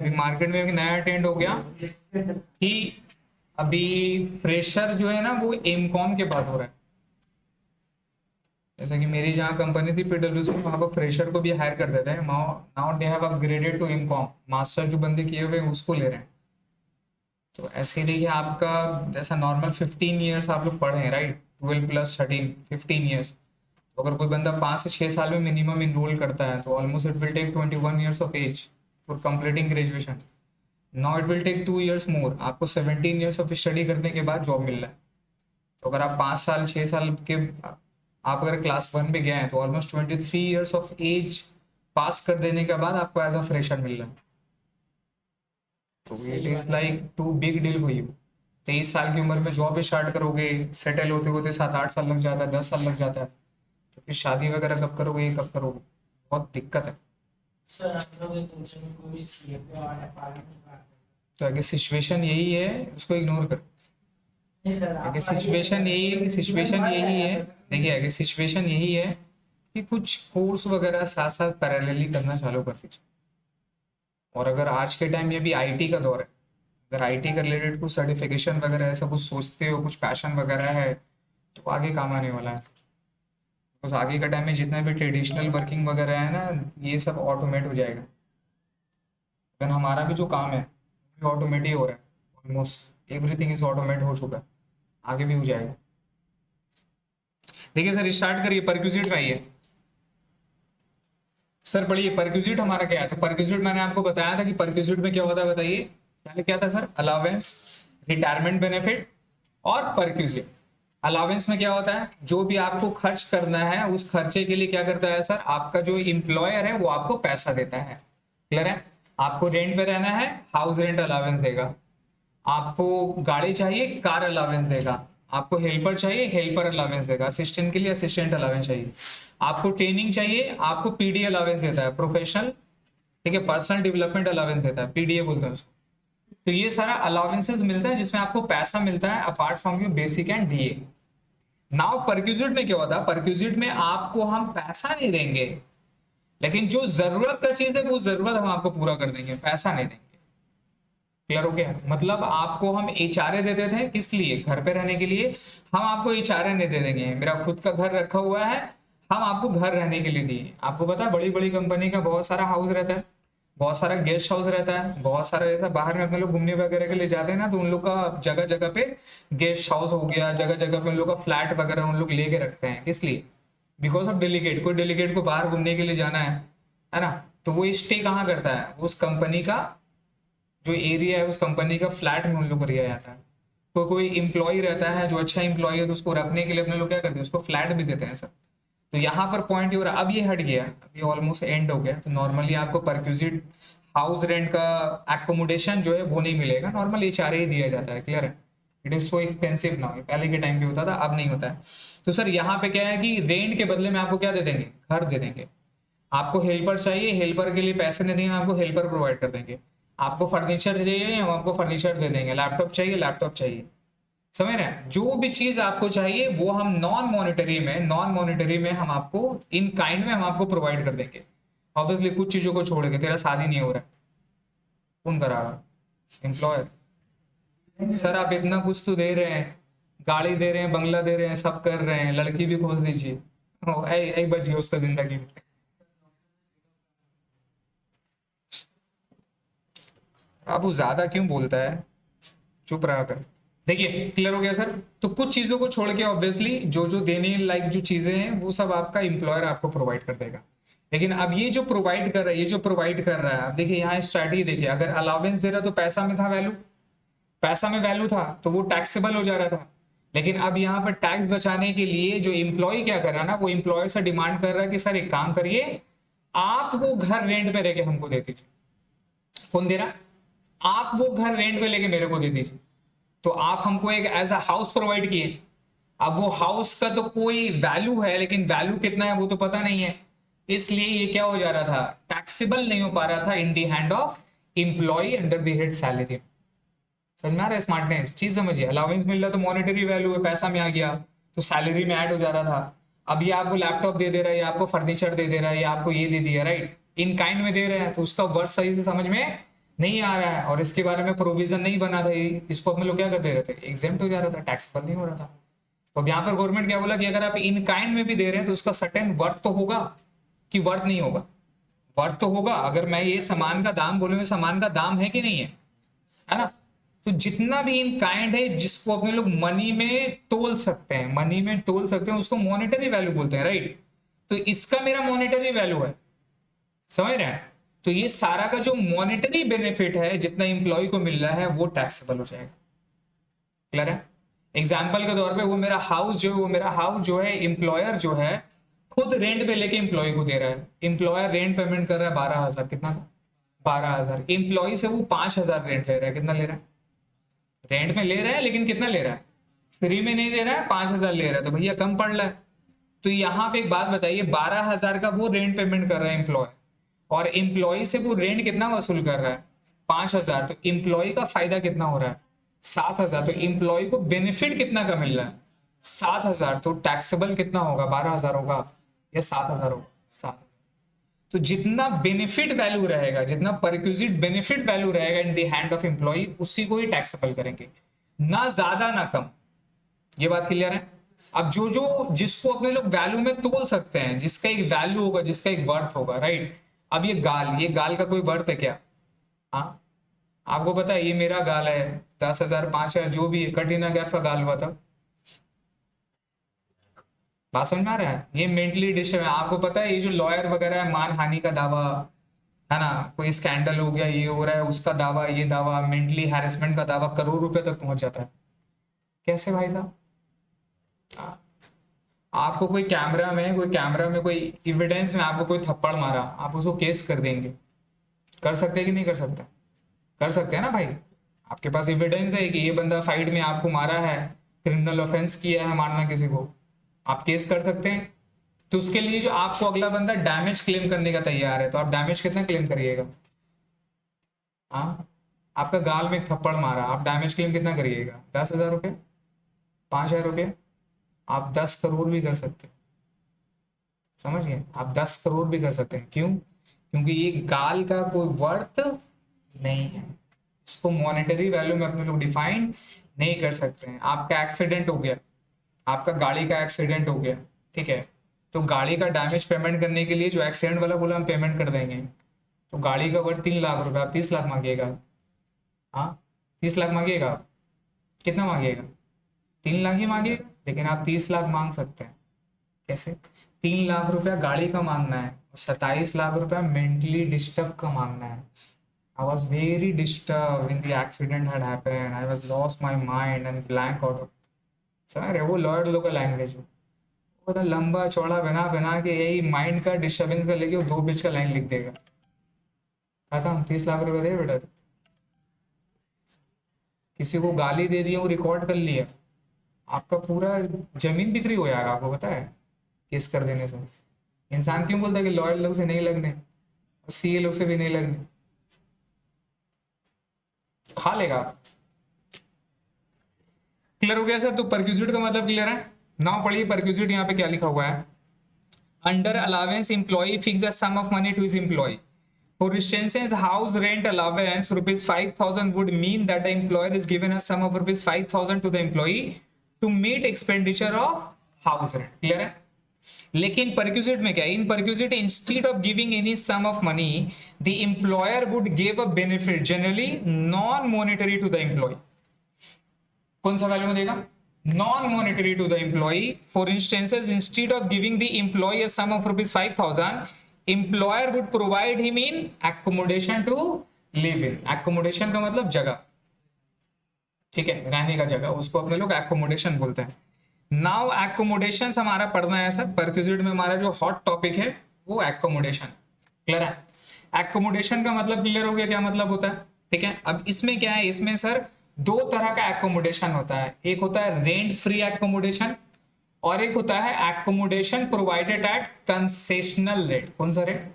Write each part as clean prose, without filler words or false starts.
अभी मार्केट में एक नया ट्रेंड हो गया कि अभी फ्रेशर जो है ना वो एमकॉम के बाद हो रहा है। जैसे कि मेरी जहाँ कंपनी थी पीडब्ल्यूसी, वहाँ पर फ्रेशर को भी हायर कर देते हैं। Now they have upgraded to MCom, master जो बंदे किए हुए हैं उसको ले रहे हैं। तो ऐसे ही देखिए आपका जैसा नॉर्मल 15 ईयर्स आप लोग पढ़े हैं राइट, 12 + 13 15 ईयर्स। तो अगर कोई बंदा 5 से 6 साल में मिनिमम इनरोल करता है तो almost it will take 21 years of age for completing graduation. Now it will take 2 years more, आपको 17 ईयर्स ऑफ स्टडी करने के बाद जॉब मिल रहा है। तो अगर आप 5 साल 6 साल के आप अगर क्लास 1 पे गए हैं तो ऑलमोस्ट 23 ईयर्स ऑफ एज पास कर देने के बाद आपको एज अ फ्रेशर मिल रहा है। तो it is like too big deal for you. 23 साल की उम्र में जॉब स्टार्ट करोगे, सेटल होते होते 7 8 साल लग जाता है, 10 साल लग जाता है। तो फिर शादी वगैरह कब करोगे, ये कब करोगे, बहुत दिक्कत है। सर हम लोग एक कोचिंग में कोई सीएफए और नेपाली नहीं पढ़ाते। तो अगर सिचुएशन यही है उसको इग्नोर कर। नहीं सर, अगर सिचुएशन यही है कि सिचुएशन यही है, देखिए अगर सिचुएशन यही है कि कुछ कोर्स वगैरह साथ साथ पैरेलली करना चालू कर दीजिए। और अगर आज के टाइम में भी आईटी का दौर है, अगर आईटी का रिलेटेड कुछ सर्टिफिकेशन वगैरह ऐसा कुछ सोचते हो, कुछ पैशन वगैरह है, तो आगे काम आने वाला है। बस आगे का टाइम में जितना भी ट्रेडिशनल वर्किंग वगैरह है ना, ये सब ऑटोमेट हो जाएगा। इवन हमारा भी जो काम है वो ऑटोमेट ही हो रहा है, ऑलमोस्ट एवरीथिंग इज ऑटोमेट हो चुका है, आगे भी हो जाएगा। देखिए सर स्टार्ट करिए, परक्यूजिट में आइए। सर पढ़िए परक्यूजिट हमारा क्या है। तो परक्यूजिट मैंने आपको बताया था कि परक्यूजिट में क्या होता है, बताइए पहले क्या था सर, अलावेंस, रिटायरमेंट बेनिफिट और परक्यूजिट। अलावेंस में क्या होता है, जो भी आपको खर्च करना है उस खर्चे के लिए क्या करता है सर, आपका जो एम्प्लॉयर है वो आपको पैसा देता है। क्लियर है। आपको रेंट पे रहना है, हाउस रेंट अलावेंस देगा। आपको गाड़ी चाहिए, कार अलावेंस देगा। आपको हेल्पर चाहिए, हेल्पर अलावेंस देगा। असिस्टेंट के लिए असिस्टेंट अलावेंस चाहिए। आपको ट्रेनिंग चाहिए, आपको पीडी अलावेंस देता है, प्रोफेशनल, ठीक है, पर्सनल डेवलपमेंट अलावेंस देता है, पीडीए बोलते हैं उसको। तो ये सारा अलावेंसेस मिलता है जिसमें आपको पैसा मिलता है apart from your basic and DA. Now perquisite में क्या होता है, परक्यूजिट में आपको हम पैसा नहीं देंगे, लेकिन जो जरूरत का चीज है वो जरूरत हम आपको पूरा कर देंगे, पैसा नहीं देंगे। क्लियर हो गया। मतलब आपको हम एचआरए देते थे, किस लिए, घर पे रहने के लिए। हम आपको एचआरए नहीं दे देंगे, मेरा खुद का घर रखा हुआ है, हम आपको घर रहने के लिए दिए। आपको पता है बड़ी बड़ी कंपनी का बहुत सारा हाउस रहता है, बहुत सारा गेस्ट हाउस रहता है, बहुत सारा ऐसा बाहर में अपने लोग घूमने वगैरह के लिए जाते हैं ना, तो उन लोग का जगह जगह पे गेस्ट हाउस हो गया, जगह जगह पे उन लोग का फ्लैट वगैरह उन लोग लेके रखते हैं। किस लिए, बिकॉज ऑफ डेलीगेट, कोई डेलीगेट को बाहर घूमने के लिए जाना है ना, तो वो स्टे कहाँ करता है, उस कंपनी का जो एरिया है उस कंपनी का फ्लैट में उन लोग को दिया जाता है। कोई कोई इम्प्लॉय रहता है जो अच्छा इम्प्लॉय है तो उसको रखने के लिए अपने लोग क्या करते हैं, उसको फ्लैट भी देते हैं सर। तो यहाँ पर पॉइंट ये हो रहा है, अब ये हट गया, अब ये ऑलमोस्ट एंड हो गया। तो नॉर्मली आपको परक्यूजिट हाउस रेंट का एकोमोडेशन जो है वो नहीं मिलेगा, नॉर्मल एचआरए ही दिया जाता है। क्लियर है। It is so expensive now, पहले के टाइम पे होता था, अब नहीं होता है। तो सर यहाँ पे क्या है कि रेंट के बदले में आपको क्या दे देंगे, घर दे देंगे। आपको हेल्पर चाहिए, हेल्पर के लिए पैसे नहीं देंगे, आपको हेल्पर प्रोवाइड कर देंगे। आपको फर्नीचर चाहिए, हम आपको फर्नीचर दे देंगे। लैपटॉप चाहिए, लैपटॉप चाहिए। समझ रहे हैं, जो भी चीज आपको चाहिए वो हम नॉन मॉनिटरी में हम आपको इन काइंड में हम आपको प्रोवाइड कर देंगे। ऑब्वियसली कुछ चीजों को छोड़ के, तेरा शादी नहीं हो रहा है, कौन करा रहा, एम्प्लॉयर। सर आप इतना कुछ तो दे रहे हैं, गाड़ी दे रहे हैं, बंगला दे रहे हैं, सब कर रहे हैं, लड़की भी खोज दीजिए, एक बचिए उसका जिंदगी में। अब वो ज्यादा क्यों बोलता है, चुप रहा कर। देखिए क्लियर हो गया सर। तो कुछ चीजों को छोड़ के ऑब्वियसली जो जो देने लाइक जो चीजें हैं वो सब आपका एम्प्लॉयर आपको प्रोवाइड कर देगा। लेकिन अब ये जो प्रोवाइड कर रहा है, ये जो प्रोवाइड कर रहा है, अब देखिए यहाँ स्ट्रैटेजी देखिए, अगर अलाउंस दे रहा तो पैसा में था वैल्यू, पैसा में वैल्यू था तो वो टैक्सेबल हो जा रहा था। लेकिन अब यहाँ पर टैक्स बचाने के लिए जो एम्प्लॉय क्या कर रहा है ना, वो एम्प्लॉय से डिमांड कर रहा है कि सर एक काम करिए, आप वो घर रेंट पे रह के हमको दे दीजिए। कौन दे रहा, आप वो घर रेंट पे लेके मेरे को दे दीजिए। तो आप हमको एक एज अ हाउस प्रोवाइड किए। अब वो हाउस का तो कोई वैल्यू है, लेकिन वैल्यू कितना है वो तो पता नहीं है, इसलिए ये क्या हो जा रहा था, टैक्सेबल नहीं हो पा रहा था in the hand of employee under the head salary. समझ में आ रहा है स्मार्टनेस, चीज समझिए। अलाउंस मिल रहा तो मॉनेटरी वैल्यू है, पैसा में आ गया तो सैलरी में ऐड हो जा रहा था। अब ये आपको लैपटॉप दे दे रहा है, या आपको फर्नीचर दे दे रहा है, या आपको ये दे दिया, राइट, इन काइंड में दे रहे हैं, तो उसका वर्थ सही से समझ में नहीं आ रहा है और इसके बारे में प्रोविजन नहीं बना था, इसको अपने लोग क्या कर दे रहे थे, एग्जेम्प्ट हो जा रहा था, टैक्सेबल नहीं हो रहा था। तो अब यहाँ पर गवर्नमेंट क्या बोला कि अगर आप इन काइंड में भी दे रहे हैं तो उसका सर्टेन वर्थ तो होगा कि वर्थ नहीं होगा, वर्थ तो होगा। अगर मैं ये सामान का दाम बोलूँ, सामान का दाम है कि नहीं है ना। तो जितना भी इन काइंड है जिसको अपने लोग मनी में तोल सकते हैं, मनी में तोल सकते हैं, उसको मॉनेटरी वैल्यू बोलते हैं, राइट। तो इसका मेरा मॉनेटरी वैल्यू है, समझ रहे हैं। तो ये सारा का जो मॉनेटरी बेनिफिट है जितना इंप्लॉय को मिल रहा है वो टैक्सेबल हो जाएगा। क्लियर है। एग्जाम्पल के तौर पे वो मेरा हाउस जो है एम्प्लॉयर जो है खुद रेंट पे लेके एम्प्लॉय को दे रहा है। एम्प्लॉयर रेंट पेमेंट कर रहा है 12,000, कितना का 12,000। एम्प्लॉय से वो 5,000 रेंट ले रहा है। कितना ले रहा है, रेंट में ले रहा है लेकिन कितना ले रहा है, फ्री में नहीं दे रहा है, 5,000 ले रहा है, तो भैया कम पड़ रहा है। तो यहाँ पे एक बात बताइए, 12,000 का वो रेंट पेमेंट कर रहा है एम्प्लॉय, और एम्प्लॉय से वो रेंट कितना वसूल कर रहा है 5,000। तो एम्प्लॉय का फायदा कितना हो रहा है 7,000। तो एम्प्लॉय को बेनिफिट कितना का मिल रहा है 7,000। तो टैक्सेबल कितना होगा 12,000 होगा या 7,000 होगा 7,000। तो जितना बेनिफिट वैल्यू रहेगा, जितना परक्यूजिट बेनिफिट वैल्यू रहेगा in the hand of employee, उसी को ही टैक्सेबल करेंगे, ना ज्यादा ना कम। ये बात क्लियर है। अब जो जो जिसको अपने लोग वैल्यू में तोल सकते हैं, जिसका एक वैल्यू होगा, जिसका एक वर्थ होगा, राइट। अब ये गाल का कोई वर्थ है क्या, हाँ आपको पता है ये मेरा गाल है 10,000 5,000 जो भी है, कटरीना कैफ का गाल हुआ था। बात समझ में आ रहा है। ये मेंटली डिश है। आपको पता है ये जो लॉयर वगैरह है, मानहानि का दावा है ना, कोई स्कैंडल हो गया, ये हो रहा है, उसका दावा, ये दावा, मेंटली हैरेसमेंट का दावा करोड़ रुपए तक पहुंच जाता है। कैसे भाई साहब, आपको कोई कैमरा में कोई एविडेंस में आपको कोई थप्पड़ मारा, आप उसको केस कर देंगे, कर सकते हैं कि नहीं कर सकते, कर सकते हैं ना भाई। आपके पास एविडेंस है कि ये बंदा फाइट में आपको मारा है, क्रिमिनल ऑफेंस किया है मारना किसी को, आप केस कर सकते हैं। तो उसके लिए जो आपको अगला बंदा डैमेज क्लेम करने का तैयार है, तो आप डैमेज कितना क्लेम करिएगा, हाँ आपका गाल में थप्पड़ मारा, आप डैमेज क्लेम कितना करिएगा 10,000 रुपये, 5,000 रुपये, आप 10 करोड़ भी कर सकते हैं। समझ गए, आप 10 करोड़ भी कर सकते हैं। क्यों, क्योंकि ये गाल का कोई वर्थ नहीं है, इसको मॉनेटरी वैल्यू में अपने लोग डिफाइन नहीं कर सकते हैं। आपका एक्सीडेंट हो गया, आपका गाड़ी का एक्सीडेंट हो गया, ठीक है, तो गाड़ी का डैमेज पेमेंट करने के लिए जो एक्सीडेंट वाला बोला हम पेमेंट कर देंगे, तो गाड़ी का वर्थ 3 लाख रुपए, आप 30 लाख मांगिएगा, हाँ 30 लाख मांगिएगा, कितना मांगिएगा 3 लाख ही मांगिएगा, लेकिन आप 30 लाख मांग सकते हैं। कैसे, 3 लाख रुपया गाड़ी का मांगना है, 27 लाख रुपया मेंटली डिस्टर्ब का मांगना है। I was very disturbed when the accident had happened. I was lost my mind and blank out of. समझ रहे, वो लॉयर लोग का लैंग्वेज है, वो तो लंबा चौड़ा बना बना के यही माइंड का डिस्टर्बेंस का लेके वो 2 पेज का लाइन लिख देगा। खत्म, 30 लाख रुपए दे बेटा। किसी को गाली दे दी, वो रिकॉर्ड कर लिया, आपका पूरा जमीन बिक्री हो जाएगा, आपको पता है केस कर देने से। इंसान क्यों बोलता है कि लॉयर लोग से नहीं लगने, सीए लोग से भी नहीं लगने, खा लेगा। क्लियर हो गया सर। तो परक्यूजिट का मतलब क्लियर है। नाउ पढ़िए परक्यूजिट यहाँ पे क्या लिखा हुआ है। Under allowance employee fix a sum of money to his employee. For instance, house rent allowance rupees 5,000 would mean that the employer is given a sum of rupees 5,000 to the employee to meet expenditure of house rent. Clear है। लेकिन perquisite में क्या है, in perquisite instead of giving any sum of money the employer would give a benefit generally non monetary to the employee. कौन सा value में देगा, non monetary to the employee. For instances instead of giving the employee a sum of rupees 5,000 employer would provide him in accommodation to live in. Accommodation का मतलब जगह, ठीक है, रहने का जगह, उसको अपने लोग एकोमोडेशन बोलते हैं। नाउ एकोमोडेशन हमारा पढ़ना है सर, परक्यूजिट में हमारा जो हॉट टॉपिक है वो एकोमोडेशन। क्लियर है। एकोमोडेशन का मतलब क्लियर हो गया क्या मतलब होता है, ठीक है। अब इसमें क्या है, इसमें सर 2 तरह का एकोमोडेशन होता है। एक होता है रेंट फ्री एकोमोडेशन और एक होता है accommodation provided eight concessional rate. कौन सा रेट,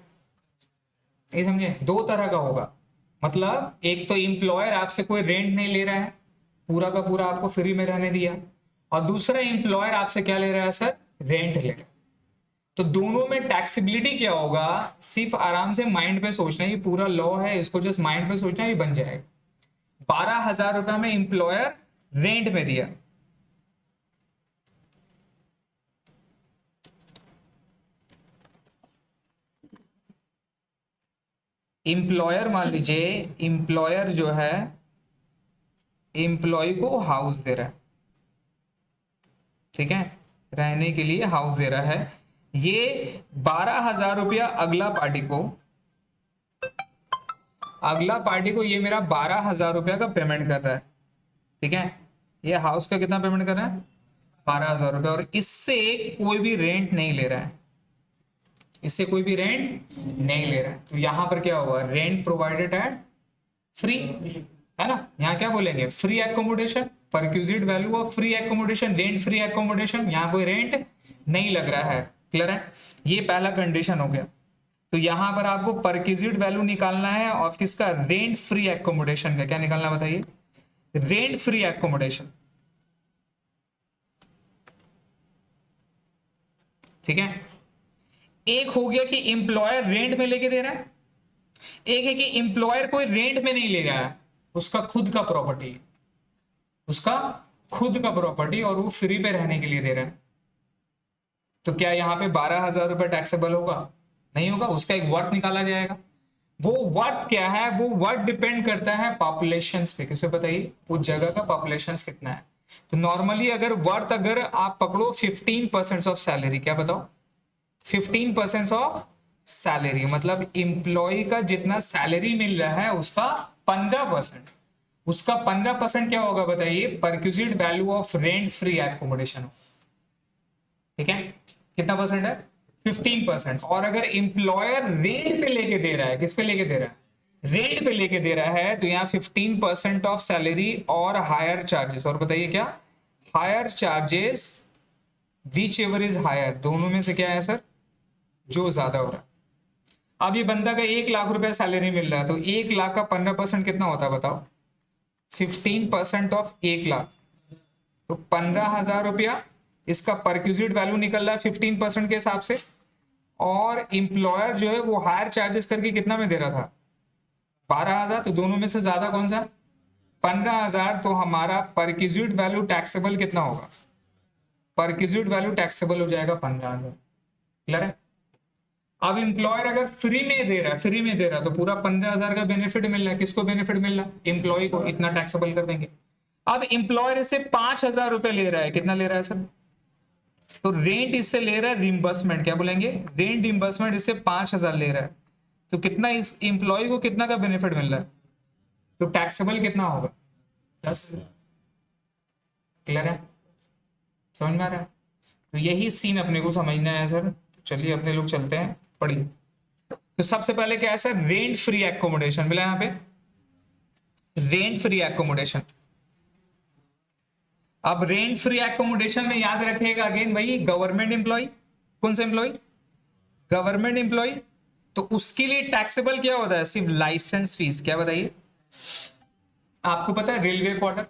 ये समझे, 2 तरह का होगा। मतलब एक तो एम्प्लॉयर आपसे कोई रेंट नहीं ले रहा है, पूरा का पूरा आपको फ्री में रहने दिया, और दूसरा एम्प्लॉयर आपसे क्या ले रहा है सर, रेंट ले रहा है। तो दोनों में टैक्सेबिलिटी क्या होगा, सिर्फ आराम से माइंड पे सोचना है, ये पूरा लॉ है, इसको जस्ट माइंड पे सोचना है, ये बन जाएगा। 12,000 रुपए में इंप्लॉयर रेंट में दिया, इंप्लॉयर मान लीजिए, इंप्लॉयर जो है एम्प्लॉय को हाउस दे रहा है, ठीक है, रहने के लिए हाउस दे रहा है। ये 12,000 रुपया अगला पार्टी को ये मेरा 12,000 रुपया का पेमेंट कर रहा है, ठीक है। ये हाउस का कितना पेमेंट कर रहा है, 12,000 रुपया, और इससे कोई भी रेंट नहीं ले रहा है, इससे कोई भी रेंट नहीं ले रहा है। तो यहां पर क्या होगा, रेंट प्रोवाइडेड एट फ्री, है ना। यहाँ क्या बोलेंगे, free accommodation, perquisite value of free accommodation, rent free accommodation, यहाँ कोई रेंट नहीं लग रहा है, क्लियर है। ये पहला कंडीशन हो गया। तो यहां पर आपको परक्यूजिट वैल्यू निकालना है और किसका, रेंट फ्री एकोमोडेशन का। क्या निकालना बताइए, रेंट फ्री एकोमोडेशन, ठीक है। एक हो गया कि एम्प्लॉयर रेंट में लेके दे रहा है, एक है कि एम्प्लॉयर कोई रेंट में नहीं ले रहा है, उसका खुद का प्रॉपर्टी है, उसका खुद का प्रॉपर्टी, और वो फ्री पे रहने के लिए दे रहा है। तो क्या यहाँ पे 12,000 रुपए टैक्सेबल होगा, नहीं होगा, उसका एक वर्थ निकाला जाएगा। वो वर्थ क्या है, वो वर्थ डिपेंड करता है पॉपुलेशन पे, किससे बताइए, उस जगह का पॉपुलेशन कितना है। तो नॉर्मली अगर वर्थ अगर आप पकड़ो 15% ऑफ सैलरी, क्या बताओ, 15% ऑफ सैलरी, मतलब इंप्लॉय का जितना सैलरी मिल रहा है उसका 15%, उसका 15% क्या होगा बताइए, perquisite value of rent free accommodation, ठीक है। कितना परसेंट है, 15%। और अगर इंप्लॉयर रेंट पे लेके दे रहा है, किस पे लेके दे रहा है, रेंट पे लेके दे रहा है, तो यहाँ 15% ऑफ सैलरी और हायर चार्जेस, और बताइए क्या, hire charges, whichever is higher, दोनों में से क्या है सर, जो ज्यादा हो रहा है। अब ये बंदा का 1 लाख रुपए सैलरी मिल रहा है, तो 1 लाख का 15% कितना होता है बताओ, 15% ऑफ 1 लाख, तो 15,000 रुपया इसका परक्यूजिट वैल्यू निकल रहा है 15% के हिसाब से। और इंप्लॉयर जो है वो हायर चार्जेस करके कितना में दे रहा था, 12,000, तो दोनों में से ज्यादा कौन सा, 15,000। तो हमारा परक्यूजिट वैल्यू टैक्सेबल कितना होगा, परक्यूजिट वैल्यू टैक्सेबल हो जाएगा 15,000, क्लियर है। अब इंप्लॉयर अगर फ्री में दे रहा है, फ्री में दे रहा है, तो पूरा 15,000 का बेनिफिट मिल रहा है, किसको बेनिफिट मिल रहा है, एम्प्लॉय को, इतना टैक्सेबल कर देंगे। अब इंप्लॉयर इससे 5,000 रुपए ले रहा है, कितना ले रहा है सर, तो रेंट इससे ले रहा है रिम्बर्समेंट, क्या बोलेंगे, रेंट रिम्बर्समेंट इससे 5,000 ले रहा है, तो कितना इस इंप्लॉय को कितना का बेनिफिट मिल रहा है, तो टैक्सेबल कितना होगा 10, क्लियर है, समझ में आ रहा है। तो यही सीन अपने को समझना है सर। चलिए अपने लोग चलते हैं, पढ़िए। तो सबसे पहले क्या है सर, रेंट फ्री एकोमोडेशन मिला यहाँ पे, रेंट फ्री एकोमोडेशन। अब रेंट फ्री एकोमोडेशन में याद रखिएगा अगेन भाई, गवर्नमेंट एम्प्लॉय, कौन सा एम्प्लॉय, गवर्नमेंट एम्प्लॉय, तो उसके लिए टैक्सेबल क्या होता है, सिर्फ लाइसेंस फीस। क्या बताइए, आपको पता है रेलवे क्वार्टर,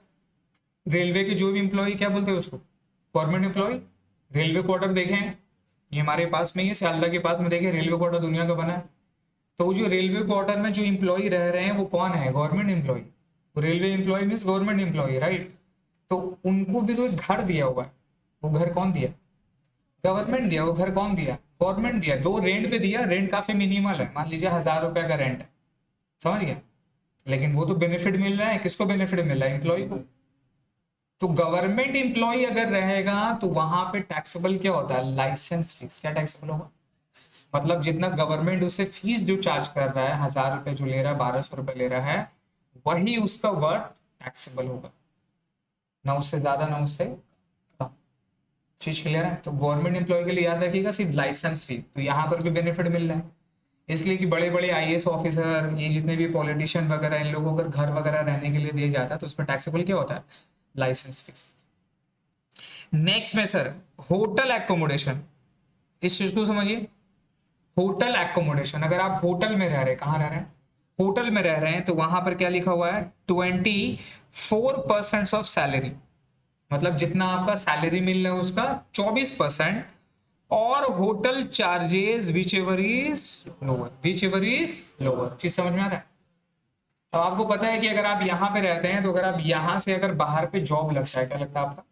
रेलवे के जो भी एम्प्लॉय क्या बोलते हैं उसको, गवर्नमेंट एम्प्लॉय। रेलवे क्वार्टर देखें, ये हमारे पास में ही है, सियालदह के पास में, देखें रेलवे क्वार्टर दुनिया का बना है। तो जो रेलवे क्वार्टर में जो एम्प्लॉय रह रहे हैं वो कौन है, government employee. Railway employee means government employee, right. तो उनको भी तो एक घर दिया हुआ है, वो घर कौन दिया, गवर्नमेंट दिया। वो घर कौन दिया, गवर्नमेंट दिया। दो रेंट पे दिया, रेंट काफी मिनिमल है, मान लीजिए 1,000 रुपए का रेंट है, समझ गया। लेकिन वो तो बेनिफिट मिल रहा है, किसको बेनिफिट मिल रहा है, एम्प्लॉय को। तो गवर्नमेंट एम्प्लॉय अगर रहेगा तो वहां पे टैक्सेबल क्या होता है, लाइसेंस फीस। क्या टैक्सेबल होगा, मतलब जितना गवर्नमेंट उसे फीस जो चार्ज कर रहा है, 1,000 रुपए जो ले रहा है, 1,200 रुपए ले रहा है, वही उसका वर्थ टैक्सेबल होगा, ना उससे ज्यादा ना उससे कम। चीज क्लियर है। तो गवर्नमेंट एम्प्लॉय के लिए याद रखिएगा सिर्फ लाइसेंस फीस। तो यहाँ पर भी बेनिफिट मिल रहा है, इसलिए कि बड़े बड़े आईएएस ऑफिसर, ये जितने भी पॉलिटिशियन वगैरह, इन लोगों को अगर घर वगैरह रहने के लिए दिया जाता है तो उसमें टैक्सेबल क्या होता है, लाइसेंस फीस। नेक्स्ट में सर होटल एकोमोडेशन, इस चीज को समझिए। होटल एकोमोडेशन, अगर आप होटल में रह रहे हैं, कहाँ रह रहे हैं, होटल में रह रहे हैं, तो वहां पर क्या लिखा हुआ है, 24% ऑफ सैलरी, मतलब जितना आपका सैलरी मिल रहा है उसका 24% और hotel charges whichever is lower. चीज समझ में आ रहा है? तो आपको पता है कि अगर आप यहाँ पे रहते हैं तो अगर आप यहाँ से अगर बाहर पे जॉब लगता है, क्या लगता है आपका?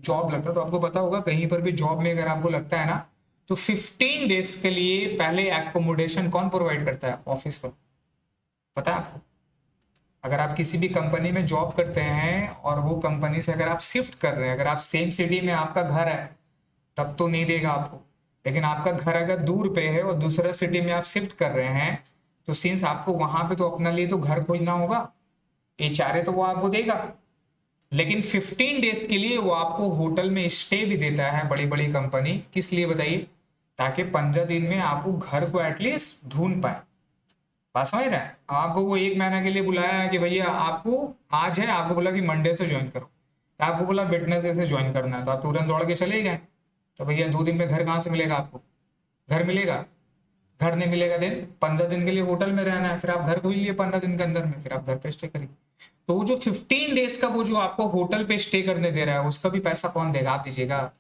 जॉब लगता है। तो आपको पता होगा कहीं पर भी जॉब में अगर आपको लगता है ना, तो 15 डेज के लिए पहले एकोमोडेशन कौन प्रोवाइड करता है? ऑफिस पर। पता है आपको? अगर आप किसी भी कंपनी में जॉब करते हैं और वो कंपनी से अगर आप शिफ्ट कर रहे हैं, अगर आप सेम सिटी में आपका घर है, तब तो नहीं देगा आपको। लेकिन आपका घर अगर दूर पे है और दूसरा सिटी में आप शिफ्ट कर रहे हैं, तो सिंस आपको वहां पे तो अपने लिए तो घर खोजना होगा, एचआरए तो वो आपको देगा। लेकिन 15 डेज के लिए वो आपको होटल में स्टे भी देता है, बड़ी बड़ी कंपनी। किस लिए बताइए? ताकि 15 दिन में आपको घर को एटलीस्ट ढूंढ पाए। बात समझ रहे हैं? आपको वो 1 महीना के लिए बुलाया है कि भैया आपको आज है, आपको बोला कि मंडे से ज्वाइन करो, आपको बोला वेडनेसडे से ज्वाइन करना है, तो आप तुरंत दौड़ के चले गए। तो भैया 2 दिन में घर कहाँ से मिलेगा आपको? घर मिलेगा? घर नहीं मिलेगा। दिन 15 दिन के लिए होटल में रहना है, फिर आप घर खोल लिए 15 दिन के अंदर में, फिर आप घर पे स्टे करिए। तो वो जो 15 डेज का वो जो आपको होटल पे स्टे करने दे रहा है, उसका भी पैसा कौन देगा? आप दीजिएगा?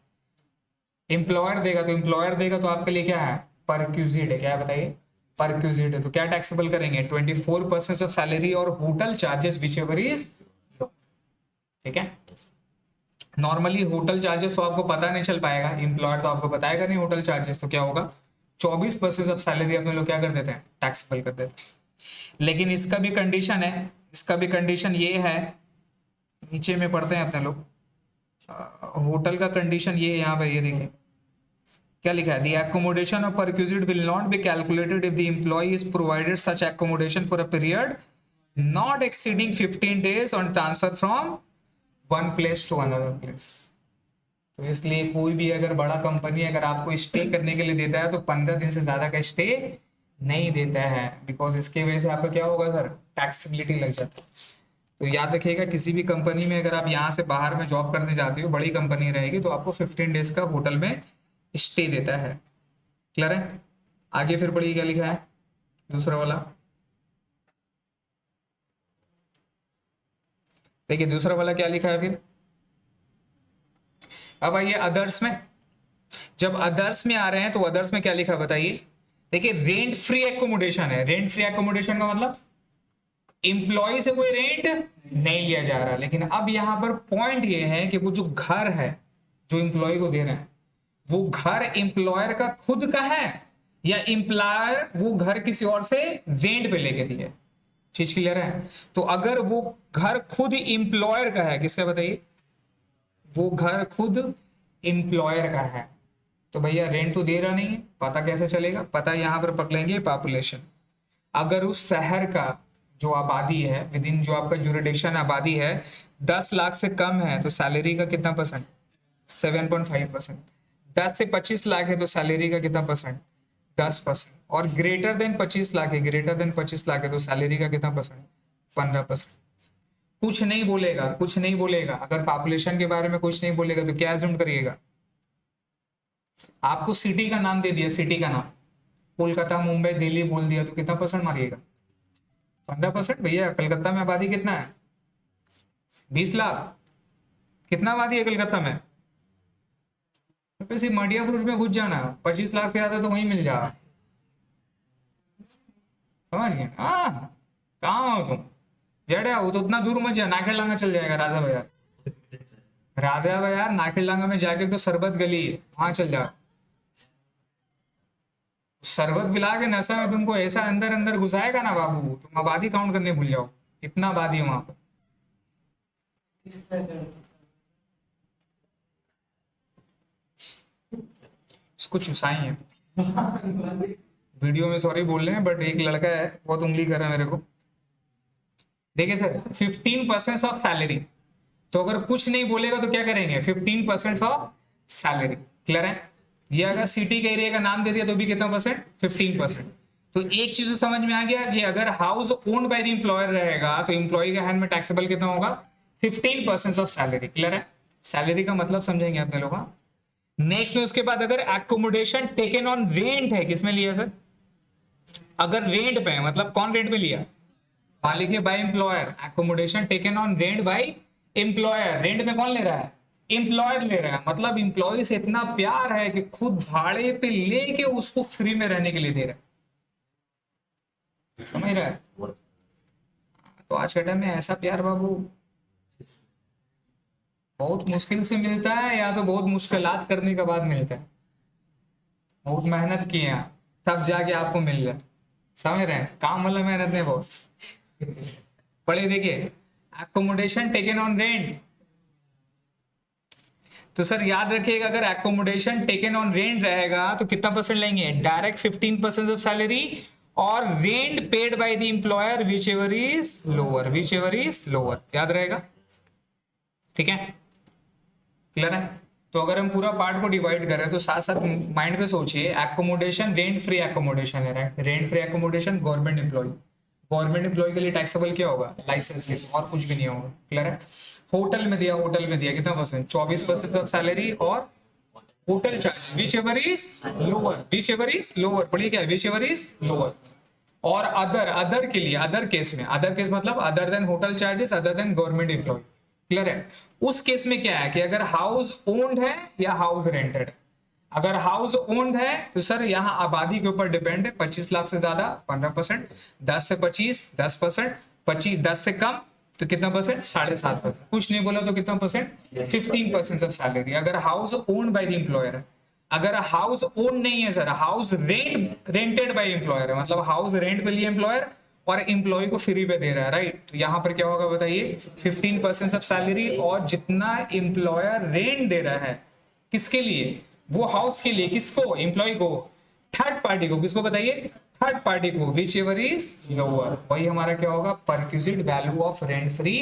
एम्प्लॉयर देगा। तो एम्प्लॉयर देगा तो आपके लिए क्या है? परक्यूजिट है। क्या है बताइए? परक्यूजिट है। तो क्या टैक्सेबल करेंगे? 24% ऑफ सैलरी और hotel charges whichever is. ठीक है। नॉर्मली होटल चार्जेस तो आपको पता नहीं चल पाएगा, एम्प्लॉयर तो आपको बताएगा नहीं होटल चार्जेस, तो क्या होगा? 24% ऑफ सैलरी अपने लोग क्या कर देते हैं? टैक्सेबल कर देते हैं। लेकिन इसका भी कंडीशन है, इसका भी कंडीशन ये है, नीचे में पढ़ते हैं अपने लोग। होटल का कंडीशन ये यहाँ पे, ये देखिए क्या लिखा है? The accommodation of perquisite will not be calculated if the employee is provided such accommodation for a period not exceeding 15 days on transfer from one place to another place. तो इसलिए कोई भी अगर बड़ा कंपनी अगर आपको स्टे करने के लिए देता है तो 15 दिन से ज्यादा का स्टे नहीं देता है, बिकॉज इसके वजह से आपका क्या होगा सर? टैक्सेबिलिटी लग जाता है। तो याद रखिएगा, किसी भी कंपनी में अगर आप यहाँ से बाहर में जॉब करने जाते हो, बड़ी कंपनी रहेगी, तो आपको 15 डेज का होटल में स्टे देता है। क्लियर है? आगे फिर पढ़िए क्या लिखा है दूसरा वाला। देखिए दूसरा वाला क्या लिखा है फिर। अब आइए अदर्स में। जब अदर्स में आ रहे हैं तो अदर्स में क्या लिखा है बताइए। देखिए रेंट फ्री एकोमोडेशन है। रेंट फ्री एकोमोडेशन का मतलब इंप्लॉय से कोई रेंट नहीं लिया जा रहा। लेकिन अब यहां पर पॉइंट ये है कि वो जो घर है जो इंप्लॉय को दे रहे हैं, वो घर इंप्लॉयर का खुद का है या इंप्लॉयर वो घर किसी और से रेंट पे लेके दिए। चीज क्लियर है? तो अगर वो घर खुद इंप्लॉयर का है, किसका बताइए? वो घर खुद इंप्लॉयर का है, तो भैया रेंट तो दे रहा नहीं है। पता कैसे चलेगा? पता यहां पर पकड़ेंगे पॉपुलेशन। अगर उस शहर का जो आबादी है, विद इन जो आपका जुरिडिक्शन आबादी है 10 लाख से कम है, तो सैलरी का कितना परसेंट? 7.5%। 10 से 25 लाख है तो सैलरी का कितना परसेंट? 10%। और ग्रेटर देन 25 लाख है, ग्रेटर देन 25 लाख है तो सैलरी का कितना परसेंट? 15%। कुछ नहीं बोलेगा, कुछ नहीं बोलेगा। अगर पॉपुलेशन के बारे में कुछ नहीं बोलेगा तो क्या एज्यूम करिएगा? आपको सिटी का नाम दे दिया, सिटी का नाम कोलकाता, मुंबई, दिल्ली बोल दिया, तो कितना परसेंट मारिएगा? 15%। भैया कलकत्ता में आबादी कितना है? 20 लाख। कितना आबादी है कलकत्ता में? तो सिर्फ मडियापुर में घुस जाना, 25 लाख से ज्यादा तो वहीं मिल जाएगा। समझ गए? हाँ, कहाँ हो तुम? जड़ा वो तो उतना दूर मत जा, नाखेड़ लांगा चल जाएगा। राजा बाजार, राजा बाजार नाखेड़ लांगा में जाके तो सरबत गली है, वहां चल जाओ। शरबत पिला के नशा में तुमको ऐसा अंदर अंदर घुसाएगा ना बाबू, तुम आबादी काउंट करने भूल जाओ। इतना आबादी है वहां पर। किस तरह का? इसको चुसाई है वीडियो में, सॉरी बोल रहे हैं, बट एक लड़का है बहुत उंगली कर रहा है मेरे को। देखिए सर 15% ऑफ सैलरी, तो अगर कुछ नहीं बोलेगा तो क्या करेंगे? 15% ऑफ सैलरी। क्लियर है? ये अगर सिटी के एरिया का नाम दे दिया तो भी कितना परसेंट? 15%। तो एक चीज तो समझ में आ गया कि अगर house owned by the employer रहेगा तो एम्प्लॉय के हैंड में टैक्सेबल कितना होगा? 15% ऑफ सैलरी। क्लियर है? सैलरी का मतलब समझेंगे अपने लोग। नेक्स्ट में उसके बाद अगर एकोमोडेशन टेकन ऑन रेंट है, किसमें लिया सर? अगर रेंट पे है, मतलब कौन रेंट पे लिया? मालिक है by employer. Accommodation taken on rent by employer. Rent में कौन ले रहा है? एम्प्लॉयर ले रहा है, मतलब एम्प्लॉय से इतना प्यार है कि खुद भाड़े पे लेके उसको फ्री में रहने के लिए दे रहा है, समझ रहा है। तो आज के टाइम में ऐसा प्यार बाबू बहुत मुश्किल से मिलता है, या तो बहुत मुश्किलात करने के बाद मिलता है, बहुत मेहनत किए हैं तब जाके आपको मिल जाए, समझ रहे हैं, काम वाला मेहनत नहीं बॉस। पढ़े देखिए, एकोमोडेशन टेकन ऑन रेंट, तो सर याद रखिएगा अगर एकोमोडेशन टेकन ऑन रेंट रहेगा तो कितना परसेंट लेंगे, डायरेक्ट 15% ऑफ सैलरी, और rent paid by the employer which ever is lower, whichever is lower, याद रहेगा, ठीक है, क्लियर है। तो अगर हम पूरा पार्ट को डिवाइड करें तो साथ साथ माइंड पे सोचिए, एकोमोडेशन रेंट फ्री एकोमोडेशन है, right, rent free accommodation government employee, government employee के लिए टैक्सेबल क्या होगा, लाइसेंस फीस, और कुछ भी नहीं होगा, क्लियर है। होटल में दिया, होटल में दिया कितना परसेंट, 24% ऑफ सैलरी, और hotel charge whichever is lower, whichever is lower, पढ़िए क्या है, विच एवर इज लोअर। और अदर के लिए, अदर केस में, अदर केस मतलब other than hotel charges, other than government employee, clear है। उस केस में क्या है कि अगर हाउस ओन्ड है या हाउस रेंटेड, अगर हाउस ओन्ड है तो सर यहाँ आबादी के ऊपर डिपेंड है, 25 लाख से ज्यादा 15%, 10 से 25 10%, 25 10 से कम तो कितना परसेंट, 7.5%, कुछ नहीं बोला तो कितना परसेंट, 15% ऑफ सैलरी। अगर house owned by the employer है, अगर हाउस ओन नहीं है sir, house rented by employer है, मतलब हाउस रेंट पे लिए एम्प्लॉयर और एम्प्लॉय को फ्री पे दे रहा है, राइट, तो यहाँ पर क्या होगा बताइए, 15% ऑफ सैलरी, और जितना एम्प्लॉयर रेंट दे रहा है किसके लिए, वो हाउस के लिए, किसको, एम्प्लॉय को, थर्ड पार्टी को, किसको बताइए, थर्ड पार्टी को, विच एवर इज लोअर, वही हमारा क्या होगा, perquisite value of rent free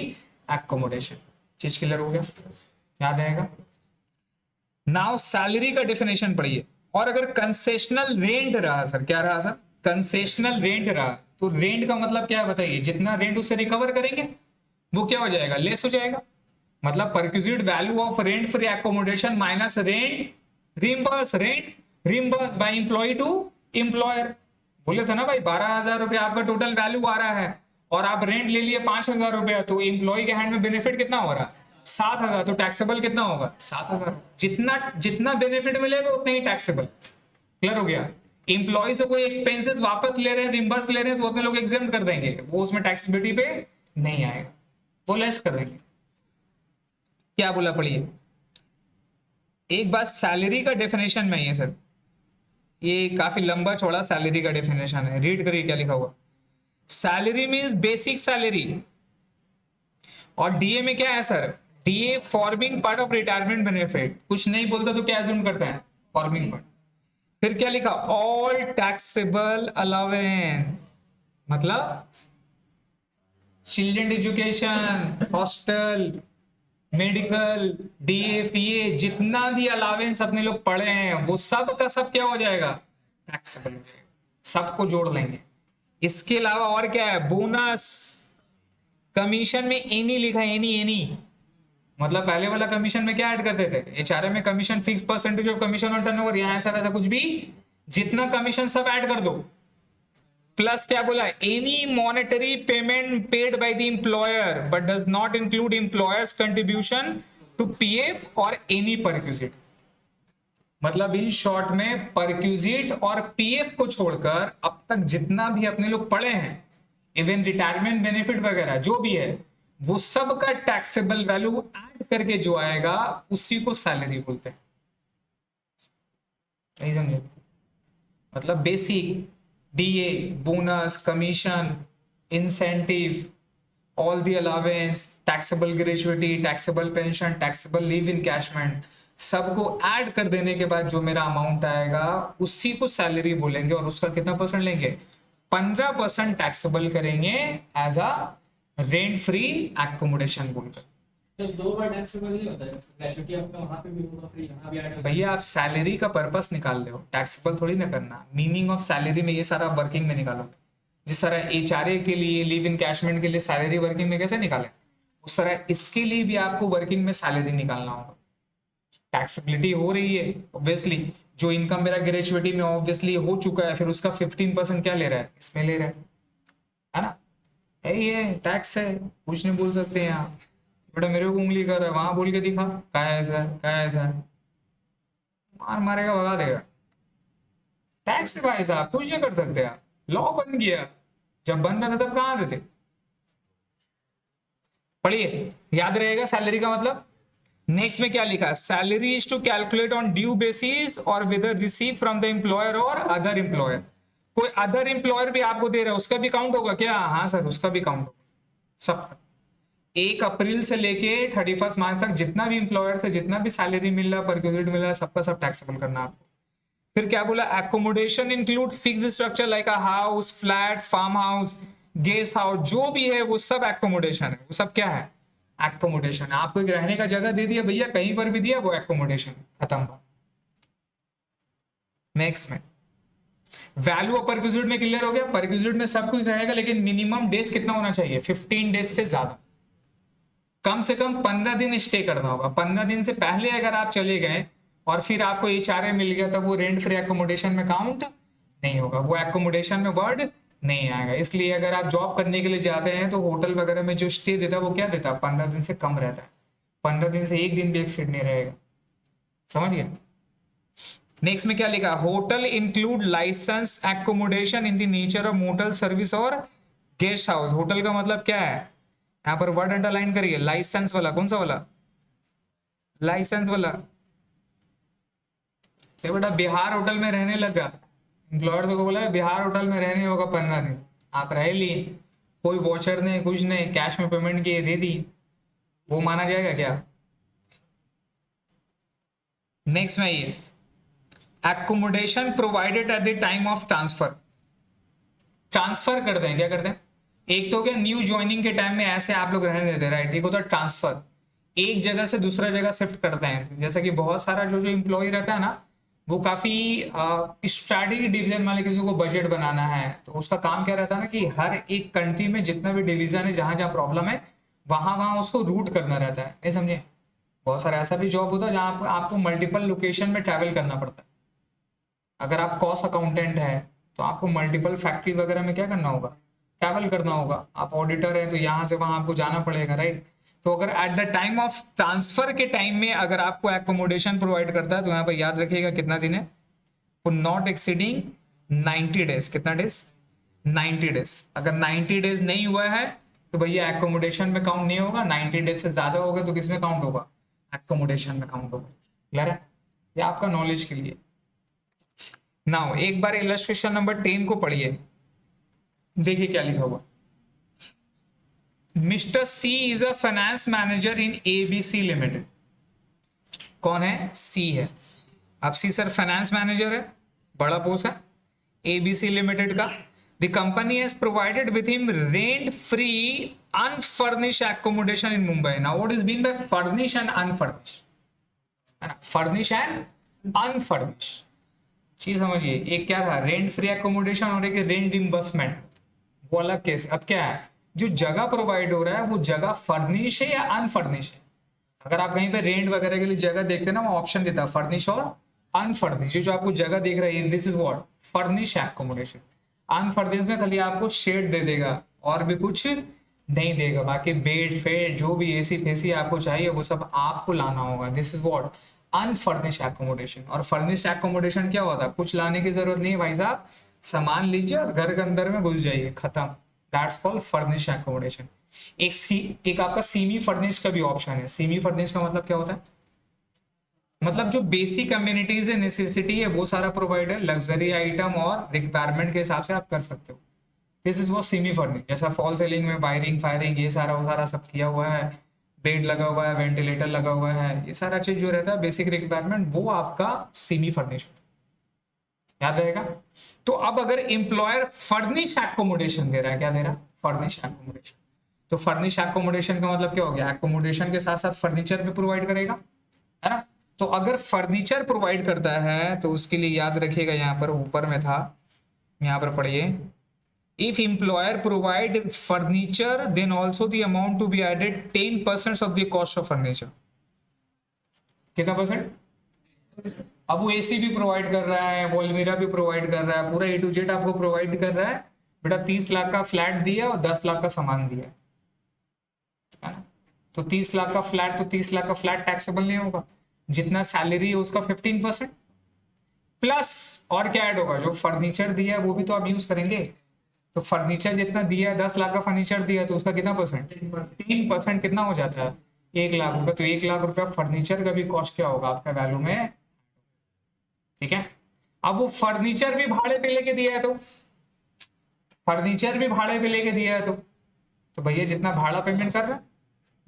accommodation. चीज क्लियर हो गया, याद रहेगा। नाउ सैलरी का डेफिनेशन पढ़िए, और अगर कंसेशनल रेंट रहा सर, क्या रहा सर, कंसेशनल रेंट रहा, तो रेंट का मतलब क्या है बताइए, जितना रेंट उससे रिकवर करेंगे वो क्या हो जाएगा, लेस हो जाएगा, मतलब perquisite value of rent free accommodation minus rent reimburse, rent reimburse by employee to employer. बोले थे ना भाई 12,000 रुपया आपका टोटल वैल्यू आ रहा है, और आप रेंट ले लिए 5,000 रुपया, तो एम्प्लॉय के हैंड में बेनिफिट कितना हो रहा है, 7,000, तो टैक्सेबल कितना होगा, 7,000, जितना जितना बेनिफिट मिलेगा उतना ही टैक्सेबल, क्लियर हो गया। एम्प्लॉय से कोई एक्सपेंसेस वापस ले रहे हैं, रिम्बर्स ले रहे हैं, तो अपने लोग एग्जेम्प्ट कर देंगे, वो उसमें टैक्सेबिलिटी पे नहीं आएगा, वो लेस कर देंगे। क्या बोला पढ़िए, एक बात सैलरी का डेफिनेशन में है सर, ये काफी लंबा चौड़ा सैलरी का डेफिनेशन है, रीड करिए क्या लिखा हुआ। सैलरी मींस बेसिक सैलरी, और डीए में क्या है sir, DA forming part of retirement benefit, कुछ नहीं बोलता तो क्या अज्यूम करता है, फॉर्मिंग पार्ट। फिर क्या लिखा, ऑल टैक्सेबल अलावेंस, मतलब children education, hostel, medical, DFA, जितना भी अलावेंस अपने लोग पढ़े हैं वो सब का सब क्या हो जाएगा, टैक्सेबल, सबको जोड़ लेंगे। इसके अलावा और क्या है, बोनस, कमीशन में एनी लिखा है, एनी एनी, मतलब पहले वाला कमीशन में क्या ऐड करते थे, एचआरए में commission fix percentage of commission on turnover, यहां ऐसा वैसा कुछ भी, जितना कमीशन सब ऐड कर दो, प्लस क्या बोला, any monetary payment paid by the employer but does not include employer's contribution to PF और एनी परक्यूजिट, मतलब इन शॉर्ट में परक्यूजिट और पीएफ को छोड़कर अब तक जितना भी अपने लोग पढ़े हैं, इवन रिटायरमेंट बेनिफिट वगैरह जो भी है, वो सब का टैक्सेबल वैल्यू ऐड करके जो आएगा उसी को सैलरी बोलते हैं, नहीं समझे, मतलब basic, DA, bonus, commission, incentive, all the allowance, taxable gratuity, taxable pension, taxable leave encashment, सबको ऐड कर देने के बाद जो मेरा अमाउंट आएगा उसी को सैलरी बोलेंगे, और उसका कितना परसेंट लेंगे, 15% टैक्सेबल करेंगे as a rent free accommodation बोलकर। तो दो बार टैक्सेबल नहीं होता है, ग्रेजुइटी आपका वहां पे भी होगा फ्री, यहाँ भी ऐड होगा। भैया आप सैलरी का पर्पस निकाल रहे हो, टैक्सेबल थोड़ी ना करना, मीनिंग ऑफ सैलरी में ये सारा वर्किंग में निकालो, जिस तरह एचआरए के लिए लीव इनकैशमेंट के लिए सैलरी वर्किंग में कैसे निकाले, उस तरह इसके लिए भी आपको वर्किंग में सैलरी निकालना होगा। टैक्सेबिलिटी हो रही है ऑब्वियसली, जो इनकम मेरा ग्रेजुएटी में ऑब्वियसली हो चुका है, फिर उसका 15% क्या ले रहा है, इसमें ले रहा है ना, यही है टैक्स है, कुछ नहीं बोल सकते हैं आप, बेटा मेरे को उंगली कर रहा है, वहां बोल के दिखा क्या है ऐसा है, क्या है ऐसा है, मार मारेगा, भगा देगा। टैक्स है भाई साहब, कुछ नहीं कर सकते आप, लॉ बन गया, जब बन रहा था तब कहाँ देते। पढ़िए, याद रहेगा सैलरी का मतलब। नेक्स्ट में क्या लिखा, salary is to calculate on due basis और with receive from the employer और अदर एम्प्लॉयर। कोई अदर एम्प्लॉयर भी आपको दे रहा है, उसका भी काउंट होगा क्या? हाँ सर, उसका भी काउंट होगा सबका। 1 अप्रैल से लेके 31 मार्च तक जितना भी एम्प्लॉयर से जितना भी सैलरी मिल रहा है, परक्यूजिट मिल रहा है, सबका सब टैक्सेबल करना आपको। फिर क्या बोला, accommodation include fixed structure like a house, flat, farm house, guest house, जो भी है वो सब एकोमोडेशन है। वो सब क्या है? एकोमोडेशन। आपको एक रहने का जगह दे दिया भैया, कहीं पर भी दिया, वो एकोमोडेशन, खत्म। नेक्स्ट में वैल्यू ऑफ परक्यूजिट में क्लियर हो गया। परक्यूजिट में सब कुछ रहेगा, लेकिन मिनिमम डेज कितना होना चाहिए? 15 डेज से ज्यादा, कम से कम 15 दिन स्टे करना होगा। 15 दिन से पहले अगर आप चले गए और फिर आपको HRA मिल गया, तब वो रेंट फ्री एकोमोडेशन में काउंट नहीं होगा, वो एकोमोडेशन में वर्ड नहीं आएगा। इसलिए अगर आप जॉब करने के लिए जाते हैं तो होटल वगैरह में जो स्टे देता है वो क्या देता है? 15 दिन से कम रहता है, 15 दिन से एक दिन भी एक्सीड नहीं रहेगा, समझिए। नेक्स्ट में क्या लिखा, hotel include licence accommodation in the nature of motel service और गेस्ट हाउस। होटल का मतलब क्या है? यहां पर वर्ड अंडरलाइन करिए, लाइसेंस वाला। कौन सा वाला? लाइसेंस वाला। तो बेटा बिहार होटल में रहने लगा, एम्प्लॉयर तो को बोला बिहार होटल में रहने होगा 15 दिन, आप रह लिए, कोई वॉचर नहीं, कुछ नहीं, कैश में पेमेंट किए, दे दी, वो माना जाएगा क्या? नेक्स्ट में ये accommodation provided at the time of transfer. Transfer करते हैं, क्या करते हैं? एक तो क्या, न्यू ज्वाइनिंग के टाइम में ऐसे आप लोग रहने देते हैं, राइट। एक होता है ट्रांसफर, एक जगह से दूसरा जगह शिफ्ट करते हैं। जैसा कि बहुत सारा जो एम्प्लॉय रहता है ना, वो काफी स्ट्रैटेजी डिवीजन वाले, किसी को बजट बनाना है, तो उसका काम क्या रहता है ना कि हर एक कंट्री में जितना भी डिवीजन है, जहां जहां प्रॉब्लम है, वहां वहां उसको रूट करना रहता है, नहीं समझे। बहुत सारा ऐसा भी जॉब होता है जहां आपको मल्टीपल लोकेशन में ट्रैवल करना पड़ता है। अगर आप कॉस्ट अकाउंटेंट है तो आपको मल्टीपल फैक्ट्री वगैरह में क्या करना होगा? ट्रैवल करना होगा। आप ऑडिटर है तो यहाँ से वहां आपको जाना पड़ेगा, राइट। तो अगर at the time of transfer के टाइम में अगर आपको एकोमोडेशन प्रोवाइड करता है, तो यहाँ पर याद रखिएगा कितना दिन है, नॉट एक्सीडिंग 90 डेज। कितना डेज? 90 डेज। अगर 90 डेज नहीं हुआ है तो भैया एकोमोडेशन में काउंट नहीं होगा। 90 डेज से ज्यादा होगा तो किस में काउंट होगा? एकोमोडेशन में काउंट होगा। क्लियर है? ये आपका नॉलेज के लिए। नाउ एक बार इलस्ट्रेशन नंबर 10 को पढ़िए, देखिए क्या लिखा हुआ। Mister C is a finance manager in ABC limited. कौन है? सी है। अब सी सर फाइनेंस मैनेजर है, बड़ा पोस्ट है, ABC लिमिटेड का। The company has provided with him rent free unfurnished accommodation in Mumbai. Now what is mean by furnish and unfurnished? है ना, फर्निश एंड अनफर्निश चीज समझिए। एक क्या था, रेंट फ्री एकोमोडेशन, और एक रेंट रिम्बर्समेंट, वो अलग केस। अब क्या है, जो जगह प्रोवाइड हो रहा है वो जगह फर्निश है या अनफर्निश है? अगर आप कहीं पे रेंट वगैरह के लिए जगह देखते हैं ना, वो ऑप्शन देता है फर्निश और अनफर्निश। जो आपको जगह दिख रही है, this is what, furnish accommodation. Unfurnished में खाली आपको शेड दे देगा और भी कुछ नहीं देगा, बाकी बेड फेड जो भी AC फेसी आपको चाहिए वो सब आपको लाना होगा। This is what, unfurnished accommodation. और फर्निश एकोमोडेशन क्या होता है? कुछ लाने की जरूरत नहीं है भाई साहब, सामान लीजिए और घर के अंदर में घुस जाइए, खत्म। That's called furnish accommodation. एक आपका सेमी फर्निश का भी ऑप्शन है। सेमी फर्निश का मतलब क्या होता है? मतलब जो बेसिक कम्युनिटीज है, नेसेसिटी है, वो सारा प्रोवाइड है। लग्जरी आइटम और रिक्वायरमेंट के हिसाब से आप कर सकते हो। दिस इज वो सेमी फर्निश। जैसा फॉल सीलिंग में वायरिंग फायरिंग ये सारा वो सारा सब किया हुआ है, बेड लगा हुआ है, वेंटिलेटर लगा हुआ है, ये सारा चीज जो रहता है बेसिक रिक्वायरमेंट, वो आपका सेमी फर्निश होता है। याद रहेगा। तो अब अगर एम्प्लॉयर फर्निश एकोमोडेशन दे रहा है, क्या दे रहा है? Furnish accommodation. तो फर्निश एकोमोडेशन का मतलब क्या हो गया? एकोमोडेशन के साथ साथ फर्नीचर भी प्रोवाइड करेगा, है ना। तो अगर फर्नीचर प्रोवाइड करता है तो उसके लिए याद रखिएगा, यहाँ पर ऊपर में था, यहाँ पर पढ़िए, if employer provide furniture then also the amount to be added 10% of the cost of furniture। कितना परसेंट? अब वो AC भी प्रोवाइड कर रहा है, वो अलमीरा भी प्रोवाइड कर रहा है, पूरा A to Z आपको प्रोवाइड कर रहा है। बेटा 30 लाख का फ्लैट दिया और 10 लाख का सामान दिया, है ना। तो 30 लाख का फ्लैट, तो 30 लाख का फ्लैट टैक्सेबल नहीं होगा। जितना सैलरी है उसका 15% प्लस और क्या ऐड होगा, जो फर्नीचर दिया है वो भी तो आप यूज करेंगे। तो फर्नीचर जितना दिया है, 10 लाख का फर्नीचर दिया है, तो उसका कितना परसेंट, 3% कितना हो जाता है, 1 लाख रुपए। तो 1 लाख रुपया फर्नीचर का भी कॉस्ट क्या होगा आपका वैल्यू में, ठीक है। अब वो फर्नीचर भी भाड़े पे लेके दिया है, तो फर्नीचर भी भाड़े पे लेके दिया है, तो भैया जितना भाड़ा पेमेंट कर रहा है,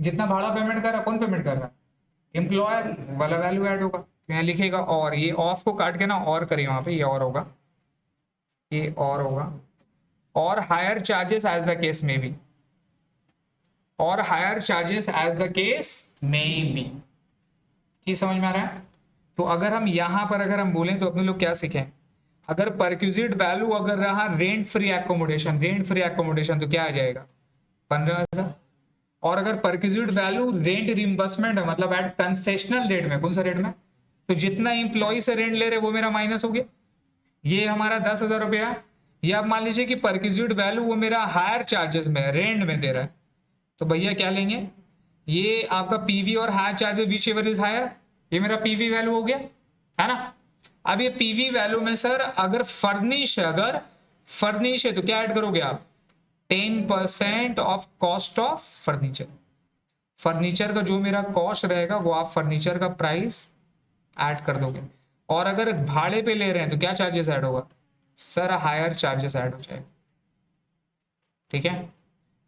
जितना भाड़ा पेमेंट कर रहा है, कौन पेमेंट कर रहा है, एम्प्लॉयर वाला वैल्यू ऐड होगा। तो यहाँ लिखेगा और, ये ऑफ को काट के ना और करिए वहां पे, ये और होगा, ये और होगा, और hire charges as the case में बी, और hire charges as the case में बी। चीज समझ में आ रहा है। तो अगर हम यहां पर अगर हम बोलें तो अपने लोग क्या सीखें, अगर परक्यूजिट वैल्यू अगर रहा rent free accommodation, rent free accommodation तो क्या आ जाएगा 15,000। और अगर परक्यूजिट वैल्यू रेंट रिम्बर्समेंट है, मतलब एट कंसेशनल रेट में, कौन सा रेट में, तो जितना इंप्लॉय से रेंट ले रहे वो मेरा माइनस हो गया, ये हमारा 10,000 रुपया। या आप मान लीजिए कि परक्यूजिट वैल्यू वो मेरा हायर चार्जेस में रेंट में दे रहा है, तो भैया क्या लेंगे, ये आपका पीवी और hire charges whichever is higher, ये मेरा पीवी वैल्यू हो गया, है ना। अब ये पीवी वैल्यू में सर अगर फर्निश है, अगर फर्निश है तो क्या ऐड करोगे आप, 10% of cost of furniture. Furniture का जो मेरा कॉस्ट रहेगा वो आप फर्नीचर का प्राइस ऐड कर दोगे। और अगर भाड़े पे ले रहे हैं तो क्या चार्जेस ऐड होगा सर, हायर चार्जेस ऐड हो जाएगा, ठीक है।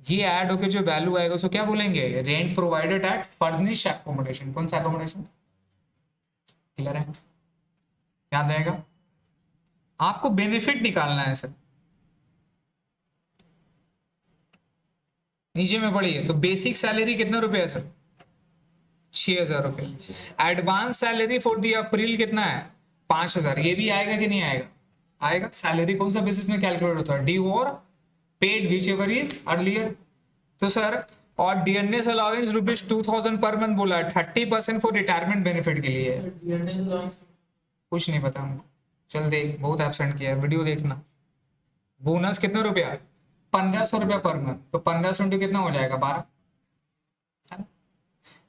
ये ऐड होकर जो वैल्यू आएगा उसको क्या बोलेंगे, rent provided eight furnish accommodation. कौन सा एकोमोडेशन, क्लियर है, याद रहेगा। आपको बेनिफिट निकालना है सर, नीचे में पढ़िए। तो बेसिक सैलरी कितना रुपए है सर, 6,000 रुपए। एडवांस सैलरी फॉर दी अप्रैल कितना है, 5,000। ये भी आएगा कि नहीं आएगा, आएगा। सैलरी कौन सा बेसिस में कैलकुलेट होता है, ड्यू और paid which ever is earlier. तो सर और डीएनएस अलाउंस ₹2,000 पर मंथ बोला है, 30% फॉर रिटायरमेंट बेनिफिट के लिए है। कुछ नहीं पता हमको, चल देख, बहुत एब्सेंट किया है, वीडियो देखना। बोनस कितना रुपया, 1,500 रुपया पर मंथ। तो 1,500 इंटू कितना हो जाएगा, 12।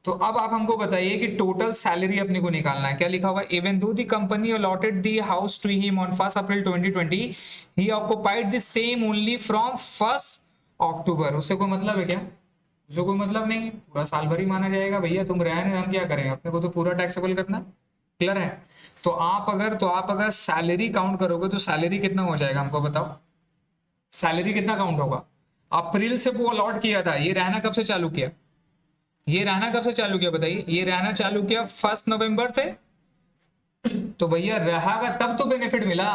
तो अब आप हमको बताइए कि टोटल सैलरी अपने को निकालना है। क्या लिखा हुआ है, even though the company allotted the house to him on 1 April 2020 he occupied the same only from 1 October. उससे कोई मतलब है क्या, उससे कोई मतलब नहीं है, पूरा साल भर ही माना जाएगा। भैया तुम रहने, हम क्या करें, अपने को तो पूरा टैक्सेबल करना, क्लियर है। तो आप अगर सैलरी काउंट करोगे तो सैलरी कितना हो जाएगा हमको बताओ, सैलरी कितना काउंट होगा। अप्रैल से वो अलॉट किया था, ये रहना कब से चालू किया, ये रहना कब से चालू किया बताइए, ये रहना चालू किया 1 नवंबर से। तो भैया रहेगा तब तो बेनिफिट मिला।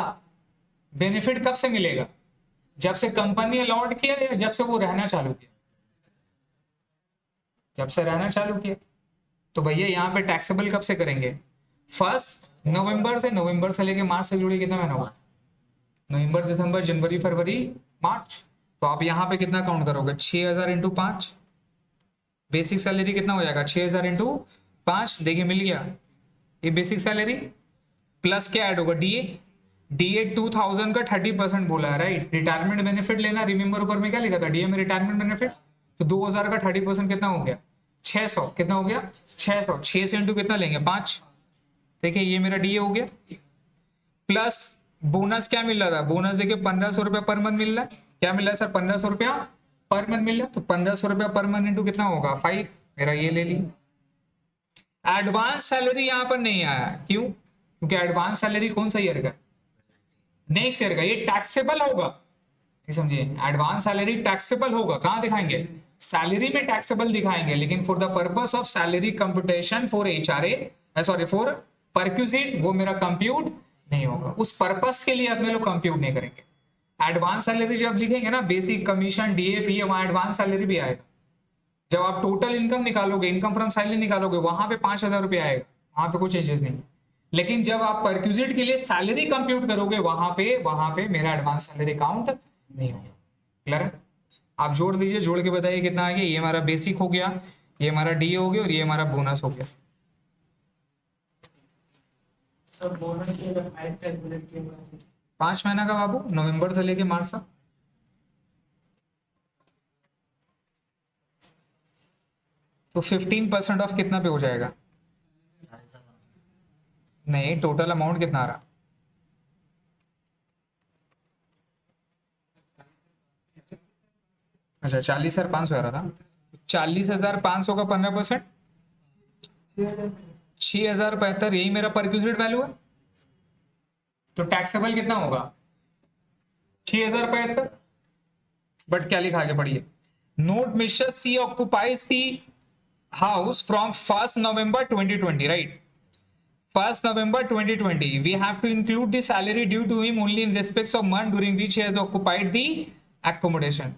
बेनिफिट कब से मिलेगा, जब से कंपनी अलॉट किया या जब से वो रहना चालू किया, जब से रहना चालू किया। तो भैया यहाँ पे टैक्सेबल कब से करेंगे, 1 नवंबर से। नवंबर से लेके मार्च से जुड़ी कितना महीना हुआ, नवंबर दिसंबर जनवरी फरवरी मार्च। तो आप यहाँ पे कितना काउंट करोगे, 6,000 इंटू 5। बेसिक सैलरी कितना हो जाएगा, 6,000 इंटू 5। देखिए मिल गया, ये बेसिक सैलरी प्लस क्या ऐड होगा, डीए। डीए 2,000 का 30% बोला है, राइट। रिटायरमेंट बेनिफिट लेना, रिमेंबर ऊपर में क्या लिखा था, डीए में रिटायरमेंट बेनिफिट। तो 2,000 का 30% कितना हो गया, 600। कितना हो गया, 600। 6 से इंटू कितना लेंगे, 5। देखिए ये मेरा डीए हो गया। प्लस बोनस क्या मिल रहा था, बोनस देखिए 1,500 रुपया पर मंथ मिल रहा है। क्या मिल रहा है सर, 1,500 रुपया पर मंथ मिल रहा है। तो 1,500 रुपया पर मंथ इंटू कितना होगा, 5। मेरा ये ले लिया। एडवांस सैलरी यहां पर नहीं आया, क्यों, क्योंकि एडवांस सैलरी कौन सा ईयर का, नेक्स्ट ईयर का। ये टैक्सेबल होगा, समझिए। एडवांस सैलरी टैक्सेबल होगा, कहां दिखाएंगे, सैलरी में टैक्सेबल दिखाएंगे, लेकिन for the purpose of salary computation for HRA, sorry for perquisite, वो मेरा कंप्यूट नहीं होगा। उस पर्पस के लिए अपने लोग कंप्यूट नहीं करेंगे। एडवांस सैलरी जब लिखेंगे ना, बेसिक कमीशन डीए वहां एडवांस सैलरी भी आएगा। जब आप टोटल इनकम निकालोगे, इनकम फ्रॉम सैलरी निकालोगे, वहां पे 5,000 रुपये आएगा, वहां पे कोई चेंजेस नहीं। लेकिन जब आप परक्यूजिट के लिए सैलरी कंप्यूट करोगे, वहां पे मेरा एडवांस सैलरी काउंट नहीं होगा, क्लियर है। आप जोड़ दीजिए, जोड़ के बताइए कितना आ गया। ये हमारा बेसिक हो गया, ये हमारा डीए हो गया, और ये हमारा बोनस हो गया। सब बोनस के जब हाइट कैलकुलेट किया 5 महीना का बाबू, नवंबर से लेके मार्च तक। तो 15% ऑफ कितना पे हो जाएगा? नहीं, टोटल अमाउंट कितना आ रहा? अच्छा, 40,500 आ रहा था। 40,500 का 15%, 6,075, यही मेरा परक्यूजिट वैल्यू है। तो टैक्सेबल कितना होगा? 6,075। बट क्या लिखा आगे पढ़िए। Note Mister C occupies the house from 1st November 2020, right? 1st November 2020, we have to include the salary due to him only in respects of month during which he has occupied the accommodation.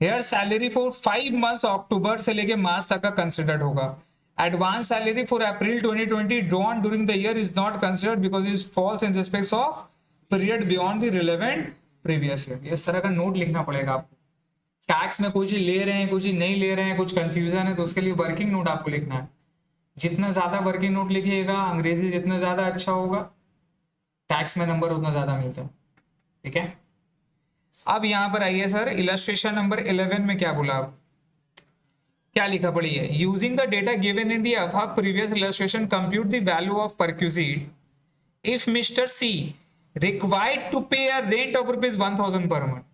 Here salary for 5 months अक्टूबर से लेके मार्च तक का considered होगा। Advance salary for April 2020 drawn during the year is not considered because it falls in respects of period beyond the relevant previous year. इस तरह का note लिखना पड़ेगा आपको। टैक्स में कोई चीज ले रहे हैं, कोई चीज नहीं ले रहे हैं, कुछ कंफ्यूजन है, तो उसके लिए वर्किंग नोट आपको लिखना है। जितना ज्यादा वर्किंग नोट लिखिएगा, अंग्रेजी जितना ज्यादा अच्छा होगा, टैक्स में नंबर उतना ज्यादा मिलता है। ठीक है, अब यहां पर आइए सर, इलस्ट्रेशन नंबर 11 में क्या बोला? आप क्या लिखा पढ़िए। Using the data given in the above previous illustration compute the value of perquisite if mister C required to pay a rent of ₹1,000 per month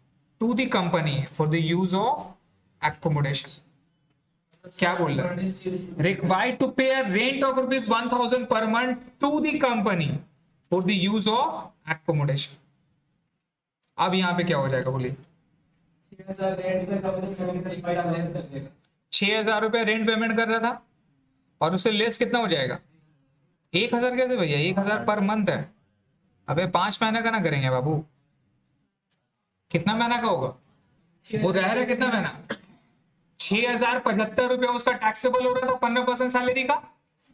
to the company for the use of accommodation. क्या बोल रहा है? Required to pay a rent of ₹1,000 per month to the company for the use of accommodation. अब यहां पे क्या हो जाएगा बोलिए? 6,000 रुपए रेंट पेमेंट कर रहा था और उससे लेस कितना हो जाएगा? 1,000 कैसे भैया? 1,000 पर मंथ है। अबे 5 महीने का ना करेंगे बाबू, कितना महीना का होगा वो? रह रहा कितना महीना? 6,075 रुपया उसका टैक्सेबल हो रहा था 15% सैलरी का।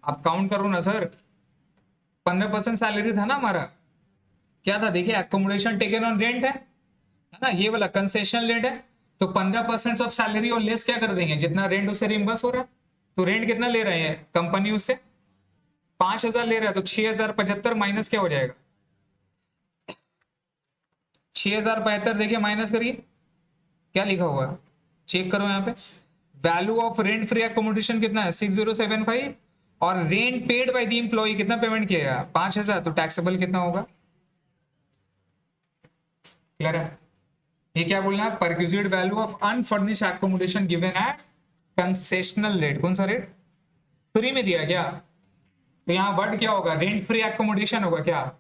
आप काउंट करो ना सर, 15% सैलरी था ना हमारा। क्या था देखिए, एकोमोडेशन टेकन ऑन रेंट है ना, ये वाला कंसेशन रेंट है। तो 15% ऑफ सैलरी और लेस क्या कर देंगे? जितना रेंट उससे रिम्बर्स हो रहा है। तो रेंट कितना ले रहे हैं कंपनी उससे? 5,000 ले रहा है, तो 6,075 माइनस क्या हो जाएगा? 6,075 देखिए माइनस करिए, क्या लिखा हुआ है चेक करो यहाँ पे। Value of rent free accommodation कितना है? 6,075, और rent paid by the employee कितना पेमेंट किया? 5,000। तो टैक्सेबल कितना होगा? क्लियर है? ये क्या बोलना है? Perquisite value of unfurnished accommodation given at concessional rate. कौन सा रेट? फ्री में दिया क्या? तो यहाँ वर्ड क्या होगा? रेंट फ्री एकोमोडेशन होगा क्या,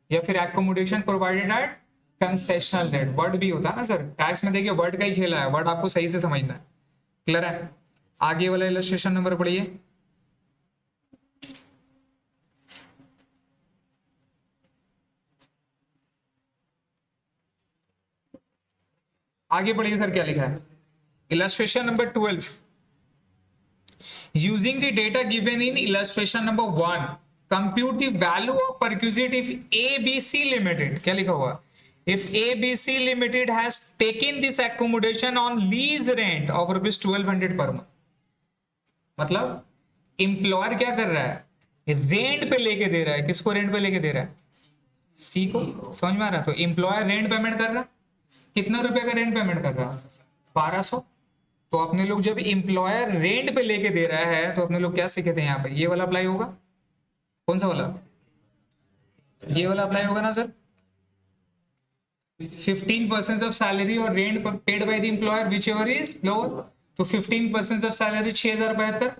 या फिर accommodation provided eight concessional rate? Word भी होता है ना सर, टैक्स में देखिए वर्ड का ही खेला है, वर्ड आपको सही से समझना है। क्लियर है? आगे वाला इलस्ट्रेशन नंबर पढ़िए। आगे पढ़िए सर, क्या लिखा है? Illustration number 12, using the data given in illustration number 1 compute the value of perquisite if ABC limited. क्या लिखा हुआ? If ABC limited has taken this accommodation on lease rent of ₹1,200 per month. मतलब employer क्या कर रहा है? Rent पे लेके दे रहा है। किसको रेंट पे लेके दे रहा है? सी को। समझ में आ रहा है? तो इंप्लॉयर रेंट पेमेंट कर रहा है, कितना रुपए का रेंट पेमेंट कर रहा है? 1,200। तो अपने लोग जब इंप्लॉयर रेंट पे लेके दे रहा है तो अपने लोग क्या सीखे थे यहाँ पे? ये वाला अप्लाई होगा। कौन सा वाला? ये वाला अप्लाई होगा ना सर। 15% ऑफ सैलरी और rent paid by the employer which ever is lower. तो 15% ऑफ सैलरी 6,075,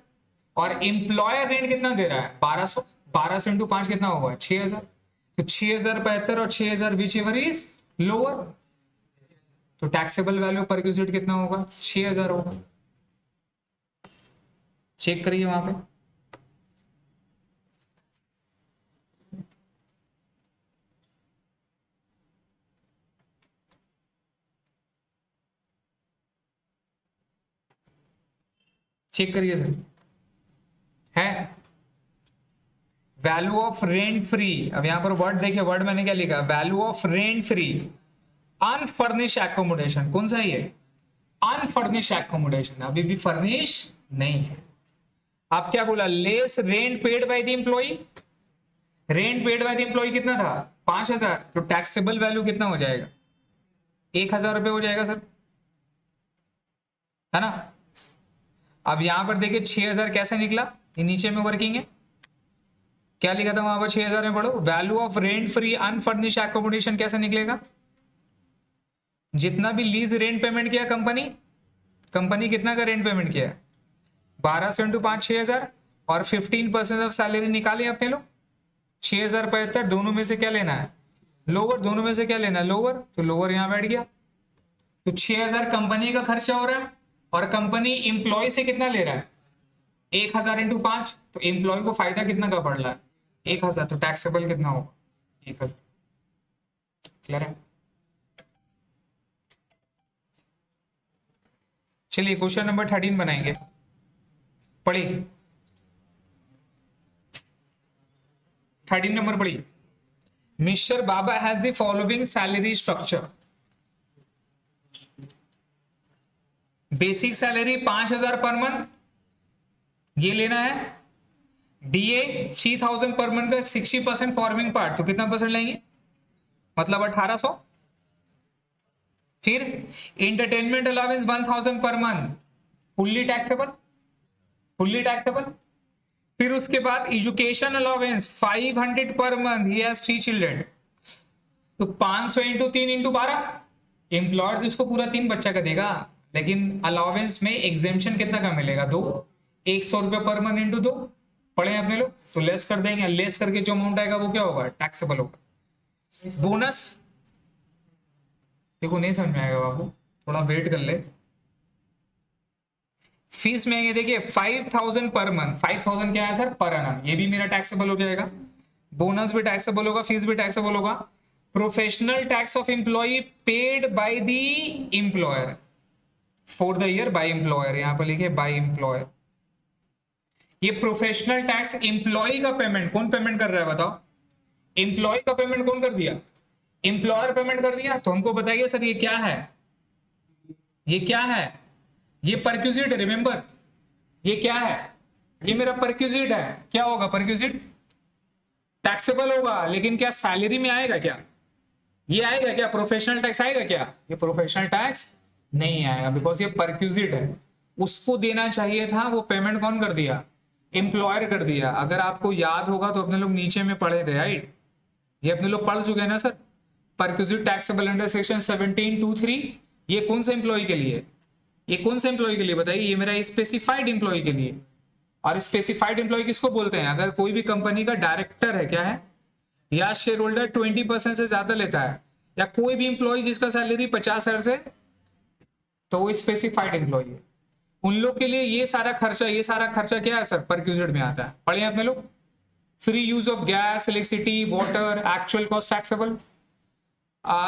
और एम्प्लॉयर रेंट कितना दे रहा है? 1,200। 1,200 इंटू 5 कितना होगा? 6,000। तो 6,075 और 6,000 विच एवर इज लोअर। तो टैक्सेबल वैल्यू पर परक्यूजिट कितना होगा? 6,000 होगा। चेक करिए वहां पे। चेक करिए सर, है वैल्यू ऑफ रेंट फ्री। अब यहां पर वर्ड देखिए, वर्ड मैंने क्या लिखा? Value of rent free unfurnished accommodation. कौन सा ये? अनफर्निश एकोमोडेशन, अभी भी फर्निश नहीं है। आप क्या बोला? Less rent paid by the employee. Rent paid by the employee कितना था? 5,000। तो टैक्सेबल वैल्यू कितना हो जाएगा? 1,000 रुपए हो जाएगा सर, है ना? अब यहां पर देखिए 6000 कैसे निकला, ये नीचे में वर्किंग है, क्या लिखा था वहां पर 6000 में पढ़ो, value of rent free unfurnished accommodation कैसे निकलेगा, जितना भी लीज रेंट पेमेंट किया कंपनी कितना का रेंट पेमेंट किया है, 1200 इंटू 5 6000 और 15% ऑफ सैलरी निकाले अपने लोग, 6075, दोनों में से क्या लेना है लोअर, दोनों में से क्या लेना है लोअर, तो लोअर यहां बैठ गया। तो 6000 कंपनी का खर्चा हो रहा है और कंपनी इंप्लॉय से कितना ले रहा है 1000 इंटू 5, तो एम्प्लॉय को फायदा कितना का पड़ रहा है 1000, तो टैक्सेबल कितना होगा 1000। क्लियर है? चलिए क्वेश्चन नंबर 13 बनाएंगे, पढ़िए 13 नंबर पढ़िए। Mister Baba has the following salary structure, basic salary 5000 per month, ये लेना है, डीए 3000 पर मंथ का 60% फॉर्मिंग पार्ट, तो कितना परसेंट लेंगे मतलब 1800, फिर entertainment allowance 1000 per month, fully taxable, फिर उसके बाद education allowance 500 per month, he has 3 children, तो 500 इंटू 3 इंटू 12, एम्प्लॉयर तो इसको पूरा 3 बच्चा का देगा, लेकिन अलाउंस में एग्जेम्पशन कितना का मिलेगा 2, 100 रुपए पर मंथ इंटू 2, पढ़े अपने लोग, तो लेस कर देंगे, लेस करके जो अमाउंट आएगा वो क्या होगा टैक्सेबल होगा। बोनस देखो नहीं समझ में आएगा बाबू, थोड़ा वेट कर ले। फीस में देखिए 5000 पर मंथ, 5000 क्या है सर पर एनम, ये भी मेरा टैक्सेबल हो जाएगा, बोनस भी टैक्सेबल होगा, फीस भी टैक्सेबल होगा। Professional tax of employee paid by the employer for the year by employer, यहां पर लिखे बाय एम्प्लॉयर, ये प्रोफेशनल टैक्स एम्प्लॉय का पेमेंट कौन पेमेंट कर रहा है बताओ, एम्प्लॉय का पेमेंट कौन कर दिया, एम्प्लॉयर पेमेंट कर दिया, तो हमको बताइए सर ये क्या है, ये क्या है, ये परक्यूजिट है, रिमेंबर ये क्या है, ये मेरा परक्यूजिट है, क्या होगा परक्यूजिट टैक्सेबल होगा, लेकिन क्या सैलरी में आएगा क्या, ये आएगा क्या प्रोफेशनल टैक्स आएगा क्या, ये प्रोफेशनल टैक्स नहीं आएगा, बिकॉज ये परक्यूजिट है, उसको देना चाहिए था, वो पेमेंट कौन कर दिया एम्प्लॉयर कर दिया। अगर आपको याद होगा तो अपने लोग नीचे में पढ़े थे राइट, ये अपने लोग पढ़ चुके हैं ना sir, perquisite taxable under section 17(2)(3), ये कौन से एम्प्लॉय के लिए, ये कौन से एम्प्लॉय के लिए बताइए, ये मेरा स्पेसिफाइड एम्प्लॉय के लिए, और स्पेसिफाइड एम्प्लॉय किसको बोलते हैं, अगर कोई भी कंपनी का डायरेक्टर है क्या है या शेयर होल्डर 20% से ज्यादा लेता है, या कोई भी एम्प्लॉय जिसका सैलरी 50,000 से, तो वो स्पेसिफाइड एम्प्लॉय है, उन लोग के लिए ये सारा खर्चा क्या है सर परक्यूजिट में आता है, पढ़े अपने लोग। Free use of gas electricity water actual cost taxable,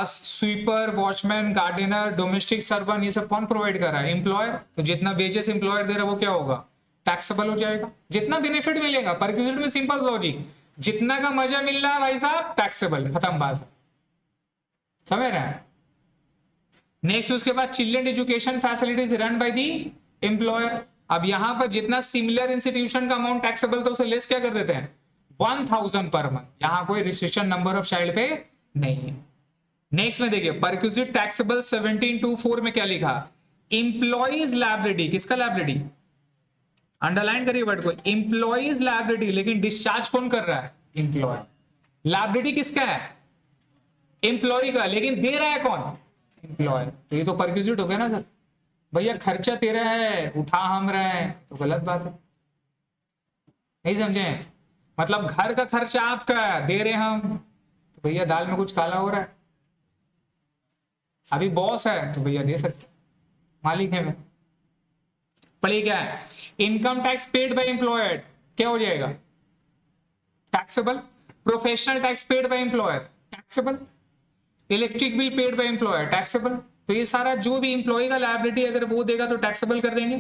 sweeper watchman gardener domestic servant, ये सब कौन प्रोवाइड कर रहा है एम्प्लॉयर, तो जितना वेजेस एम्प्लॉयर दे रहा है वो क्या होगा टैक्सेबल हो जाएगा, जितना बेनिफिट मिलेगा परक्यूजिट में, सिंपल लॉजिक, जितना का मजा मिल रहा है भाई साहब टैक्सेबल, खत्म बात, समझ रहे हैं। नेक्स्ट उसके बाद children education facilities run by the employer, अब यहां पर जितना सिमिलर इंस्टीट्यूशन का अमाउंट टैक्सेबल तो उसे लेस क्या कर देते हैं 1000 पर मंथ, यहां कोई रिस्ट्रिक्शन नंबर ऑफ चाइल्ड पे नहीं है। नेक्स्ट में देखिए परक्यूजिट टैक्सेबल 17(2)(4) में क्या लिखा, एम्प्लॉइज लायबिलिटी, किसका लायबिलिटी अंडरलाइन करिए वर्ड को, एम्प्लॉइज लायबिलिटी, लेकिन डिस्चार्ज कौन कर रहा है एम्प्लॉय, लायबिलिटी किसका है एम्प्लॉय का, लेकिन दे रहा है कौन एम्प्लॉय, तो ये तो परक्यूजिट हो गया ना सर, भैया खर्चा तेरा है उठा हम रहे हैं, तो गलत बात है, नहीं समझे, मतलब घर का खर्चा आपका दे रहे हम, तो भैया दाल में कुछ काला हो रहा है, अभी बॉस है तो भैया दे सकते, मालिक है मैं, पढ़िए क्या है, income tax paid by employer क्या हो जाएगा taxable, professional tax paid by employer taxable, electric bill paid by employer taxable, तो ये सारा जो भी एम्प्लॉय का लायबिलिटी अगर वो देगा तो टैक्सेबल कर देंगे,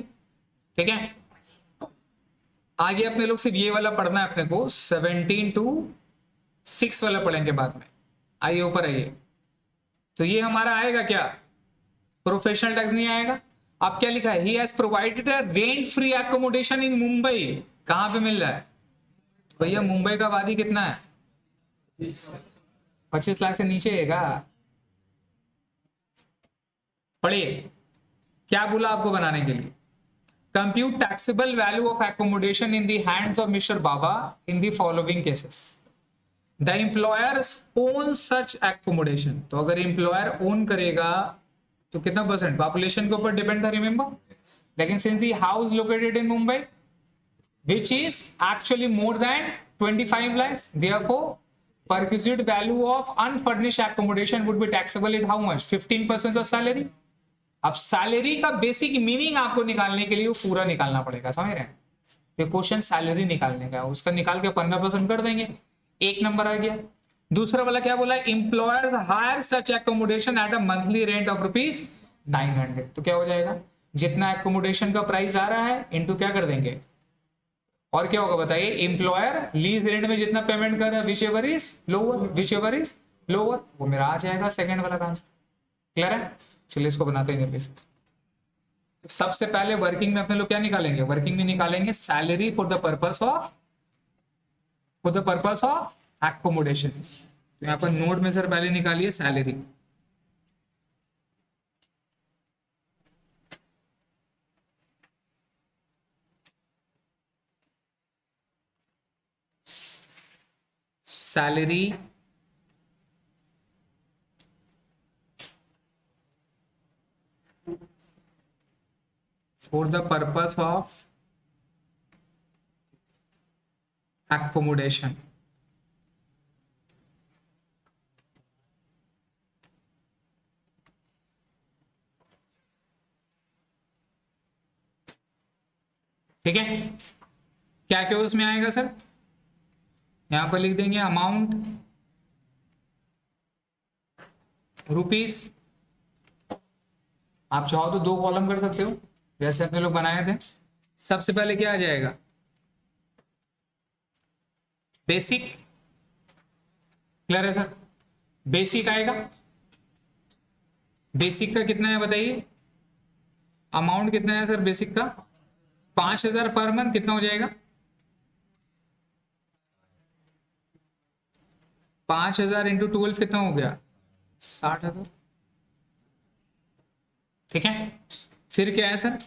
ठीक है। आगे अपने लोग सिर्फ ये वाला पढ़ना है अपने को, 17(2)(6) वाला पढ़ेंगे बाद में, आइए ऊपर आइए, तो ये हमारा आएगा क्या प्रोफेशनल टैक्स नहीं आएगा। अब क्या लिखा है, he has provided a rent free accommodation in Mumbai, कहां पे मिल रहा है तो भैया मुंबई का आबादी कितना है 25 लाख से नीचे है का, पढ़िए क्या बोला आपको बनाने के लिए, compute taxable value of accommodation in the hands of Mr. Baba in the following cases. The employer owns such accommodation. तो अगर employer own करेगा तो कितना परसेंट पॉपुलेशन के ऊपर डिपेंड था, रिमेंबर. लेकिन since the house located in Mumbai which is actually more than 25 lakhs, therefore perquisite value of unfurnished accommodation would be taxable at how much? 15% of salary. अब salary का basic meaning आपको निकालने के लिए वो पूरा निकालना पड़ेगा, समझ रहे हैं. ये क्वेश्चन सैलरी निकालने का, उसका निकाल के 15% कर देंगे, एक नंबर आ गया. दूसरा वाला क्या बोला? Employers hire such accommodation at a monthly rent of ₹900. तो क्या हो जाएगा? जितना एकोमोडेशन का प्राइस आ रहा है इनटू क्या कर देंगे, और क्या होगा बताइए? एम्प्लॉयर लीज रेंट में जितना पेमेंट कर रहा है विच एवर इज लोअर, वो मेरा आ जाएगा सेकंड वाला का आंसर. क्लियर है? चलिए इसको बनाते हैं जल्दी से. तो सबसे पहले वर्किंग में अपने लोग क्या निकालेंगे? वर्किंग में निकालेंगे salary for the purpose of accommodation. तो यहाँ पर नोट में सर पहले निकालिए salary. Salary for the purpose of accommodation. ठीक है, क्या क्या उसमें आएगा सर? यहां पर लिख देंगे अमाउंट रुपीस. आप चाहो तो 2 कॉलम कर सकते हो जैसे अपने लोग बनाए थे. सबसे पहले क्या आ जाएगा? बेसिक. क्लियर है सर? बेसिक आएगा. बेसिक का कितना है बताइए? अमाउंट कितना है सर बेसिक का? 5,000 पर मंथ. कितना हो जाएगा? 5,000 इंटू 12 कितना हो गया? 60,000. ठीक है. फिर क्या है सर?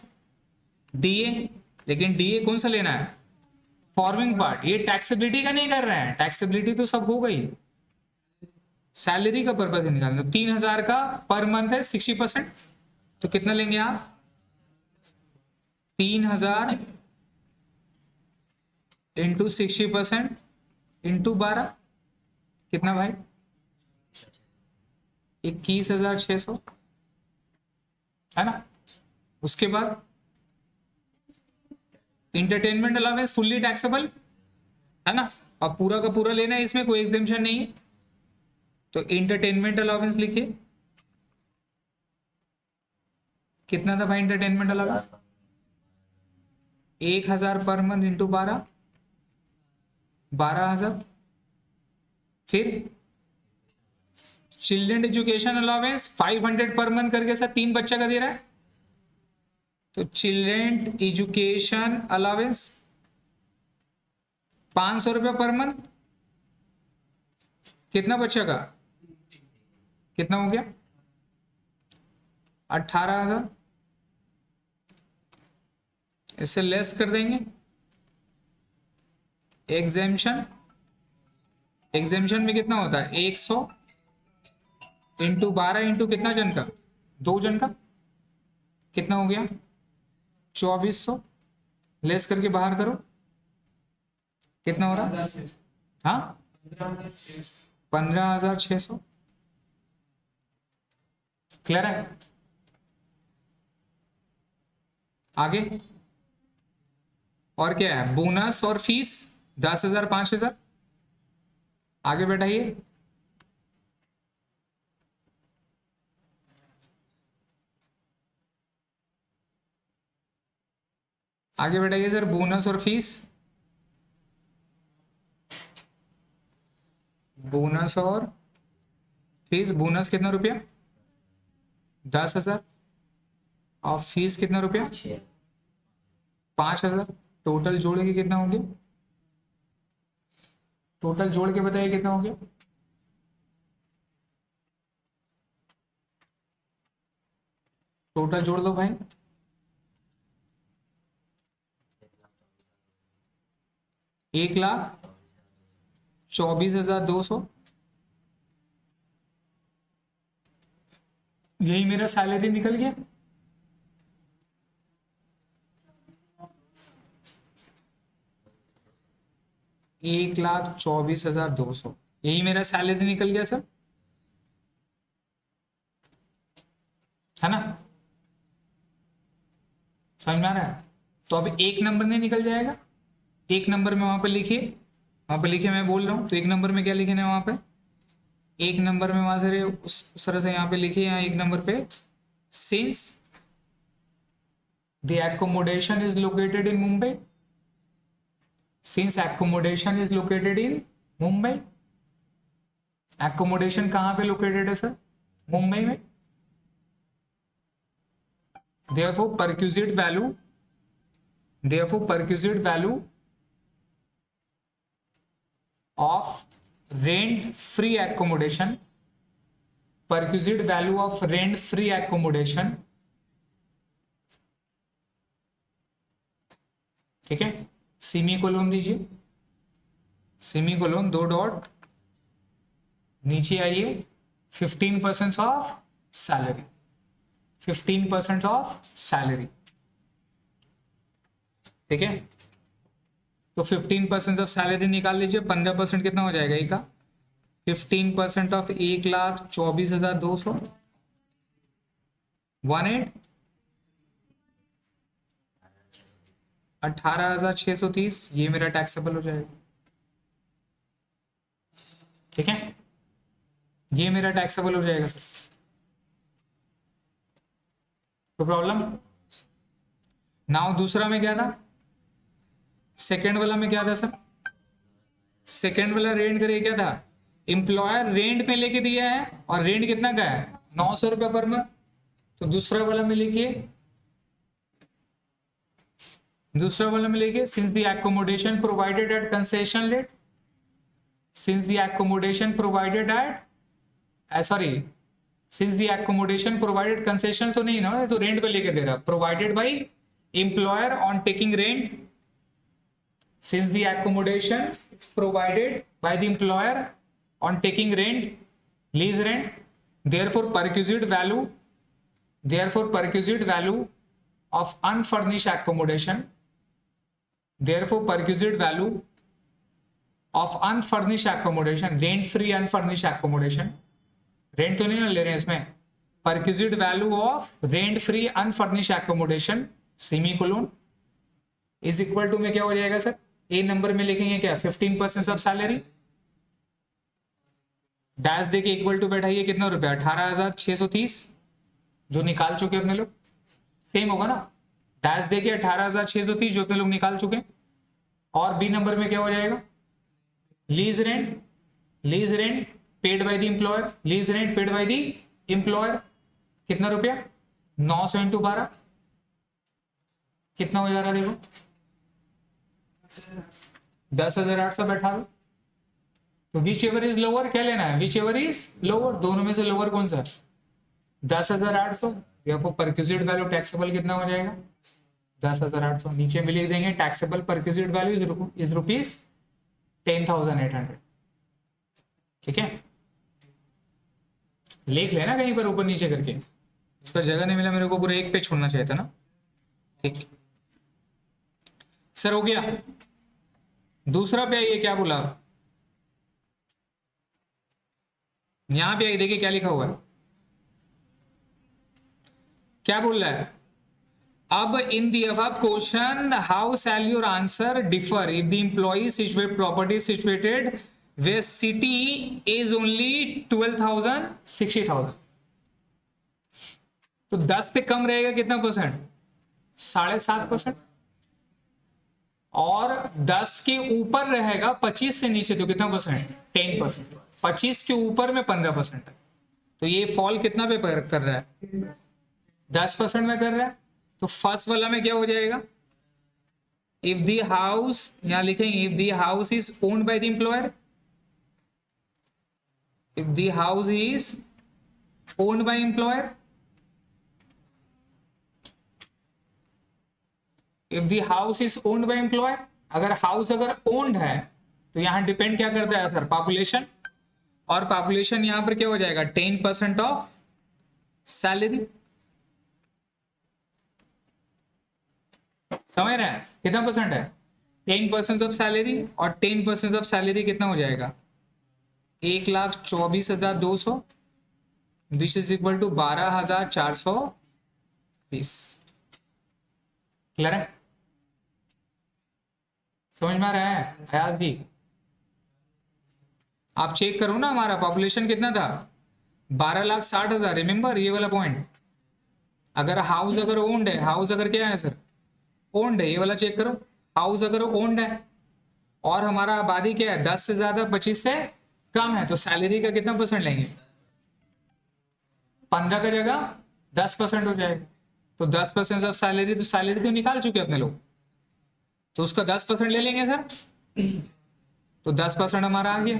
डीए. लेकिन डीए कौन सा लेना है? Forming part. ये टैक्सेबिलिटी का नहीं कर रहे हैं, टैक्सेबिलिटी तो सब हो गई, सैलरी का पर्पज निकालना. 3,000 का पर मंथ है 60%. तो कितना लेंगे आप? 3,000 इंटू 60% इंटू 12 कितना भाई? 21,600 है ना. उसके बाद इंटरटेनमेंट अलाउंस फुल्ली टैक्सेबल है ना, और पूरा का पूरा लेना है, इसमें कोई एग्जेम्पशन नहीं है. तो इंटरटेनमेंट अलाउंस लिखिए. कितना था भाई entertainment allowance? 1,000 per month into 12,000. फिर children education allowance 500 per month करके सर 3 बच्चा का दे रहा है. तो चिल्ड्रन एजुकेशन अलाउंस 500 रुपया पर मंथ. कितना बच्चा का? कितना हो गया? 18,000. इससे लेस कर देंगे. एग्जेम्पशन में कितना होता है? 100 इंटू 12 इंटू कितना जन का? 2 जन का. कितना हो गया? 2,400. लेस करके बाहर करो. कितना हो रहा? हाँ 15,600. क्लियर है? आगे और क्या है? बोनस और फीस 10,000 5,000. आगे बैठाइए. आगे बैठाइए सर. बोनस और फीस. बोनस और फीस. बोनस कितना रुपया? 10,000. और फीस कितना रुपया? 5,000. टोटल जोड़ के कितना हो गया? टोटल जोड़ के बताइए कितना हो गया? टोटल जोड़ दो भाई. 1,24,200, यही मेरा सैलरी निकल गया। $1,24,200, यही मेरा सैलरी निकल गया सर, है ना? समझ में आ रहा है? तो अब एक नंबर नहीं निकल जाएगा, एक नंबर में वहां पे लिखिए, वहां पे लिखिए, मैं बोल रहा हूं तो एक नंबर में क्या लिखना है वहां पे, एक नंबर में वहां से उस तरह से यहाँ पे लिखिए, यहाँ एक नंबर पे, since the accommodation is located in Mumbai, since accommodation is located in Mumbai, accommodation कहाँ पे located है सर? मुंबई में। therefore perquisite value of rent free accommodation, perquisite value of rent free accommodation, ठीक है, सेमी कोलोन दीजिए, semi colon 2 dot, नीचे आइए, 15% of salary, 15% of salary, ठीक है। तो 15% ऑफ सैलरी निकाल लीजिए, 15% कितना हो जाएगा इसका, 15% ऑफ 1,24,200, 18,630, ये मेरा टैक्सेबल हो जाएगा, ठीक है, ये मेरा टैक्सेबल हो जाएगा सर, तो प्रॉब्लम। नाउ दूसरा में क्या था, सेकेंड वाला में क्या था सर, सेकेंड वाला रेंट करिए क्या था, एम्प्लॉयर रेंट पे लेके दिया है और रेंट कितना का है, 900 रुपया पर मंथ। तो दूसरा वाला में लिखिए, दूसरा वाला में लिखिए, since the accommodation provided eight concession rate, since the accommodation provided eight sorry, since the accommodation provided, concession तो नहीं ना, तो रेंट पे लेके दे रहा, provided by employer on taking rent, since the accommodation is provided by the employer on taking rent, lease rent, therefore perquisite value of unfurnished accommodation, therefore perquisite value of unfurnished accommodation, rent free unfurnished accommodation, rent तो नहीं ना ले रहे हैं इसमें, perquisite value of rent free unfurnished accommodation semicolon is equal to में क्या हो जाएगा सर, ए नंबर में लिखेंगे क्या, 15% ऑफ सैलरी, डैश दे के इक्वल टू बैठाइए, कितना रुपया, 18,630, जो निकाल चुके अपने लोग, सेम होगा ना, डैश दे के 18,630 जो अपने लोग निकाल चुके। और बी नंबर में क्या हो जाएगा, lease rent paid by the employer, lease rent paid by the employer, कितना रुपया, 900 इंटू 12, कितना हो जा रहा है देखो, 10,800 बैठा लो। तो विच एवर इज लोअर, क्या लेना है, विच एवर इज लोअर, दोनों में से लोअर कौन सा, 10,800, देखो परक्विजिट वैल्यू टैक्सेबल कितना हो जाएगा, 10,800, नीचे में लिख देंगे taxable perquisite value is rupees 10,800, ठीक है, लिख लेना कहीं पर ऊपर नीचे करके, इस पर जगह नहीं मिला मेरे को, पूरा एक पेज छोड़ना चाहिए था ना, ठीक सर, हो गया। दूसरा पे आइए, क्या बोला, यहां पे आइए, देखिए क्या लिखा हुआ है, क्या बोल रहा है, अब in the above question how shall your answer differ if the employee situated property situated way city is only 12,000 60,000, तो 10 से कम रहेगा कितना परसेंट, 7.5%, और 10 के ऊपर रहेगा 25 से नीचे तो कितना परसेंट, 10%, 25 के ऊपर में 15%, तो ये फॉल कितना पे कर रहा है, 10% में कर रहा है। तो फर्स्ट वाला में क्या हो जाएगा, इफ द हाउस, यहां लिखेंगे if the house is owned by the employer, if the house is owned by employer, if the house is owned by employer, अगर हाउस अगर ओन्ड है तो यहाँ डिपेंड क्या करता है सर, पॉपुलेशन, और पॉपुलेशन यहां पर क्या हो जाएगा 10% ऑफ सैलरी। समझ रहे हैं कितना परसेंट है, 10% ऑफ सैलरी, और 10% ऑफ सैलरी कितना हो जाएगा 1,24,200 which is equal to 12,420। Clear है, समझ में आ रहा है अयाज जी? आप चेक करो ना, हमारा पॉपुलेशन कितना था 12,60,000, रिमेंबर ये वाला पॉइंट। अगर हाउस अगर ओन्ड है, हाउस अगर क्या है सर ओन्ड है, ये वाला चेक करो, हाउस अगर ओन्ड है और हमारा आबादी क्या है 10 से ज्यादा 25 से कम है, तो सैलरी का कितना परसेंट लेंगे 15 का जगह 10% हो जाएगा। तो 10% ऑफ सैलरी, तो सैलरी तो निकाल चुके अपने लोग, तो उसका 10% ले लेंगे सर, तो 10% हमारा आ गया।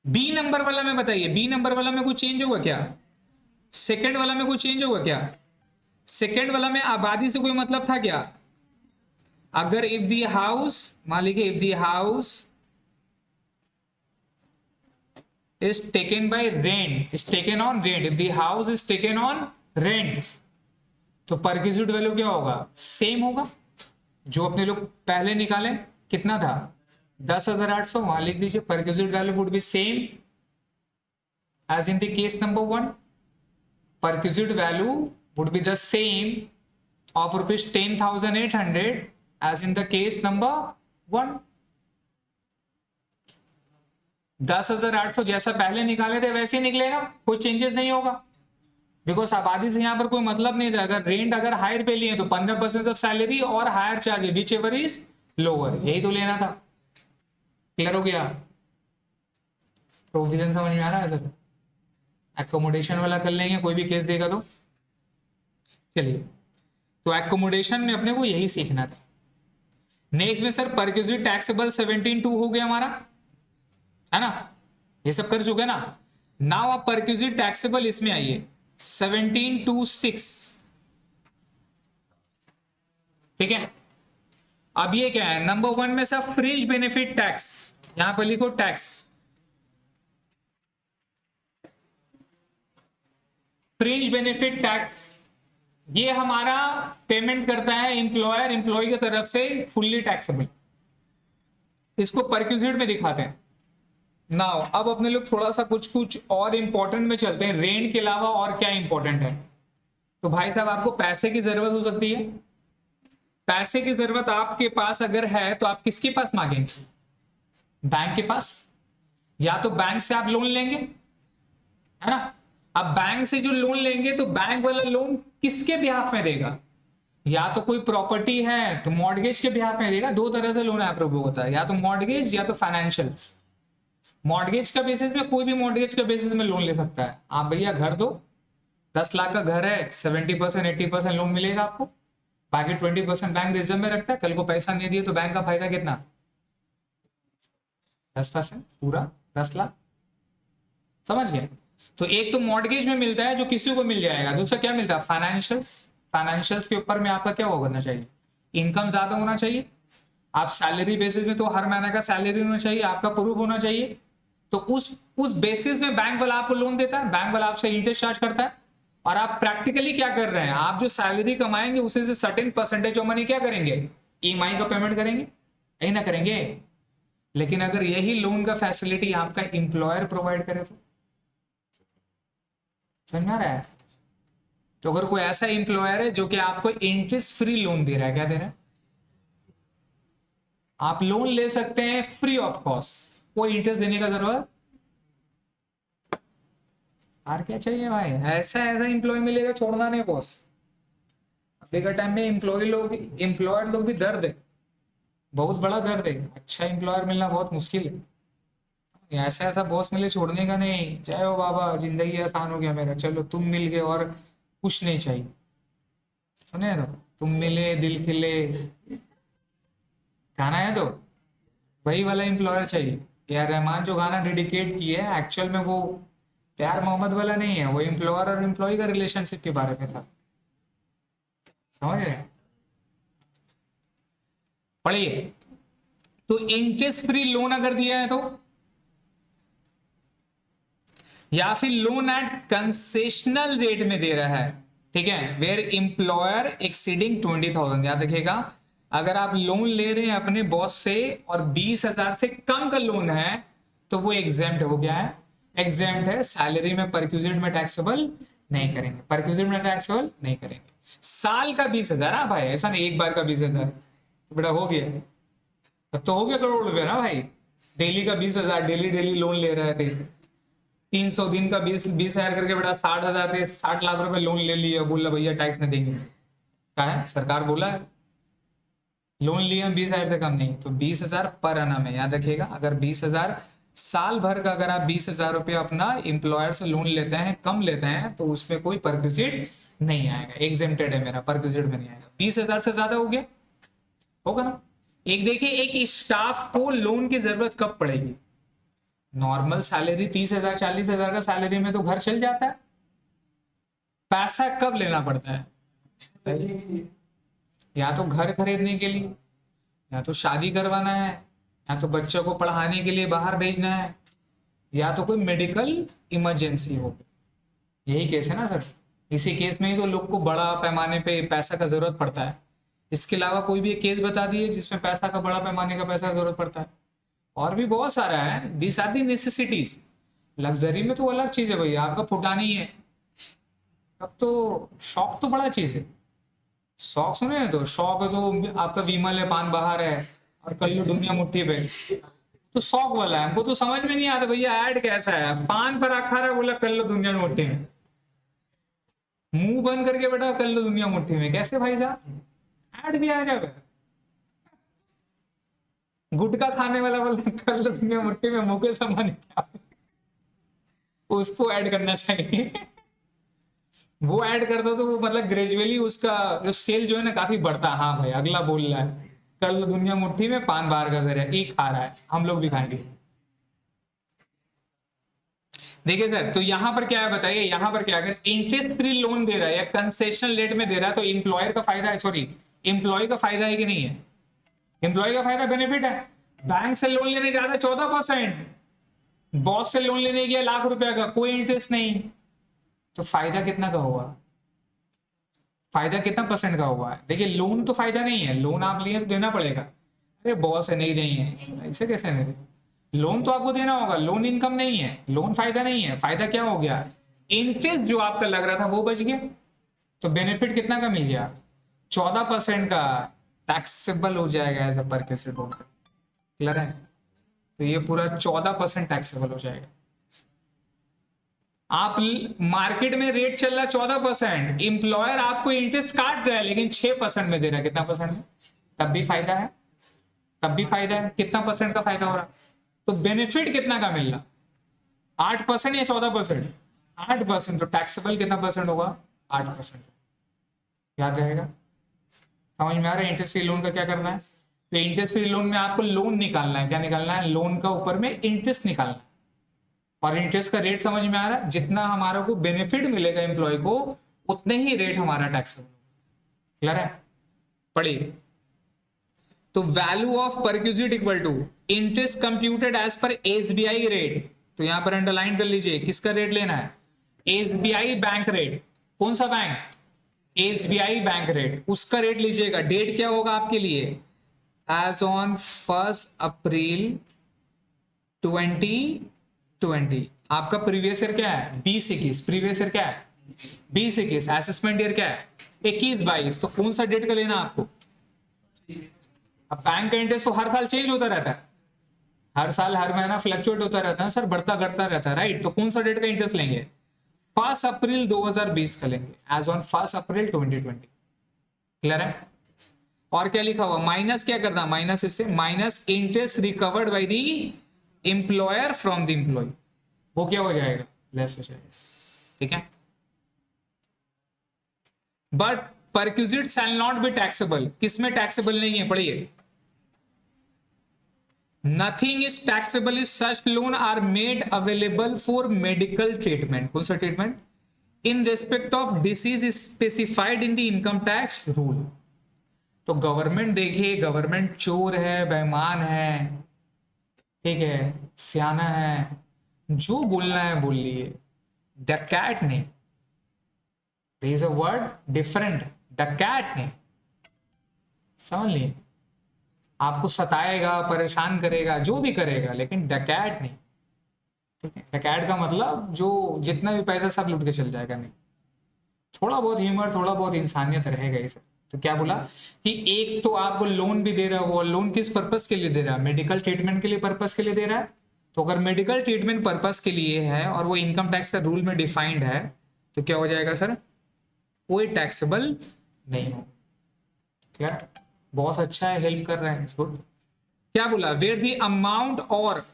बी नंबर वाला में बताइए, बी नंबर वाला में कुछ चेंज होगा क्या, सेकंड वाला में कुछ चेंज होगा क्या? सेकंड वाला में आबादी से कोई मतलब था क्या? अगर इफ दी हाउस, मान लीजिए if the house is taken by rent, is taken on rent, if the house is taken on rent, तो परक्यूजिट वैल्यू क्या होगा सेम होगा जो अपने लोग पहले निकाले, कितना था 10,800, वहां लिख दीजिए perquisite value would be same as in the case number 1, perquisite value would be the same of ₹10,800 as in the case number 1। 10,800 जैसा पहले निकाले थे वैसे ही निकलेगा, कोई चेंजेस नहीं होगा, बिकॉज आबादी से यहां पर कोई मतलब नहीं था। अगर रेंट अगर हायर पे लिए तो 15% ऑफ सैलरी और hire charge whichever is lower, यही तो लेना था। क्लियर हो गया, प्रोविजन समझ में आ रहा है सर? एकोमोडेशन वाला कर लेंगे, कोई भी केस देगा तो। चलिए, तो एकोमोडेशन में अपने को यही सीखना था। नेक्स्ट में सर परक्यूजिट टैक्सेबल 17(2) हो गया हमारा, है ना, ये सब कर चुके ना। नाउ आप परक्यूजिट टैक्सेबल इसमें आइए 17(2)(6, ठीक है। अब ये क्या है, नंबर 1 में सब फ्रिंज बेनिफिट टैक्स, यहां पर लिखो टैक्स, फ्रिंज बेनिफिट टैक्स, ये हमारा पेमेंट करता है एम्प्लॉयर एम्प्लॉय की तरफ से, फुल्ली टैक्सेबल। इसको परक्यूजिट में दिखाते हैं। नाउ अब अपने लोग थोड़ा सा कुछ और इंपॉर्टेंट में चलते हैं, रेंट के अलावा और क्या इंपॉर्टेंट है। तो भाई साहब आपको पैसे की जरूरत हो सकती है, पैसे की जरूरत आपके पास अगर है तो आप किसके पास मांगेंगे, बैंक के पास, या तो बैंक से आप लोन लेंगे, है ना। अब बैंक से जो लोन लेंगे तो बैंक वाला लोन किसके बिहाफ में देगा, या तो कोई प्रॉपर्टी है तो मॉर्गेज के बिहाफ में देगा। दो तरह से लोन अप्रूव होता है, या तो मॉर्गेज या तो फाइनेंशियल्स। मॉर्गेज का बेसिस में कोई भी मॉर्गेज का बेसिस में लोन ले सकता है। आप भैया घर दो, 10 लाख का घर है, 70% 80% लोन मिलेगा आपको, बाकी 20% बैंक रिजर्व में रखता है। कल को पैसा नहीं दिए तो बैंक का फायदा कितना, 10%, पूरा 10 लाख। समझ गए? तो एक तो मॉर्गेज में मिलता है जो किसी को मिल जाएगा, दूसरा क्या मिलता है फाइनेंशियल्स। फाइनेंशियल्स के ऊपर में आपका क्या होना चाहिए, इनकम ज्यादा होना चाहिए। आप सैलरी बेसिस में तो हर महीने का सैलरी होना चाहिए, आपका प्रूफ होना चाहिए। तो उस बेसिस में बैंक वाला आपको लोन देता है, बैंक वाला आपसे इंटरेस्ट चार्ज करता है। और आप प्रैक्टिकली क्या कर रहे हैं, आप जो सैलरी कमाएंगे उसे से सर्टेन परसेंटेज ऑफ मनी क्या करेंगे, ईएमआई का पेमेंट करेंगे, यही ना करेंगे। लेकिन अगर यही लोन का फैसिलिटी आपका इंप्लॉयर प्रोवाइड करे तो, समझ में आ रहा है? तो अगर कोई ऐसा इंप्लॉयर है जो कि आपको इंटरेस्ट फ्री लोन दे रहा है, क्या दे रहा है, आप लोन ले सकते हैं फ्री ऑफ कॉस्ट, कोई इंटरेस्ट देने का जरूरत। और क्या चाहिए भाई, ऐसा ऐसा इंप्लॉय मिलेगा छोड़ना नहीं बॉस। अभी का टाइम में एम्प्लॉयर लोग भी दर्द है, बहुत बड़ा दर्द है। अच्छा एम्प्लॉयर मिलना बहुत मुश्किल है। ऐसा ऐसा बॉस मिले छोड़ने का नहीं, जय हो बाबा जिंदगी आसान हो गया मेरा, चलो तुम मिल गए और कुछ नहीं चाहिए। सुने तो, तुम मिले दिल खिले, गाना है तो वही वाला एम्प्लॉयर चाहिए। यार रहमान जो गाना डेडिकेट किए है एक्चुअल में वो प्यार मोहब्बत वाला नहीं है, वो एम्प्लॉयर और एम्प्लॉय का रिलेशनशिप के बारे में था। समझ रहे? पढ़िए, तो इंटरेस्ट फ्री लोन अगर दिया है तो, या फिर लोन एट कंसेशनल रेट में दे रहा है, ठीक है, वेयर एम्प्लॉयर एक्सीडिंग 20,000, याद रखिएगा, अगर आप लोन ले रहे हैं अपने बॉस से और 20,000 से कम का लोन है तो वो एग्जेम्प्ट हो गया है, एग्जेम्प्ट है, सैलरी में परक्यूजिट में टैक्सेबल नहीं करेंगे, परक्यूजिट में टैक्सेबल नहीं करेंगे। साल का 20,000, हाँ भाई, ऐसा नहीं एक बार का 20,000, तो बेटा हो गया, तब तो हो गया करोड़ रुपया ना भाई। डेली का 20,000, डेली डेली लोन ले रहे थे, 300 दिन का 20,000 करके बेटा 60,000 पे 60 लाख रुपए लोन ले लिया, बोला भैया टैक्स नहीं देंगे, क्या है, सरकार बोला है लोन लिया 20,000 से कम नहीं, तो 20,000 पर annum है, याद रखिएगा। अगर 20,000 साल भर का अगर आप 20,000 रुपये अपना एम्प्लॉयर से लोन लेते हैं, कम लेते हैं, तो उसमें कोई परक्यूजिट नहीं आएगा, एग्जेम्प्टेड है मेरा, परक्यूजिट में नहीं आएगा। 20,000 से ज्यादा हो गया, होगा ना। एक देखिए, एक स्टाफ को लोन की जरूरत कब पड़ेगी, नॉर्मल सैलरी 30,000 40,000 का सैलरी में तो घर चल जाता है, पैसा कब लेना पड़ता है, या तो घर खरीदने के लिए, या तो शादी करवाना है, या तो बच्चों को पढ़ाने के लिए बाहर भेजना है, या तो कोई मेडिकल इमरजेंसी हो, यही केस है ना सर। इसी केस में ही तो लोग को बड़ा पैमाने पे पैसा का जरूरत पड़ता है। इसके अलावा कोई भी एक केस बता दिए जिसमें पैसा का बड़ा पैमाने का पैसा का जरूरत पड़ता है, और भी बहुत सारा है। This are the necessities. Luxury में तो अलग चीज है भैया, आपका फुटाना ही है, तब तो शौक तो बड़ा चीज है। शौक सुने हैं, तो शौक है तो आपका विमल है, पान बाहर है, और कल्लू दुनिया मुट्ठी पे, तो शौक वाला है। हमको तो समझ में नहीं आता भैया ऐड कैसा है, पान पर आखा रहा, बोला कल्लू दुनिया मुट्ठी में, मुंह बंद करके बेटा कल्लू दुनिया मुट्ठी में, कैसे भाई साहब ऐड भी आ जाए। गुटखा खाने वाला बोलता कल्लू दुनिया मुट्ठी में, मुकेश अंबानी क्या, उसको ऐड करना चाहिए। वो ऐड करता तो मतलब ग्रेजुअली उसका जो सेल जो है ना काफी बढ़ता। हाँ भाई, अगला बोल रहा है कल दुनिया मुट्ठी में, पान बाहर का जरिया, एक खा रहा है, हम लोग भी खाएंगे। देखिए सर, तो यहां पर क्या है बताइए, यहां पर क्या, अगर इंटरेस्ट फ्री लोन दे रहा है या कंसेशनल रेट में दे रहा है, तो एम्प्लॉयर का फायदा है, सॉरी एम्प्लॉय का फायदा है कि नहीं है, एम्प्लॉय का फायदा बेनिफिट है। बैंक से लोन लेने जाता 14%, बॉस से लोन लेने गया लाख रुपया का, कोई इंटरेस्ट नहीं, तो फायदा कितना का होगा, फायदा कितना परसेंट का होगा। देखिए लोन तो फायदा नहीं है, लोन आप लिए तो देना पड़ेगा, अरे बॉस है नहीं देंगे, ऐसे कैसे नहीं, लोन तो आपको देना होगा, लोन इनकम नहीं है, लोन फायदा नहीं है। फायदा क्या हो गया, इंटरेस्ट जो आपका लग रहा था वो बच गया, तो बेनिफिट कितना का मिल गया, 14% का टैक्सेबल हो जाएगा एज अ परक्यूसिव लोन। क्लियर है, तो ये पूरा 14% टैक्सेबल हो जाएगा। आप मार्केट में रेट चल रहा है 14%, एम्प्लॉयर आपको इंटरेस्ट काट रहा है लेकिन 6% में दे रहा है, कितना परसेंट में, तब भी फायदा है, तब भी फायदा है, कितना परसेंट का फायदा हो रहा है, तो बेनिफिट कितना का मिल रहा, 8% या 14%, 8%, तो टैक्सेबल कितना परसेंट होगा, 8%। याद रहेगा, समझ में आ रहा है। इंटरेस्ट फ्री लोन का क्या करना है, तो इंटरेस्ट फ्री लोन में आपको लोन निकालना है, क्या निकालना है, लोन का ऊपर में इंटरेस्ट निकालना है, और इंटरेस्ट का रेट समझ में आ रहा है, जितना हमारा को बेनिफिट मिलेगा एम्प्लॉय को उतने ही रेट हमारा टैक्स। क्लियर है, पढ़िए, तो value of perquisite equal to interest computed as पर एसबीआई रेट, तो यहां पर अंडरलाइन कर लीजिए किसका रेट लेना है, एसबीआई बैंक रेट, कौन सा बैंक, एसबीआई बैंक रेट, उसका रेट लीजिएगा। डेट क्या होगा आपके लिए, एज ऑन 1 अप्रैल 2020। आपका प्रीवियस ईयर क्या है, 2021, प्रीवियस ईयर क्या है 2021, असेसमेंट ईयर क्या है 21-22, तो कौन सा डेट का लेना आपको। अब बैंक का इंटरेस्ट तो हर साल चेंज होता रहता है, हर साल हर महीना फ्लक्चुएट होता रहता है सर, बढ़ता घटता रहता है, राइट। तो कौन सा डेट का इंटरेस्ट लेंगे, 1 अप्रैल 2020 का लेंगे, एज ऑन 1 अप्रैल 2020। क्लियर है, और क्या लिखा हुआ, माइनस क्या करना, माइनस इससे, minus interest recovered by the employer from the employee, वो क्या हो जाएगा, लेस हो जाएगा। ठीक है, but perquisite shall not be taxable, किसमें टैक्सेबल नहीं है, पढ़िए, nothing is taxable if such loan are made available for medical treatment, कौन सा treatment, in respect of disease specified in the income tax rule. तो गवर्नमेंट देखिए, government चोर है, बेईमान है, ठीक है, सियाना है, जो बोलना है बोल लिए, डकैत नहीं। There is a word different, डकैत नहीं, समझ लिए? आपको सताएगा, परेशान करेगा, जो भी करेगा, लेकिन डकैत नहीं, ठीक है? डकैत का मतलब जो जितना भी पैसा सब लूट के चल जाएगा, नहीं। थोड़ा बहुत ह्यूमर, थोड़ा बहुत इंसानियत रहेगा इसे। तो क्या बोला कि एक तो आपको लोन भी दे रहा है, वो लोन किस पर्पस के लिए दे रहा है? मेडिकल ट्रीटमेंट के लिए, पर्पस के लिए दे रहा है। तो अगर मेडिकल ट्रीटमेंट पर्पस के लिए है और वो इनकम टैक्स का रूल में डिफाइंड है, तो क्या हो जाएगा सर? कोई टैक्सेबल नहीं हो। क्या बॉस अच्छा है, हेल्प कर रहा है, गुड। क्या बोला? वेयर द अमाउंट और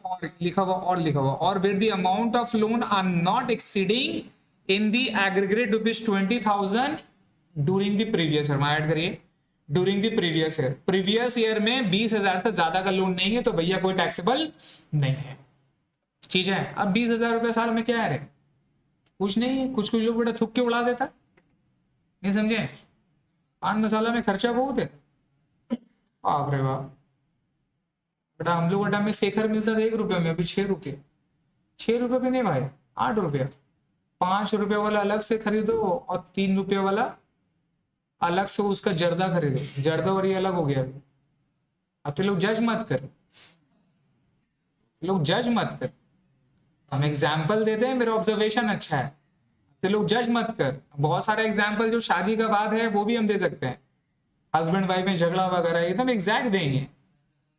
लिखा हुआ, और लिखा हुआ, और where the amount of loan are not exceeding in the aggregate ₹20,000 during the previous year. Add करिए, during the previous year. Previous year में 20,000 से ज्यादा का लोन नहीं है तो भैया कोई टैक्सेबल नहीं है। चीज है। अब 20,000 रुपये साल में क्या है रे? कुछ नहीं। कुछ कुछ लोग बड़ा थूक के उड़ा देता, नहीं समझे? पान मसाला में खर्चा बहुत है। बाप रे बाप। बेटा हम लोग टाइम में शेखर मिलता था 1 रुपये में, अभी 6 रुपये। 6 रुपये भी नहीं भाई, 8 रुपया। 5 रुपये वाला अलग से खरीदो और 3 रुपये वाला अलग से उसका जर्दा खरीदो। जर्दा और ये अलग हो गया। अब तो लोग जज मत कर, लोग जज मत कर। हम एग्जाम्पल देते हैं, मेरा ऑब्जर्वेशन अच्छा है, तो लोग जज मत कर। बहुत सारे एग्जाम्पल जो शादी का बाद है वो भी हम दे सकते हैं। हस्बैंड वाइफ में झगड़ा वगैरह एकदम एग्जैक्ट देंगे।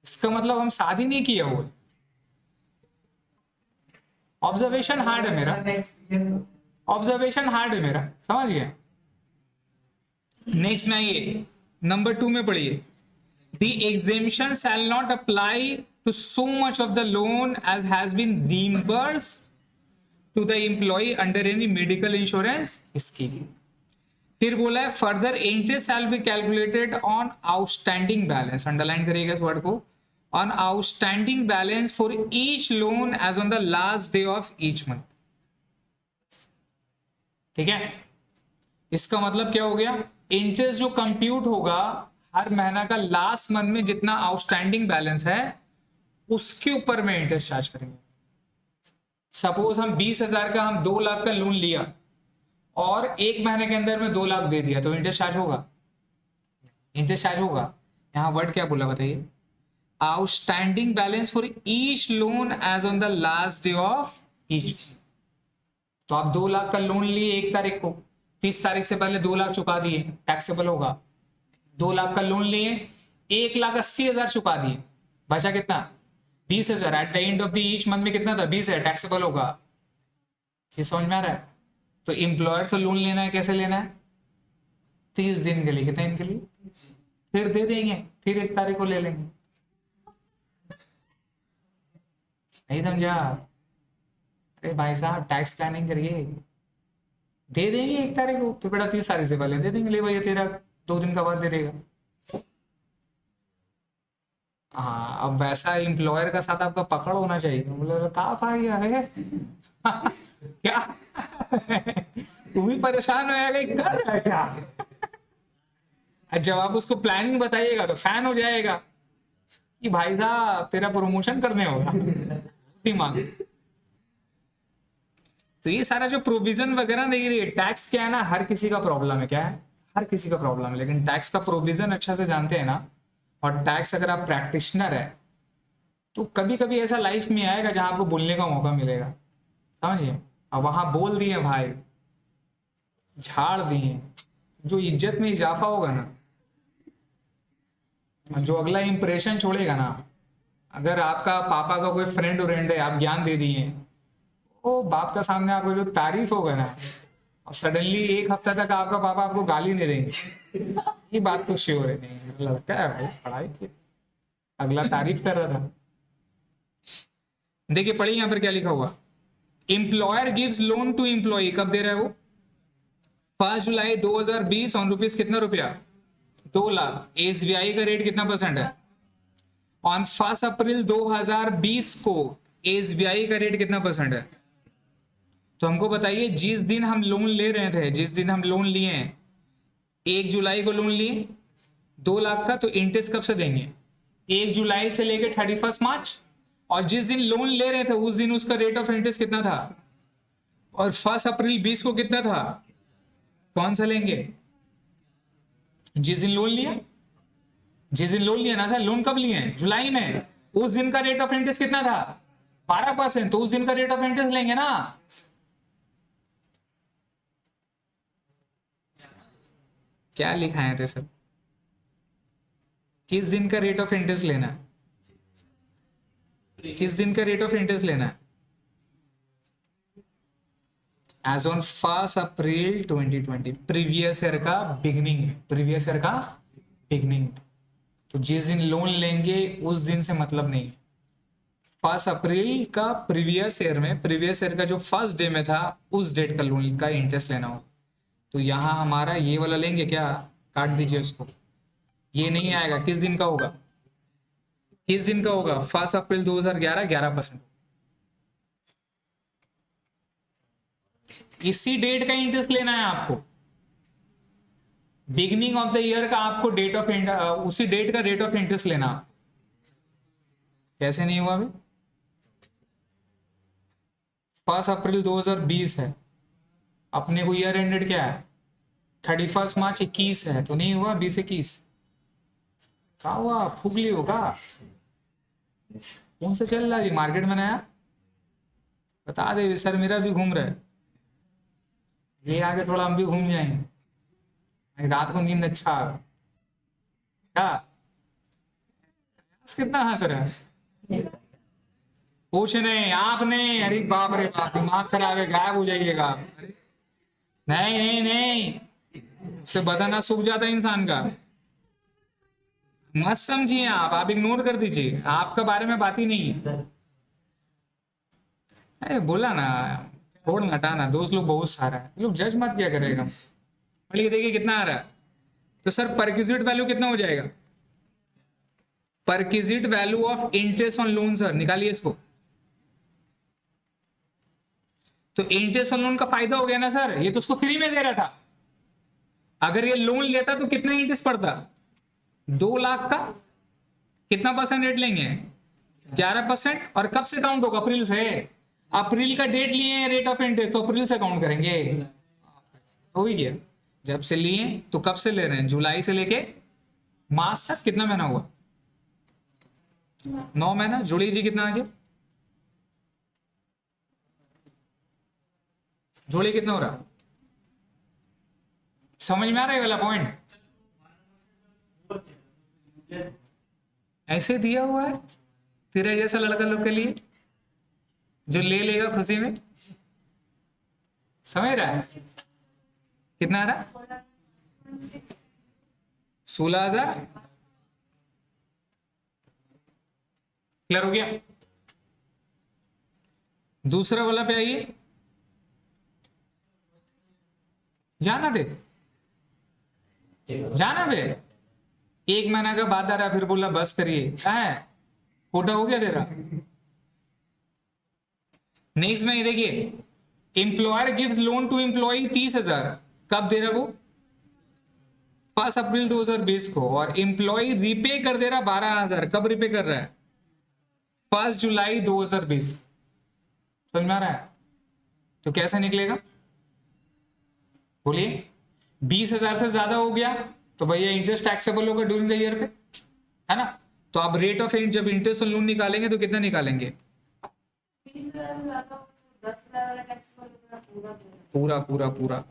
इसका मतलब हम शादी नहीं किया हुआ। ऑब्जर्वेशन हार्ड है मेरा, ऑब्जर्वेशन हार्ड है मेरा, समझ गए? नेक्स्ट में आइए, नंबर 2 में पढ़िए। The exemption shall not apply to so much of the loan as has been reimbursed to the employee under any medical insurance scheme. फिर बोला है further interest shall be calculated on outstanding balance. Underline करिएगा इस word को। On outstanding balance for each loan as on the last day of each month. ठीक है? इसका मतलब क्या हो गया? इंटरेस्ट जो कंप्यूट होगा हर महीना का लास्ट मंथ में जितना आउटस्टैंडिंग बैलेंस है उसके ऊपर में इंटरेस्ट चार्ज करेंगे। सपोज हम 20,000 का, हम 2 लाख का लोन लिया और 1 महीने के अंदर में 2 लाख दे दिया, तो इंटरेस्ट चार्ज होगा? इंटरेस्ट चार्ज होगा। यहां वर्ड क्या बोला बताइए? Outstanding balance for each loan as on the last day of each. तो आप 2 लाख का लोन लिए 1 तारीख को, 30 तारीख से पहले 2 लाख चुका दिए, टैक्सेबल होगा। 2 लाख का लोन लिए, 1,80,000 चुका दिए, बचा कितना? 20,000। At the end of the each month में कितना था? 20 है, टैक्सेबल होगा। चीज समझ में आ रहा है? तो एम्प्लॉयर से लोन लेना है, कैसे लेना है? 30 दिन के लिए। कितने दिन के लिए? फिर दे देंगे, फिर 1 तारीख को ले लेंगे। नहीं समझा? अरे भाई साहब टैक्स प्लानिंग करिए, दे देंगे 1 तारीख को, फिर बेटा 30 तारीख से पहले दे देंगे। ले भैया तेरा 2 दिन का बाद दे देगा। हाँ, अब वैसा एम्प्लॉयर का साथ आपका पकड़ होना चाहिए। बोला कहा भाई है क्या तू भी परेशान हो जाएगा, कर रहा है क्या? जब आप उसको प्लानिंग बताइएगा तो फैन हो जाएगा कि भाई साहब तेरा प्रमोशन करने होगा दिमाग। तो ये सारा जो प्रोविजन वगैरह देखिए, टैक्स क्या है ना, हर किसी का प्रॉब्लम है। क्या है? हर किसी का प्रॉब्लम है। लेकिन टैक्स का प्रोविजन अच्छा से जानते हैं ना, और टैक्स अगर आप प्रैक्टिशनर है तो कभी कभी ऐसा लाइफ में आएगा जहां आपको बोलने का मौका मिलेगा, समझिए। अब वहां बोल दिए भाई, झाड़ दिए, जो इज्जत में इजाफा होगा ना, जो अगला इंप्रेशन छोड़ेगा ना, अगर आपका पापा का कोई फ्रेंड उरेंड है, आप ज्ञान दे दिए, वो बाप का सामने आपको जो तारीफ होगा ना, और सडनली 1 हफ्ता तक आपका पापा आपको गाली नहीं देंगे, ये बात तो श्योर है। नहीं लगता है भाई, पढ़ाई की अगला तारीफ कर रहा था। देखिए पढ़िए यहां पर क्या लिखा हुआ। Employer gives loan to employee, कब दे रहा है वो? 5 जुलाई 2020 ऑन रुपीज कितना रुपया? 2 लाख। एसबीआई का रेट कितना % है? ऑन 1 अप्रैल 2020 को एसबीआई का रेट कितना % है? तो हमको बताइए, जिस दिन हम लोन ले रहे थे, जिस दिन हम लोन लिए 1 जुलाई को लोन लिए, 2 लाख का, तो इंटरेस्ट कब से देंगे? 1 जुलाई से लेके 31 मार्च, और जिस दिन लोन ले रहे थे उस दिन उसका रेट ऑफ इंटरेस्ट कितना था, और 1 अप्रैल 20 को कितना था? कौन सा लेंगे? जिस दिन लोन लिया, जिस दिन लोन लिया ना सर, लोन कब लिए? जुलाई में। उस दिन का रेट ऑफ इंटरेस्ट कितना था? 12%, तो उस दिन का रेट ऑफ इंटरेस्ट लेंगे ना। क्या लिखाए थे सर? किस दिन का रेट ऑफ इंटरेस्ट लेना है? किस दिन का रेट ऑफ इंटरेस्ट लेना है? As on 1 April 2020, previous year का बिगनिंग, प्रीवियस ईयर का बिगनिंग। तो जिस दिन लोन लेंगे उस दिन से मतलब नहीं है। 1 अप्रैल का प्रीवियस ईयर में, प्रीवियस ईयर का जो फर्स्ट डे में था उस डेट का लोन का इंटरेस्ट लेना हो। तो यहां हमारा ये वाला लेंगे क्या? काट दीजिए उसको, ये नहीं आएगा। किस दिन का होगा? किस दिन का होगा? 1 अप्रैल 2011, 11%। इसी डेट का इंटरेस्ट लेना है आपको, बिगनिंग ऑफ द ईयर का आपको डेट ऑफ उसी डेट का रेट ऑफ इंटरेस्ट लेना। कैसे नहीं हुआ अभी? 1 अप्रैल 2020 है, अपने को ईयर एंडेड क्या है? 31 मार्च 21 है, तो नहीं हुआ 20-21। क्या हुआ? फुगली होगा? कौन सा चल रहा है मार्केट में नया? बता दे सर, मेरा भी घूम रहा है, ये आगे थोड़ा हम भी घूम जाएंगे, रात को नींद अच्छा आ क्या? कितना हंस रहा है? कुछ नहीं, आपने, अरे बाप रे बाप, दिमाग खराब है, गायब हो जाइएगा। नहीं नहीं नहीं, उससे बदन ना सूख जाता है इंसान का। मत समझिए आप इग्नोर कर दीजिए, आपका बारे में बात ही नहीं है। अरे बोला ना, छोड़ हटाना, दोस्त लोग बहुत सारा है, लोग जज मत क्या करेगा। और ये देखिए कितना आ रहा है। तो सर परक्विजिट वैल्यू कितना हो जाएगा? Perquisite value of interest on loan, sir निकालिए इसको। तो इंटरेस्ट ऑन लोन का फायदा हो गया ना सर, ये तो उसको फ्री में दे रहा था। अगर ये लोन लेता तो कितना इंटरेस्ट पड़ता? 2 लाख का कितना परसेंट रेट लेंगे? 11%। और कब से काउंट होगा? अप्रैल से। अप्रैल का डेट लिए रेट ऑफ इंटरेस्ट, तो अप्रैल से काउंट करेंगे। हो ही गया। जब से लिए तो कब से ले रहे हैं? जुलाई से लेके मार्च तक। कितना महीना हुआ? 9 महीना। जोड़ी जी कितना आ गया? जोड़ी कितना हो रहा? समझ में आ रहा है वाला पॉइंट? ऐसे दिया हुआ है तेरे जैसा लड़का लोग के लिए, जो ले लेगा खुशी में। समझ रहा है? कितना आ रहा? 16,000। क्लियर हो गया? दूसरा वाला पे आइए। जाना दे, जाना बे। 1 महीना का बाद आ रहा, फिर बोला बस करिए। क्या है? खोटा हो गया तेरा। नेक्स्ट में देखिए, employer gives loan to employee 30,000। कब दे रहा वो? 1 अप्रैल 2020 को। और एम्प्लॉय रिपे कर दे रहा 12,000। कब रिपे कर रहा है? 1 जुलाई 2020। समझ में आ रहा है? तो कैसे निकलेगा? बोलिए। 20,000 से ज्यादा हो गया तो भैया इंटरेस्ट टैक्सेबल होगा ड्यूरिंग द ईयर पे, है ना? तो आप रेट ऑफ जब इंटरेस्ट लोन निकालेंगे तो कितना निकालेंगे? पूरा पूरा पूरा।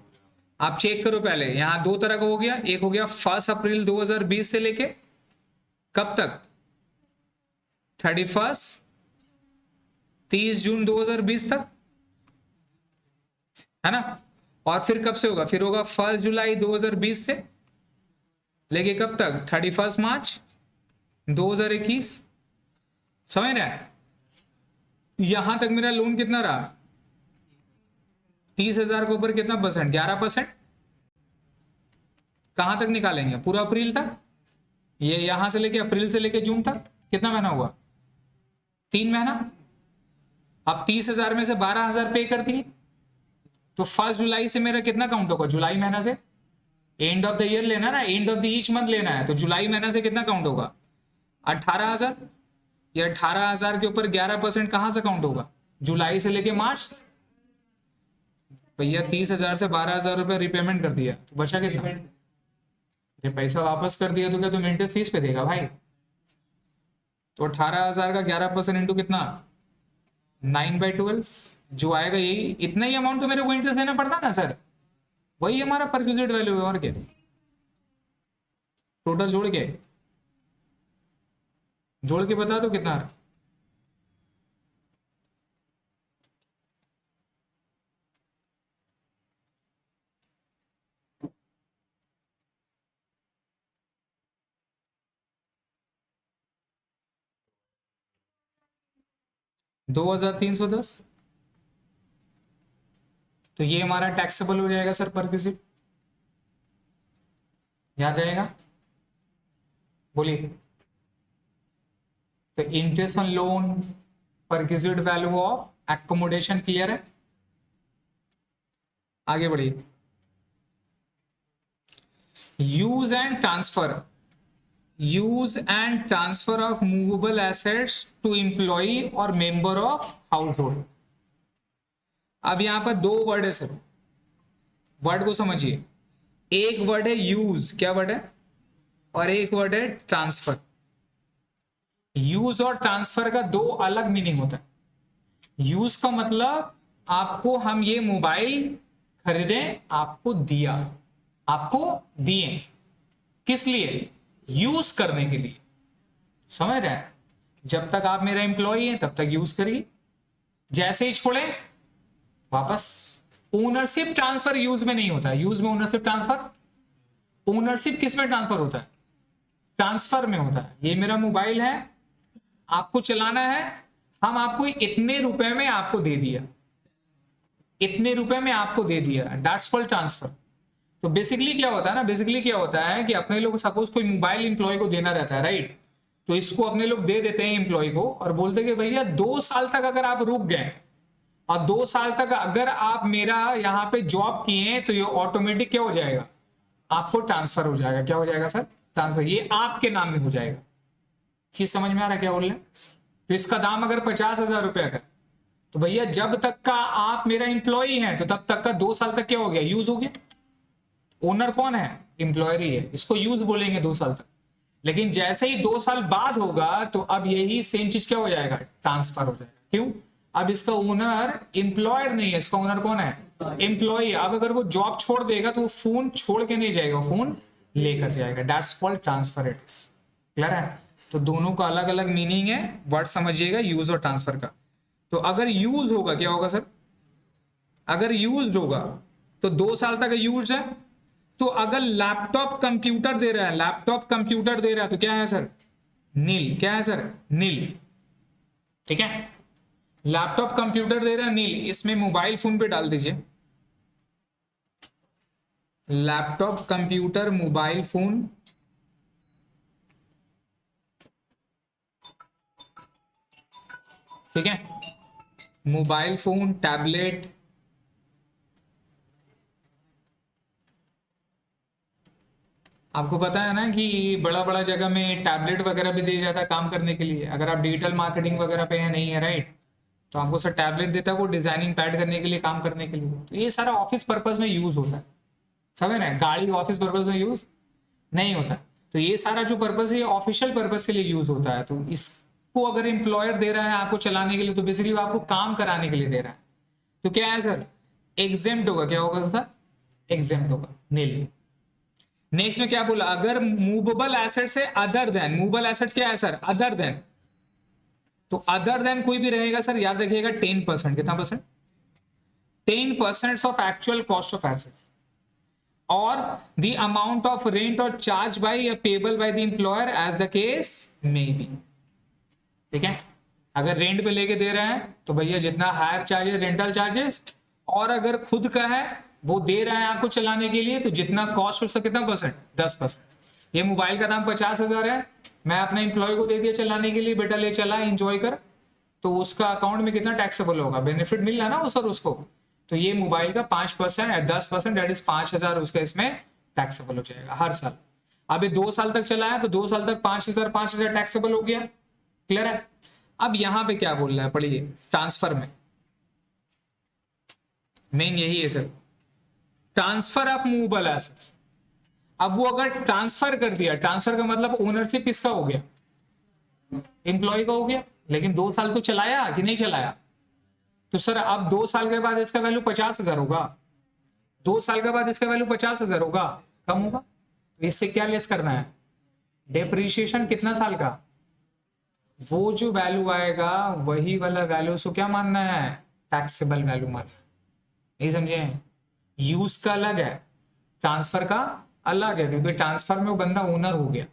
आप चेक करो पहले, यहां 2 तरह का हो गया। एक हो गया 1 अप्रैल 2020 से लेके कब तक? 30 जून 2020 तक, है ना? और फिर कब से होगा? फिर होगा 1 जुलाई 2020 से लेके कब तक? 31 मार्च 2021। समझ रहे हैं? यहां तक मेरा लोन कितना रहा? 30,000 के ऊपर कितना परसेंट? 11%। कहां तक निकालेंगे? पूरा अप्रैल तक। ये यहां से लेके अप्रैल से लेके जून तक कितना महीना हुआ? 3 महीना। अब 30,000 में से 12,000 पे कर दिए तो 1 जुलाई से मेरा कितना काउंट होगा? जुलाई महीना से एंड ऑफ द ईयर लेना ना, end of the each month लेना है, तो जुलाई महीना से कितना काउंट होगा 18,000, ये 18,000 के ऊपर 11% कहां से काउंट होगा, जुलाई से लेके मार्च। भैया 30,000 से 12,000 रुपए रिपेमेंट कर दिया तो बचा कितना, ये पैसा वापस कर दिया तो क्या तुम इंटरेस्ट 30 पे देगा भाई, तो 18,000 का 11% इंटू कितना 9/12 जो आएगा, यही इतना ही अमाउंट तो मेरे को इंटरेस्ट देना पड़ता ना सर, वही हमारा परक्यूजिट वैल्यू है और क्या, टोटल जोड़ के बता दो कितना। 2,310, तो ये हमारा टैक्सेबल हो जाएगा सर परक्यूजिट, याद रहेगा, बोलिए। तो interest on loan, perquisite value of accommodation, clear है। आगे बढ़िए, use and transfer, use and transfer of movable assets to employee और मेंबर ऑफ हाउस होल्ड। अब यहां पर दो वर्ड है सर, वर्ड को समझिए, एक वर्ड है यूज, क्या वर्ड है, और एक वर्ड है ट्रांसफर। यूज और ट्रांसफर का दो अलग मीनिंग होता है। यूज का मतलब आपको हम ये मोबाइल खरीदे, आपको दिया, आपको दिए, किस लिए, यूज करने के लिए, समझ रहे हैं, जब तक आप मेरा एम्प्लॉय हैं तब तक यूज करिए, जैसे ही छोड़े वापस। ओनरशिप ट्रांसफर यूज में नहीं होता है, यूज में ओनरशिप ट्रांसफर, ओनरशिप किस में ट्रांसफर होता है, ट्रांसफर में होता है। ये मेरा मोबाइल है, आपको चलाना है, हम आपको इतने रुपए में आपको दे दिया, इतने रुपए में आपको दे दिया, दैट्स कॉल्ड ट्रांसफर। तो बेसिकली क्या होता है ना, बेसिकली क्या होता है कि अपने लोग सपोज कोई मोबाइल इंप्लॉय को देना रहता है, राइट, तो इसको अपने लोग दे देते हैं एम्प्लॉय को और बोलते कि भैया 2 साल तक अगर आप रुक गए और 2 साल तक अगर आप मेरा यहाँ पे जॉब किए तो ये ऑटोमेटिक क्या हो जाएगा, आपको ट्रांसफर हो जाएगा। क्या हो जाएगा सर, ट्रांसफर, ये आपके नाम में हो जाएगा। चीज समझ में आ रहा है क्या बोल रहे हैं। तो इसका दाम अगर 50,000 रुपया का, तो भैया जब तक का आप मेरा एम्प्लॉय हैं तो तब तक का 2 साल तक क्या हो गया, यूज हो गया। ओनर कौन है, एम्प्लॉयर ही है, इसको यूज बोलेंगे 2 साल तक। लेकिन जैसे ही 2 साल बाद होगा तो अब यही सेम चीज क्या हो जाएगा, ट्रांसफर हो जाएगा। क्यों, अब इसका ओनर एम्प्लॉयर नहीं है, इसका ओनर कौन है, एम्प्लॉय। अब अगर वो जॉब छोड़ देगा तो वो फोन छोड़ के नहीं जाएगा, फोन लेकर जाएगा, that's called transfer. It is clear है। तो दोनों का अलग अलग मीनिंग है, वर्ड समझिएगा, यूज और ट्रांसफर का। तो अगर यूज होगा क्या होगा सर, अगर यूज होगा तो 2 साल तक यूज है। तो अगर लैपटॉप कंप्यूटर दे रहा है, लैपटॉप कंप्यूटर दे रहा है तो क्या है सर, नील। क्या है सर, नील। ठीक है, लैपटॉप कंप्यूटर दे रहा है नील, इसमें मोबाइल फोन पे डाल दीजिए, लैपटॉप कंप्यूटर मोबाइल फोन, ठीक है, मोबाइल फोन, टैबलेट, आपको पता है ना कि बड़ा बड़ा जगह में टैबलेट वगैरह भी दिया जाता है काम करने के लिए। अगर आप डिजिटल मार्केटिंग वगैरह पे है, नहीं है, राइट, तो आपको सर टैबलेट देता है वो डिजाइनिंग पैड करने के लिए, काम करने के लिए। तो ये सारा ऑफिस पर्पज में यूज होता है, समझ रहे हैं। गाड़ी ऑफिस पर्पज में यूज नहीं होता। तो ये सारा जो पर्पज है ऑफिशियल पर्पज के लिए यूज होता है। तो इसको अगर एम्प्लॉयर दे रहा है आपको चलाने के लिए, तो बेसिकली आपको काम कराने के लिए दे रहा है। तो क्या है सर, एग्जेम्प्ट होगा। क्या होगा सर, एग्जेम्प्ट होगा, नील। नेक्स्ट में क्या बोला, अगर मूवेबल एसेट से अदर देन, मूवेबल एसेट क्या है सर, अदर देन, तो अदर देन कोई भी रहेगा सर, याद रखिएगा 10%, कितना percent, 10% of actual cost of assets or the amount of rent or charge by या payable by the employer as the case may be. ठीक है, अगर रेंट पे लेके दे रहे हैं तो भैया जितना हायर चार्जेस, रेंटल चार्जेस, और अगर खुद का है वो दे रहा है आपको चलाने के लिए, तो जितना कॉस्ट हो सके कितना परसेंट, 10%। ये मोबाइल का दाम 50,000 है, मैं अपने एम्प्लॉय को दे दिया चलाने के लिए, बेटा ले चला, एंजॉय कर, तो उसका अकाउंट में कितना टैक्सेबल होगा, बेनिफिट मिल रहा है ना वो सर उसको। तो ये मोबाइल का 5% या 10%, दैट इज 5,000 उसका इसमें टैक्सेबल हो जाएगा हर साल। अब ये 2 साल तक चला है तो 2 साल तक 5,000 टैक्सेबल हो गया। क्लियर है? अब यहां पे क्या बोल रहा है पढ़िए, ट्रांसफर में मेन यही है sir, transfer of movable assets. अब वो अगर ट्रांसफर कर दिया, ट्रांसफर का मतलब ओनरशिप किसका हो गया, एम्प्लॉय का हो गया, लेकिन 2 साल तो चलाया कि नहीं चलाया, तो सर अब 2 साल के बाद इसका वैल्यू 50,000 होगा, 2 साल के बाद इसका वैल्यू 50,000 होगा, कम होगा। तो इससे क्या लेस करना है, डेप्रिसिएशन कितना साल का, वो जो वैल्यू आएगा वही वाला वैल्यू उसको क्या मानना है, टैक्सेबल वैल्यू मानना। नहीं समझे? यूज का अलग है, ट्रांसफर का अलग है, क्योंकि ट्रांसफर में वो बंदा ओनर हो गया।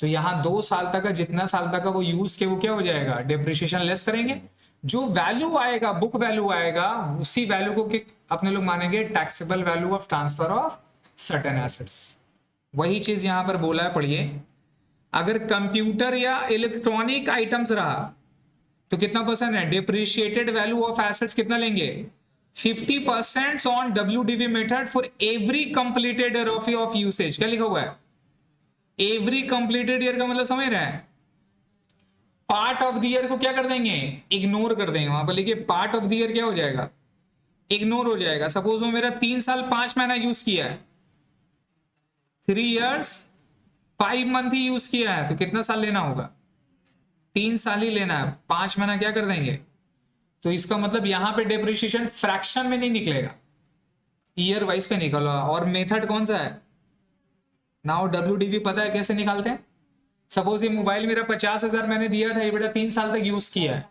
तो यहाँ 2 साल तक का, जितना साल तक का वो यूज के, वो क्या हो जाएगा, डेप्रिसिएशन लेस करेंगे। जो वैल्यू आएगा, बुक वैल्यू आएगा, उसी वैल्यू को अपने लोग मानेंगे taxable value of transfer of certain assets. वही चीज यहां पर बोला है, पढ़िए। अगर कंप्यूटर या इलेक्ट्रॉनिक आइटम्स रहा तो कितना परसेंट है, डिप्रिशिएटेड वैल्यू ऑफ एसेट्स कितना लेंगे, 50% on WDV method for every completed year of usage. क्या लिखा हुआ है, एवरी कंप्लीटेड ईयर का मतलब समझ रहे हैं, पार्ट ऑफ द ईयर को क्या कर देंगे, इग्नोर कर देंगे। वहां पर लिखिए पार्ट ऑफ द ईयर क्या हो जाएगा, इग्नोर हो जाएगा। सपोज वो मेरा 3 साल 5 महीना यूज किया है, 3 years 5 month ही यूज किया है, तो कितना साल लेना होगा, 3 साल ही लेना है, 5 महीना क्या कर देंगे। तो इसका मतलब यहां पे डेप्रिसिएशन फ्रैक्शन में नहीं निकलेगा, ईयर वाइज पे निकला। और मेथड कौन सा है, नाउ WDV पता है कैसे निकालते हैं। सपोज ये मोबाइल मेरा 50,000 मैंने दिया था, ये बेटा 3 साल तक यूज किया है,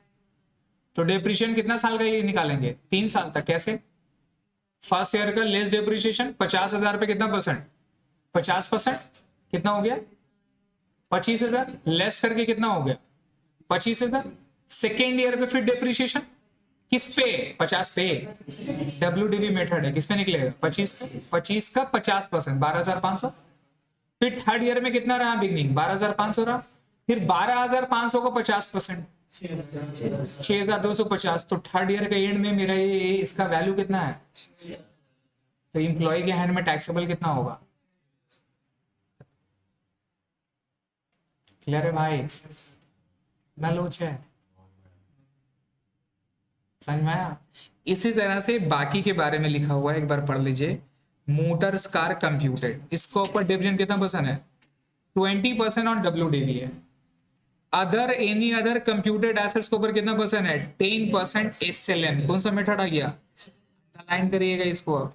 तो डेप्रिसिएशन कितना साल का ये निकालेंगे, 3 साल तक। कैसे, फर्स्ट ईयर का लेस डेप्रिसिएशन, 50,000 पे कितना परसेंट, 50%, कितना हो गया 25,000, लेस करके कितना हो गया 25,000। सेकेंड ईयर पे फिर डेप्रिसिएशन किस पे, 50 पे, WDV मेथड है, किस पे निकलेगा, 25 पे, 25 का 50%, 12,500। फिर थर्ड ईयर में कितना रहा बिगनिंग, 12,500 रहा, फिर 12,500 को 50%, 6,250। तो थर्ड ईयर के एंड में मेरा ये इसका वैल्यू कितना है, तो इंप्लॉय के हैंड में टैक्सेबल कितना होगा। क्लियर है भाई, ना लोच है, समझ में आया। इसी तरह से बाकी के बारे में लिखा हुआ है, एक बार पढ़ लीजिए। मोटर्स कार कंप्यूटेड, इसको ऊपर डिवीजन कितना परसेंट है, 20% ऑन WDV है। Other any other computed assets के ऊपर कितना परसेंट है, 10% SLM। कौन सा मेथड आ गया, लाइन करिएगा इसको। अब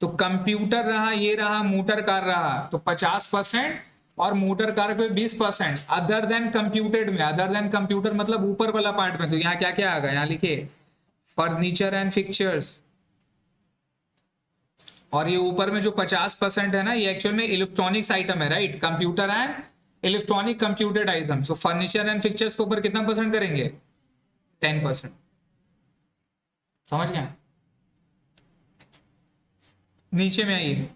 तो कंप्यूटर रहा, ये रहा, मोटर कार रहा, तो 50%, और मोटर कार पे 20%। अदर देन कंप्यूटेड में, अदर देन कंप्यूटर मतलब ऊपर वाला पार्ट में, तो यहाँ क्या क्या आ गया, यहाँ लिखिए फर्नीचर एंड फिक्चर्स। और ये ऊपर में जो 50% है ना, ये एक्चुअल में इलेक्ट्रॉनिक्स आइटम है, right, computer and electronic computed item. So furniture and fixtures के ऊपर कितना परसेंट करेंगे, 10%। समझ गए। नीचे में आइए,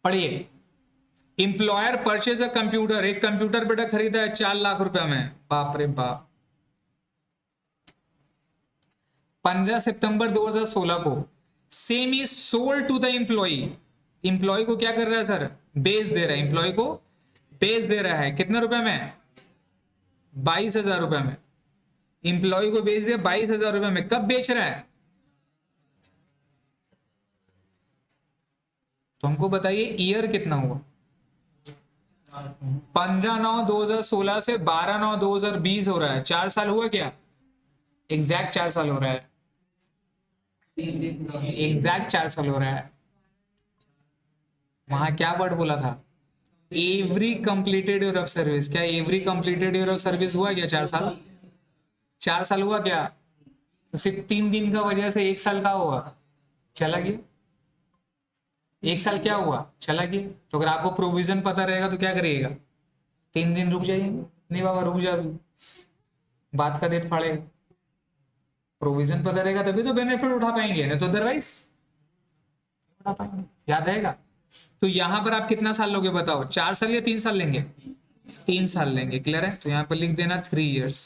पढ़िए। इंप्लॉयर परचेज अ कंप्यूटर, एक कंप्यूटर बेटा खरीदा है 4 लाख रुपए में, बाप रे बाप। 15 सितंबर 2016 को same is sold to the employee. Employee को क्या कर रहा है सर, बेच दे रहा है, एम्प्लॉय को बेच दे रहा है, कितने रुपए में, 22,000 रुपए में। एम्प्लॉय को बेच दिया 22,000 रुपए में, कब बेच रहा है, तो हमको बताइए ईयर कितना हुआ, 15/9/2016 से 12/9/2020 हो रहा है, 4 साल हुआ क्या, एग्जैक्ट 4 साल हो रहा है, एग्जैक्ट 4 साल हो रहा है। वहां क्या वर्ड बोला था, every completed year of service. क्या every completed year of service हुआ क्या, 4 साल, 4 साल हुआ क्या, तो सिर्फ 3 दिन का वजह से 1 साल का हुआ, चला गया, 1 साल क्या हुआ, चला गया। तो अगर आपको प्रोविजन पता रहेगा तो क्या करिएगा, 3 दिन रुक जाइए, नहीं बाबा रुक जा, बात का देत फाड़ेगा। प्रोविजन पता रहेगा तभी तो बेनिफिट उठा पाएंगे, नहीं तो अदरवाइज उठा पाएंगे, याद रहेगा। तो यहां पर आप कितना साल लोगे बताओ, 4 साल या 3 साल लेंगे, 3 साल लेंगे। क्लियर है, तो यहाँ पर लिख देना 3 years।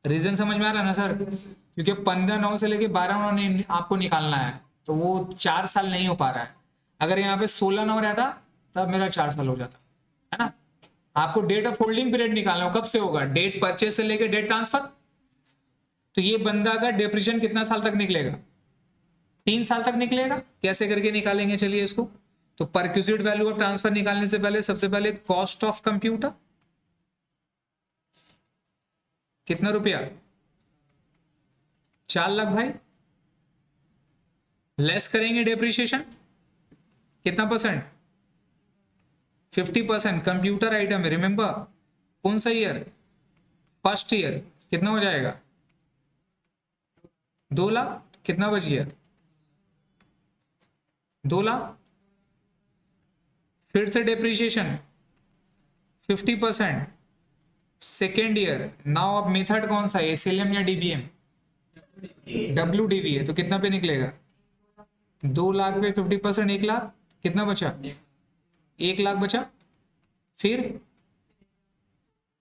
रीजन समझ में आ रहा है ना सर, क्योंकि 15/9 से लेके 12/9 आपको निकालना है, तो वो 4 साल नहीं हो पा रहा है। अगर यहाँ पे 16 नंबर रहता तब मेरा 4 साल हो जाता, है ना। आपको डेट ऑफ होल्डिंग पीरियड निकालना हो, कब से होगा, डेट परचेज से लेकर डेट ट्रांसफर। तो ये बंदा का डिप्रीशिएशन कितना साल तक निकलेगा, 3 साल तक निकलेगा। कैसे करके निकालेंगे, चलिए इसको। तो परक्यूजिट वैल्यू ऑफ ट्रांसफर निकालने से पहले सबसे पहले कॉस्ट ऑफ कंप्यूटर कितना रुपया, 4 लाख भाई। लेस करेंगे डेप्रिसिएशन कितना परसेंट, 50%। कंप्यूटर आइटम है, रिमेंबर कौन सा ईयर, फर्स्ट ईयर। कितना हो जाएगा, 2 लाख। कितना बच गया, 2 लाख। फिर से डेप्रिसिएशन 50%, सेकेंड ईयर। नाउ अब मेथड कौन सा है, एसएलएम या डीबीएम, डब्ल्यू है। तो कितना पे निकलेगा, 2 लाख पे 50%, 1 लाख। कितना बचा, 1 लाख बचा। फिर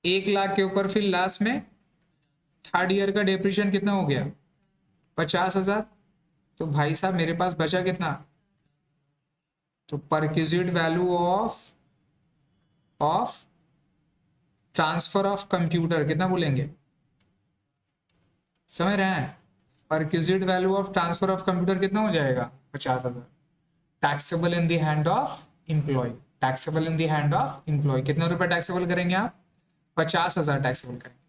1 लाख के ऊपर फिर लास्ट में थर्ड ईयर का डेप्रिसिएशन कितना हो गया, 50,000। तो भाई साहब मेरे पास बचा कितना, तो perquisite value of transfer of computer कितना बोलेंगे, समझ रहे हैं। Perquisite value of transfer of computer कितना हो जाएगा, 50,000। Taxable in the hand of employee, taxable in the hand of employee. कितना रुपए टैक्सेबल करेंगे आप, 50,000 टैक्सेबल करेंगे।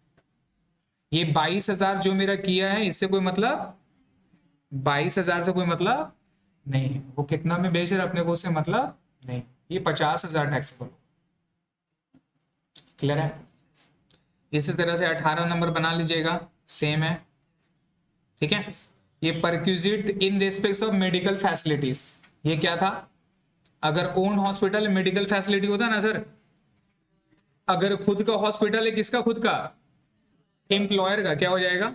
ये 22,000 जो मेरा किया है, इससे कोई मतलब, 22,000 से कोई मतलब नहीं है। वो कितना में बेच रहे अपने को उससे मतलब नहीं, ये 50,000 टैक्सेबल। क्लियर है। इसी तरह से 18 नंबर बना लीजिएगा, सेम है, ठीक है। ये perquisite in respect of medical facilities, ये क्या था, अगर ओन हॉस्पिटल मेडिकल फैसिलिटी होता ना सर, अगर खुद का हॉस्पिटल है, किसका खुद का, एम्प्लॉयर का, क्या हो जाएगा,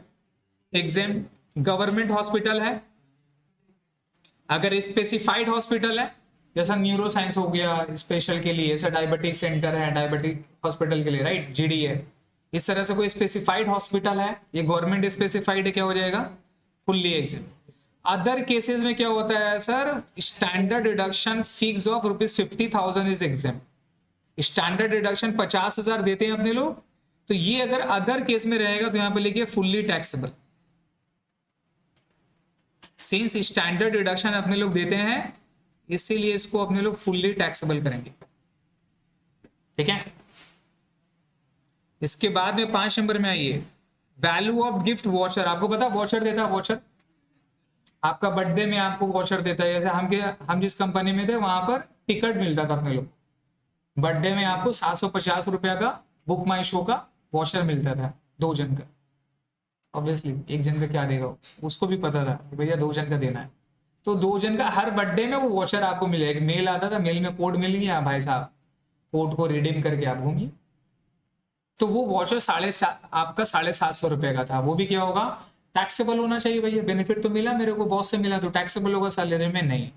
एग्जाम। गवर्नमेंट हॉस्पिटल है, अगर स्पेसिफाइड हॉस्पिटल है, जैसा न्यूरो साइंस हो गया स्पेशल के लिए, जैसा डायबिटिक सेंटर है डायबिटिक हॉस्पिटल के लिए, राइट, जीडी है। इस तरह से कोई स्पेसिफाइड हॉस्पिटल है, ये गवर्नमेंट स्पेसिफाइड है, क्या हो जाएगा, फुल्ली एग्जाम। अदर केसेस में क्या होता है sir, standard deduction fix of ₹50,000 is exam. Standard deduction 50,000 देते हैं अपने लोग, तो ये अगर अदर केस में रहेगा तो यहां पे लिखिए fully taxable. Since standard deduction अपने लोग देते हैं, इसीलिए इसको अपने लोग फुल्ली टैक्सेबल करेंगे, ठीक है। इसके बाद में 5 नंबर में आइए, वैल्यू ऑफ गिफ्ट वॉचर। आपको पता वॉचर देता है, वॉचर आपका बर्थडे में आपको वॉचर देता है। जैसे हम जिस कंपनी में थे वहां पर टिकट मिलता था अपने लोग, बर्थडे में आपको 750 रुपया का बुक माई शो का वॉचर मिलता था, 2 जन का। ऑब्वियसली 1 जन का क्या देगा, उसको भी पता था भैया 2 जन का देना है, तो 2 जन का हर बर्थडे में वो वॉचर आपको मिलेगा। मेल आता था, मेल में कोड मिल गया भाई साहब, कोड को रिडीम करके आप घूमिए। तो वो वॉचर आपका 750 रुपए का था। वो भी क्या होगा, टैक्सेबल होना चाहिए भैया। बेनिफिट तो मिला मेरे को, बॉस से मिला, तो टैक्सेबल होगा सैलरी में, नहीं।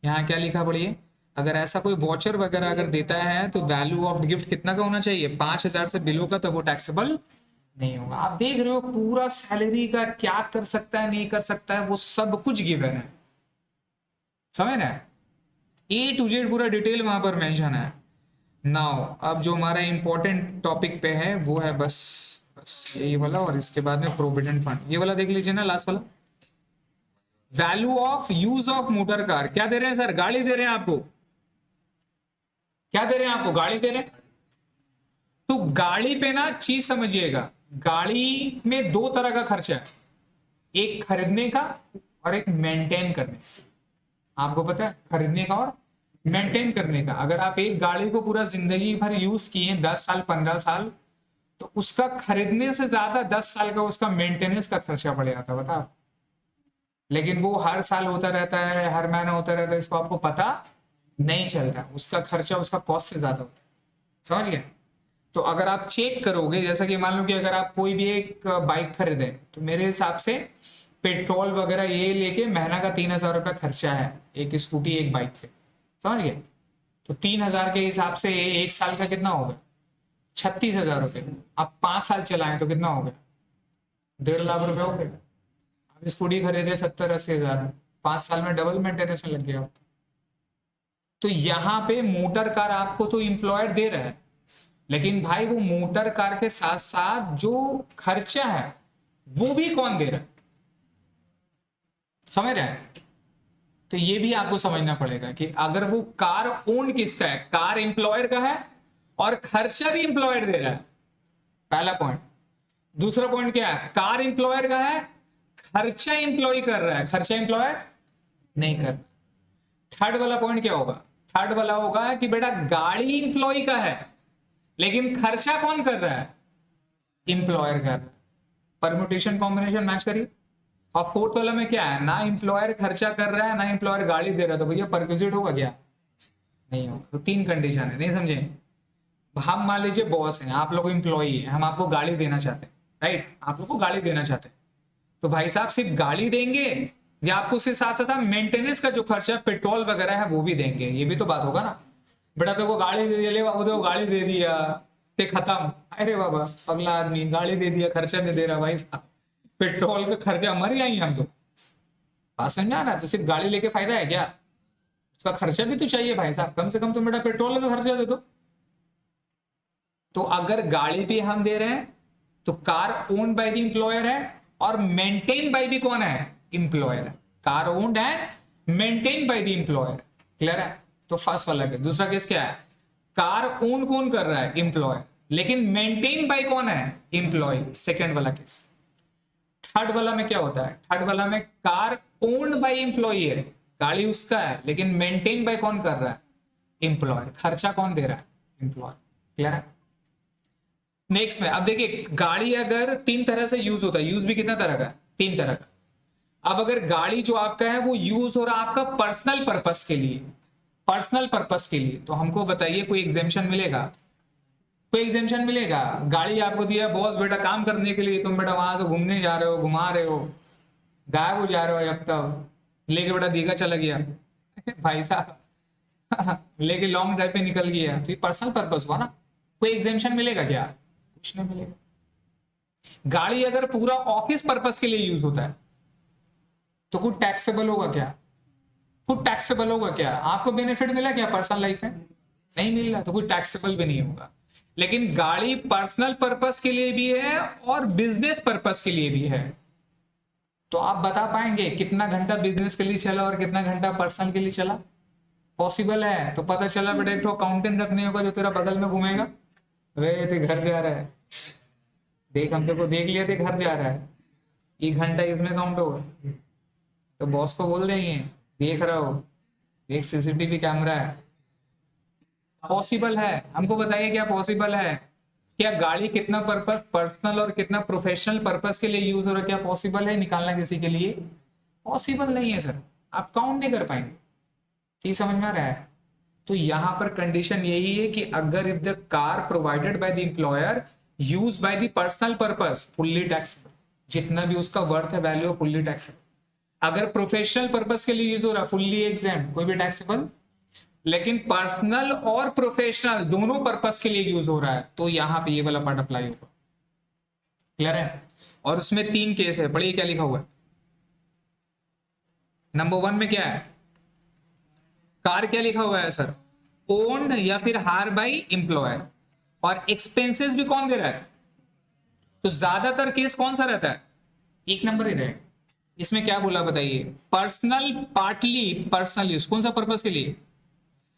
यहाँ क्या लिखा पढ़िए, अगर ऐसा कोई वॉचर वगैरह अगर देता है तो वैल्यू ऑफ गिफ्ट कितना का होना चाहिए, 5,000 से बिलो का, तो वो टैक्सेबल नहीं होगा। आप देख रहे हो पूरा सैलरी का क्या कर सकता है नहीं कर सकता है, वो सब कुछ गिवन है, समझ रहे हैं, A to Z पूरा डिटेल वहां पर मेंशन है। नाउ अब जो हमारा इंपॉर्टेंट टॉपिक पे है वो है बस यही वाला, और इसके बाद में प्रोविडेंट फंड, ये वाला देख लीजिए ना, लास्ट वाला। Value of use of motor car, क्या दे रहे हैं सर, गाड़ी दे रहे हैं आपको, क्या दे रहे हैं आपको, गाड़ी दे रहे हैं। तो गाड़ी पे ना चीज समझिएगा, गाड़ी में 2 तरह का खर्चा है, एक खरीदने का और एक मेंटेन करने का। आपको पता है, खरीदने का और मेंटेन करने का। अगर आप एक गाड़ी को पूरा जिंदगी भर यूज किए 10 साल 15 साल, तो उसका खरीदने से ज्यादा 10 साल का उसका मेंटेनेंस का खर्चा पड़ जाता है, बता। लेकिन वो हर साल होता रहता है, हर महीना होता रहता है, इसको आपको पता नहीं चलता, उसका खर्चा उसका कॉस्ट से ज्यादा होता है, समझ गए। तो अगर आप चेक करोगे, जैसा कि मान लो कि अगर आप कोई भी एक बाइक खरीदे, तो मेरे हिसाब से पेट्रोल वगैरह ये लेके महीना का 3,000 रुपया खर्चा है, एक स्कूटी एक बाइक पे, समझ गए। तो 3,000 के हिसाब से 1 साल का कितना होगा, 36,000 रुपये। आप 5 साल चलाएं तो कितना हो गया, 1.5 लाख रुपए हो गए। आप स्कूटी खरीदे 70-80 हजार में, 5 साल में डबल मेंटेनेंस में लग गया। तो यहाँ पे मोटर कार आपको तो एम्प्लॉयर दे रहा है, लेकिन भाई वो मोटर कार के साथ साथ जो खर्चा है वो भी कौन दे रहा है, समझ रहे हैं? तो ये भी आपको समझना पड़ेगा कि अगर वो कार ओन किसका है, कार एम्प्लॉयर का है और खर्चा भी एम्प्लॉयर दे रहा है, पहला पॉइंट। दूसरा पॉइंट क्या है, कार एम्प्लॉयर का है, खर्चा एम्प्लॉय कर रहा है, खर्चा एम्प्लॉयर नहीं कर। थर्ड वाला पॉइंट क्या होगा, थर्ड वाला होगा कि बेटा गाड़ी एम्प्लॉय का है लेकिन खर्चा कौन कर रहा है, एम्प्लॉयर कर रहा है। परम्यूटेशन कॉम्बिनेशन मैच करिए। और फोर्थ वाला में क्या है, ना एम्प्लॉयर खर्चा कर रहा है ना एम्प्लॉयर गाड़ी दे रहा है, तो भैया परक्विजिट होगा क्या, नहीं होगा। तो 3 कंडीशन है, नहीं समझे? हम मान लीजिए बॉस हैं, आप लोग एम्प्लॉई है, हम आपको गाड़ी देना चाहते हैं, राइट, आप लोग को गाड़ी देना चाहते हैं, तो भाई साहब सिर्फ गाड़ी देंगे या आपको उसके साथ साथ मेंटेनेंस का जो खर्चा पेट्रोल वगैरह है वो भी देंगे, ये भी तो बात होगा ना। बेटा तेरे को गाड़ी दे दिया, ले बाबू तेरे को गाड़ी दे दिया, ते खत्म, अरे बाबा अगला आदमी गाड़ी दे दिया, खर्चा नहीं दे रहा भाई साहब, पेट्रोल का खर्चा मर जाएंगे हम तो। बात समझ आ रहा है? तो सिर्फ गाड़ी लेके फायदा है क्या, उसका खर्चा भी तो चाहिए भाई साहब, कम से कम तुम बेटा पेट्रोल का खर्चा दे दो। तो अगर गाड़ी भी हम दे रहे हैं तो car owned by the employer है और मेंटेन बाय भी कौन है, एम्प्लॉयर है। कार ओन्ड है maintain by the employer, clear है? तो फर्स्ट वाला केस। दूसरा केस क्या है, कार ओन कौन कर रहा है, एम्प्लॉयर, लेकिन मेंटेन बाय कौन है, एम्प्लॉय, सेकंड वाला केस। थर्ड वाला में क्या होता है, थर्ड वाला में कार ओन्ड बाय एम्प्लॉय है, गाड़ी उसका है लेकिन मेंटेन बाय कौन कर रहा है, एम्प्लॉयर, खर्चा कौन दे रहा है, एम्प्लॉयर, क्लियर है? नेक्स्ट में अब देखिए, गाड़ी अगर 3 तरह से यूज होता है, यूज भी कितना तरह का, 3 तरह का। अब अगर गाड़ी जो आपका है वो यूज हो रहा है आपका पर्सनल पर्पस के लिए, पर्सनल पर्पस के लिए, तो हमको बताइए कोई एग्जेम्पशन मिलेगा, कोई एग्जेम्पशन मिलेगा? गाड़ी आपको दिया बॉस बेटा काम करने के लिए, तुम बेटा वहां से घूमने जा रहे हो, घुमा रहे हो, गायब हो जा रहे हो, अब तक लेके बेटा दीघा चला गया भाई साहब लेके लॉन्ग ड्राइव पे निकल गया, तो ये पर्सनल पर्पस हुआ ना, कोई एग्जेम्पशन मिलेगा क्या, कुछ नहीं मिलेगा। गाड़ी अगर पूरा ऑफिस पर्पस के लिए यूज होता है तो कुछ टैक्सेबल होगा क्या, कुछ टैक्सेबल होगा क्या, आपको बेनिफिट मिला क्या पर्सनल लाइफ में, नहीं मिल रहा, तो कोई टैक्सेबल भी नहीं होगा। लेकिन गाड़ी पर्सनल पर्पस के लिए भी है और बिजनेस पर्पस के लिए भी है, तो आप बता पाएंगे कितना घंटा बिजनेस के लिए चला और कितना घंटा पर्सनल के लिए चला, पॉसिबल है? तो पता चला बेटा एक तो अकाउंटेंट रखने होगा जो तेरा बगल में घूमेगा, वे ते घर जा रहा है, देख हम तेरे को देख लिया थे घर जा रहा है, 1 घंटा इसमें काउंट होगा, तो बॉस को बोल देंगे देख रहा हो, एक सीसीटीवी कैमरा है। पॉसिबल है? हमको बताइए क्या पॉसिबल है? क्या गाड़ी कितना पर्पस पर्सनल और कितना प्रोफेशनल पर्पस के लिए यूज हो रहा है, क्या पॉसिबल है निकालना किसी के लिए? पॉसिबल नहीं है सर, आप काउंट नहीं कर पाएंगे। ठीक समझ में आ रहा है? तो यहां पर कंडीशन यही है कि अगर if the car provided by the employer use by the personal purpose fully taxable, जितना भी उसका वर्थ है वैल्यू फुल्ली टैक्सेबल। अगर प्रोफेशनल पर्पस के लिए यूज हो रहा है फुल्ली एग्जेम्प्ट, कोई भी टैक्सेबल। लेकिन पर्सनल और प्रोफेशनल दोनों पर्पस के लिए यूज हो रहा है तो यहां पे ये वाला पार्ट अप्लाई होगा, क्लियर है? और उसमें 3 केस है, पढ़िए क्या लिखा हुआ है। नंबर 1 में क्या है, कार क्या लिखा हुआ है सर, ओन्ड या फिर हायर बाय एम्प्लॉयर, और एक्सपेंसेस भी कौन दे रहा है, तो ज्यादातर केस कौन सा रहता है, 1 नंबर ही रहे। इसमें क्या बोला बताइए, पर्सनल पार्टली पर्सनल यूज, कौन सा पर्पस के लिए?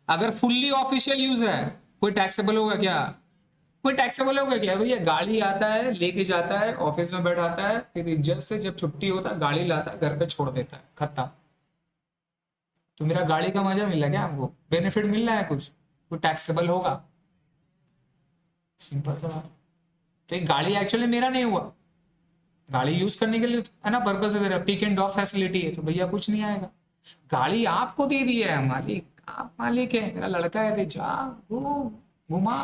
अगर फुल्ली ऑफिशियल यूज है कोई टैक्सेबल होगा क्या, कोई टैक्सेबल होगा क्या? भैया गाड़ी आता है लेके जाता है ऑफिस में बैठाता है, फिर इज्जत से जब छुट्टी होता है गाड़ी लाता है घर पे छोड़ देता है, खत्म। तो मेरा गाड़ी का मजा मिला क्या हमको, बेनिफिट मिल रहा है कुछ, कोई टैक्सेबल होगा? सिंपल सा बात। तो ये गाड़ी एक्चुअली मेरा नहीं हुआ, गाड़ी यूज करने के लिए है ना, पर्पस है, पिक एंड ड्रॉप फैसिलिटी है, तो भैया कुछ नहीं आएगा। गाड़ी आपको दे दी है मालिक, आप मालिक है, मेरा लड़का है, जा घुमा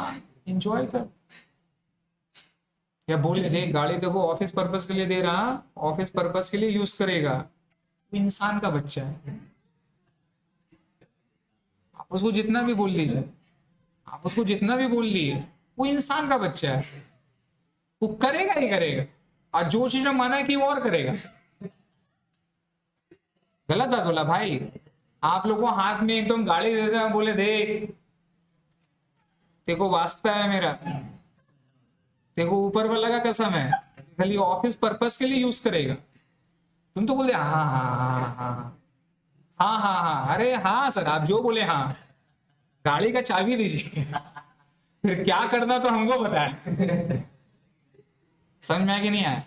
एंजॉय कर। या बोल दे गाड़ी देखो ऑफिस पर्पस के लिए दे रहा, ऑफिस पर्पस के लिए यूज करेगा, वो इंसान का बच्चा है, आप उसको जितना भी बोल लीजिए, आप उसको जितना भी बोल लिए, वो इंसान का बच्चा है, वो करेगा ही करेगा, और जो चीज में मना की वो और करेगा। गलत बात बोला भाई। आप लोग को हाथ में एकदम गाड़ी देते हैं, बोले देख देखो वास्ता है मेरा, देखो ऊपर वाला का कसम है, खाली ऑफिस पर्पस के लिए यूज करेगा। तुम तो बोलते हाँ हाँ हाँ हाँ हाँ हाँ हाँ, अरे हाँ सर आप जो बोले हाँ, गाड़ी का चाबी दीजिए फिर क्या करना तो हमको पता है समझ में आया कि नहीं आया?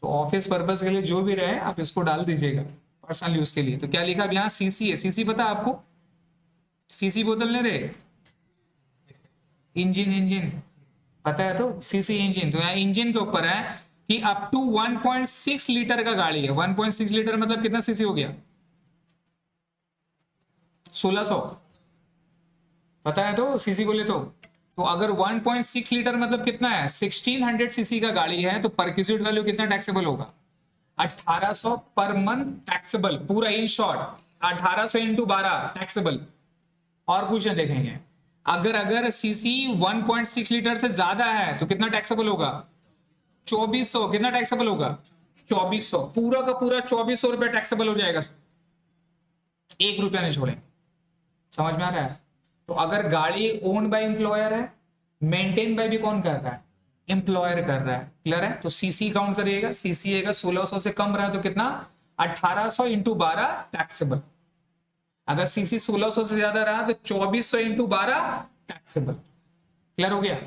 तो ऑफिस पर्पस के लिए जो भी रहे आप इसको डाल दीजिएगा पर्सनल यूज के लिए। तो क्या लिखा अब यहाँ सीसी है, सीसी पता है आपको? सीसी बोतल नहीं रहे, इंजन इंजन पता है तो सीसी इंजन। तो यहाँ इंजन के ऊपर है कि अप टू 1.6 लीटर का गाड़ी है। 1.6 लीटर मतलब कितना सीसी हो गया? 1600 पता है तो सीसी बोले तो अगर 1.6 लीटर मतलब कितना है? 1600 सीसी का गाड़ी है तो परक्यूजिट वैल्यू कितना टैक्सेबल होगा? 1800 पर मंथ टैक्सेबल, पूरा इन शॉर्ट 1800 इंटू 12 टैक्सेबल। और क्वेश्चन देखेंगे, अगर सीसी 1.6 लीटर से ज्यादा है तो कितना टैक्सेबल होगा? 2400। कितना टैक्सेबल होगा? 2400, पूरा का पूरा 2400 रुपया टैक्सेबल हो जाएगा, 1 रुपया नहीं छोड़ेंगे। समझ में आ रहा है? तो अगर गाड़ी ओन्ड बाय एम्प्लॉयर है, मेंटेन बाय भी कौन कर रहा है? एम्प्लॉयर कर रहा है। क्लियर है? तो सीसी काउंट करिएगा, सीसी आएगा 1600 से कम रहा तो कितना? 1800 इंटू 12 टैक्सेबल। अगर सीसी 1600 से ज्यादा रहा तो 2400 इंटू 12 टैक्सेबल। क्लियर हो गया?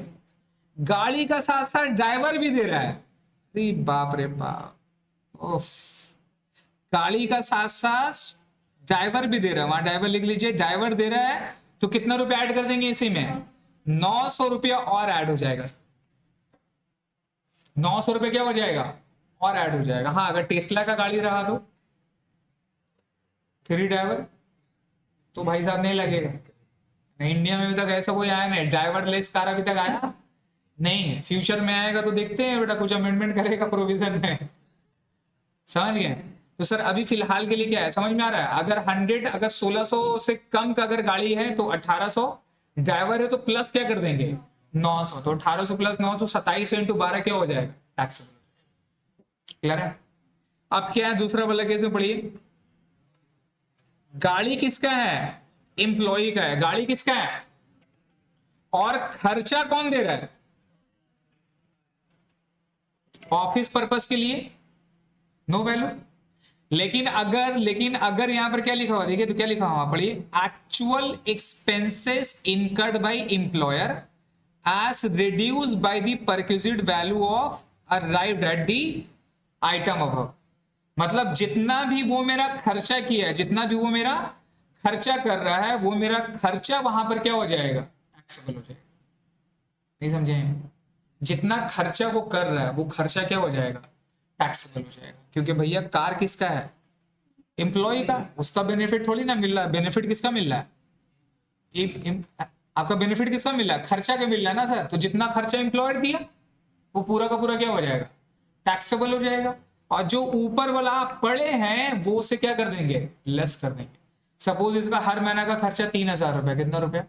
गाड़ी का साथ साथ ड्राइवर भी दे रहा है। अरे बाप रे बाप, ओफ, गाड़ी का साथ साथ ड्राइवर भी दे रहा है। वहां ड्राइवर लिख लीजिए, ड्राइवर दे रहा है तो कितना रुपया ऐड कर देंगे इसी में? 900 रुपया और ऐड हो जाएगा। 900 रुपया क्या हो जाएगा? और ऐड हो जाएगा। हाँ अगर टेस्ला का गाड़ी रहा तो फ्री ड्राइवर तो भाई साहब नहीं लगेगा। इंडिया में अभी तक ऐसा कोई आया नहीं, ड्राइवर लेस कार अभी तक आया नहीं है। फ्यूचर में आएगा तो देखते हैं बेटा, कुछ अमेंडमेंट करेगा प्रोविजन में। समझ गए? तो सर अभी फिलहाल के लिए क्या है, समझ में आ रहा है? अगर 1600 से कम का अगर गाड़ी है तो 1800, ड्राइवर है तो प्लस क्या कर देंगे? 900। तो 1800 प्लस 900 2700 इंटू 12 क्या हो जाएगा? टैक्सेबल। क्लियर है? अब क्या है दूसरा वाला केस में पढ़िए। गाड़ी किसका है? एम्प्लॉय का है। गाड़ी किसका है? और खर्चा कौन दे रहा है? ऑफिस पर्पस के लिए नो वैल्यू। लेकिन अगर यहां पर क्या लिखा हुआ देखिए, तो क्या लिखा हुआ पढ़िए, actual expenses incurred by employer as reduce by the perquisite value of arrived at the item above. मतलब जितना भी वो मेरा खर्चा किया है, जितना भी वो मेरा खर्चा कर रहा है, वो मेरा खर्चा वहां पर क्या हो जाएगा? टैक्सेबल हो जाएगा। नहीं समझे? जितना खर्चा वो कर रहा है वो खर्चा क्या हो जाएगा? टैक्सेबल हो जाएगा। क्योंकि भैया कार किसका है? एम्प्लॉय का। उसका बेनिफिट थोड़ी ना मिल रहा है। बेनिफिट किसका मिल रहा है? आपका बेनिफिट किसका मिल रहा है? खर्चा का मिल रहा है ना सर। तो जितना खर्चा एम्प्लॉयर दिया वो पूरा का पूरा क्या हो जाएगा? टैक्सेबल हो जाएगा। और जो ऊपर वाला आप पढ़े हैं वो उसे क्या कर देंगे? लेस कर देंगे। सपोज इसका हर महीना का खर्चा 3000 रुपया, कितना रुपया?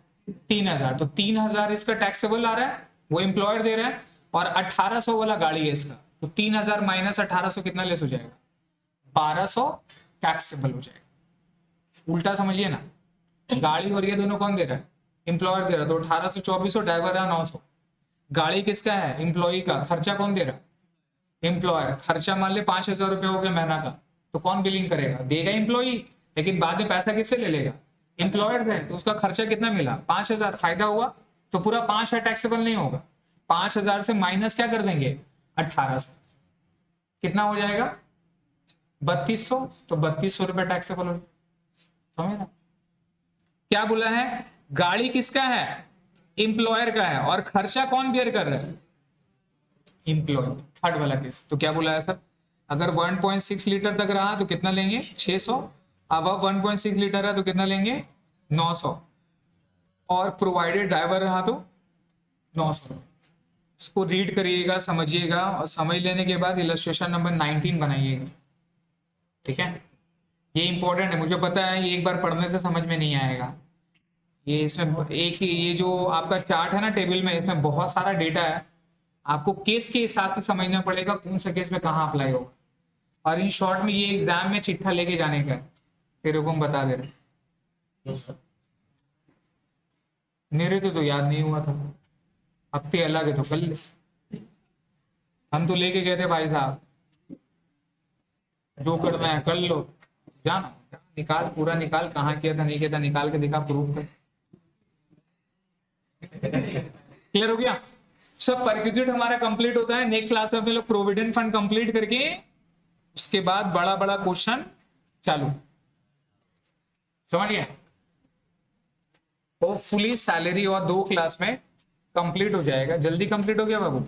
3000। तो 3000 इसका टैक्सेबल आ रहा है, वो एम्प्लॉयर दे रहा है। और 1800 वाला गाड़ी है इसका, तो 3000 माइनस 1800 कितना लेस हो जाएगा? 1200 टैक्सेबल हो जाएगा। उल्टा समझिए ना, गाड़ी और ये दोनों कौन दे रहा है? एम्प्लॉयर दे रहा है। तो 1800 2400, ड्राइवर है 900। गाड़ी किसका है? एम्प्लॉय का। खर्चा कौन दे रहा है? एम्प्लॉयर। खर्चा मान ले 5000 रुपया हो गया महीना का, तो कौन बिलिंग करेगा? देगा एम्प्लॉय, लेकिन बाद में पैसा किससे ले लेगा? एम्प्लॉयर है। तो उसका खर्चा कितना मिला? 5000। फायदा हुआ तो पूरा 5000 टैक्सेबल नहीं होगा। 5000 से माइनस क्या कर देंगे? 1800। कितना हो जाएगा? 3200। तो 3200 रुपया टैक्सेबल हो। समझ ना? क्या बोला है? गाड़ी किसका है? एम्प्लॉयर का है। और खर्चा कौन बेयर कर रहा है? एम्प्लॉय। थर्ड वाला केस। तो क्या बोला है सर? अगर 1.6 लीटर तक रहा तो कितना लेंगे? 600। अब 1.6 लीटर है तो कितना लेंगे? 900। और प्रोवाइडेड ड्राइवर रहा तो 900। इसको रीड करिएगा, समझिएगा, और समझ लेने के बाद इलस्ट्रेशन नंबर 19 बनाइएगा। ठीक है? ये इंपॉर्टेंट है, मुझे पता है ये एक बार पढ़ने से समझ में नहीं आएगा। ये इसमें एक ये जो आपका चार्ट है ना टेबल में, इसमें बहुत सारा डेटा है। आपको केस के हिसाब से समझना पड़ेगा कौन सा केस में कहाँ अप्लाई होगा। और इन शॉर्ट में ये एग्जाम में चिट्ठा लेके जाने का है। तेरे को हम बता दे रहे। मेरे तो याद नहीं हुआ था, अब ते अलग है तो कर ले। हम तो लेके गए थे भाई साहब, जो करना है कर लो, जाना निकाल, पूरा निकाल, कहाँ किया था नहीं किया था निकाल के दिखा, प्रूफ कर। क्लियर हो गया सब? परक्विजिट हमारा कंप्लीट होता है। नेक्स्ट क्लास में हम लोग प्रोविडेंट फंड कंप्लीट करके उसके बाद बड़ा बड़ा क्वेश्चन चालू, समझ गया? होपफुली सैलरी और 2 क्लास में कंप्लीट हो जाएगा। जल्दी कंप्लीट हो गया बाबू?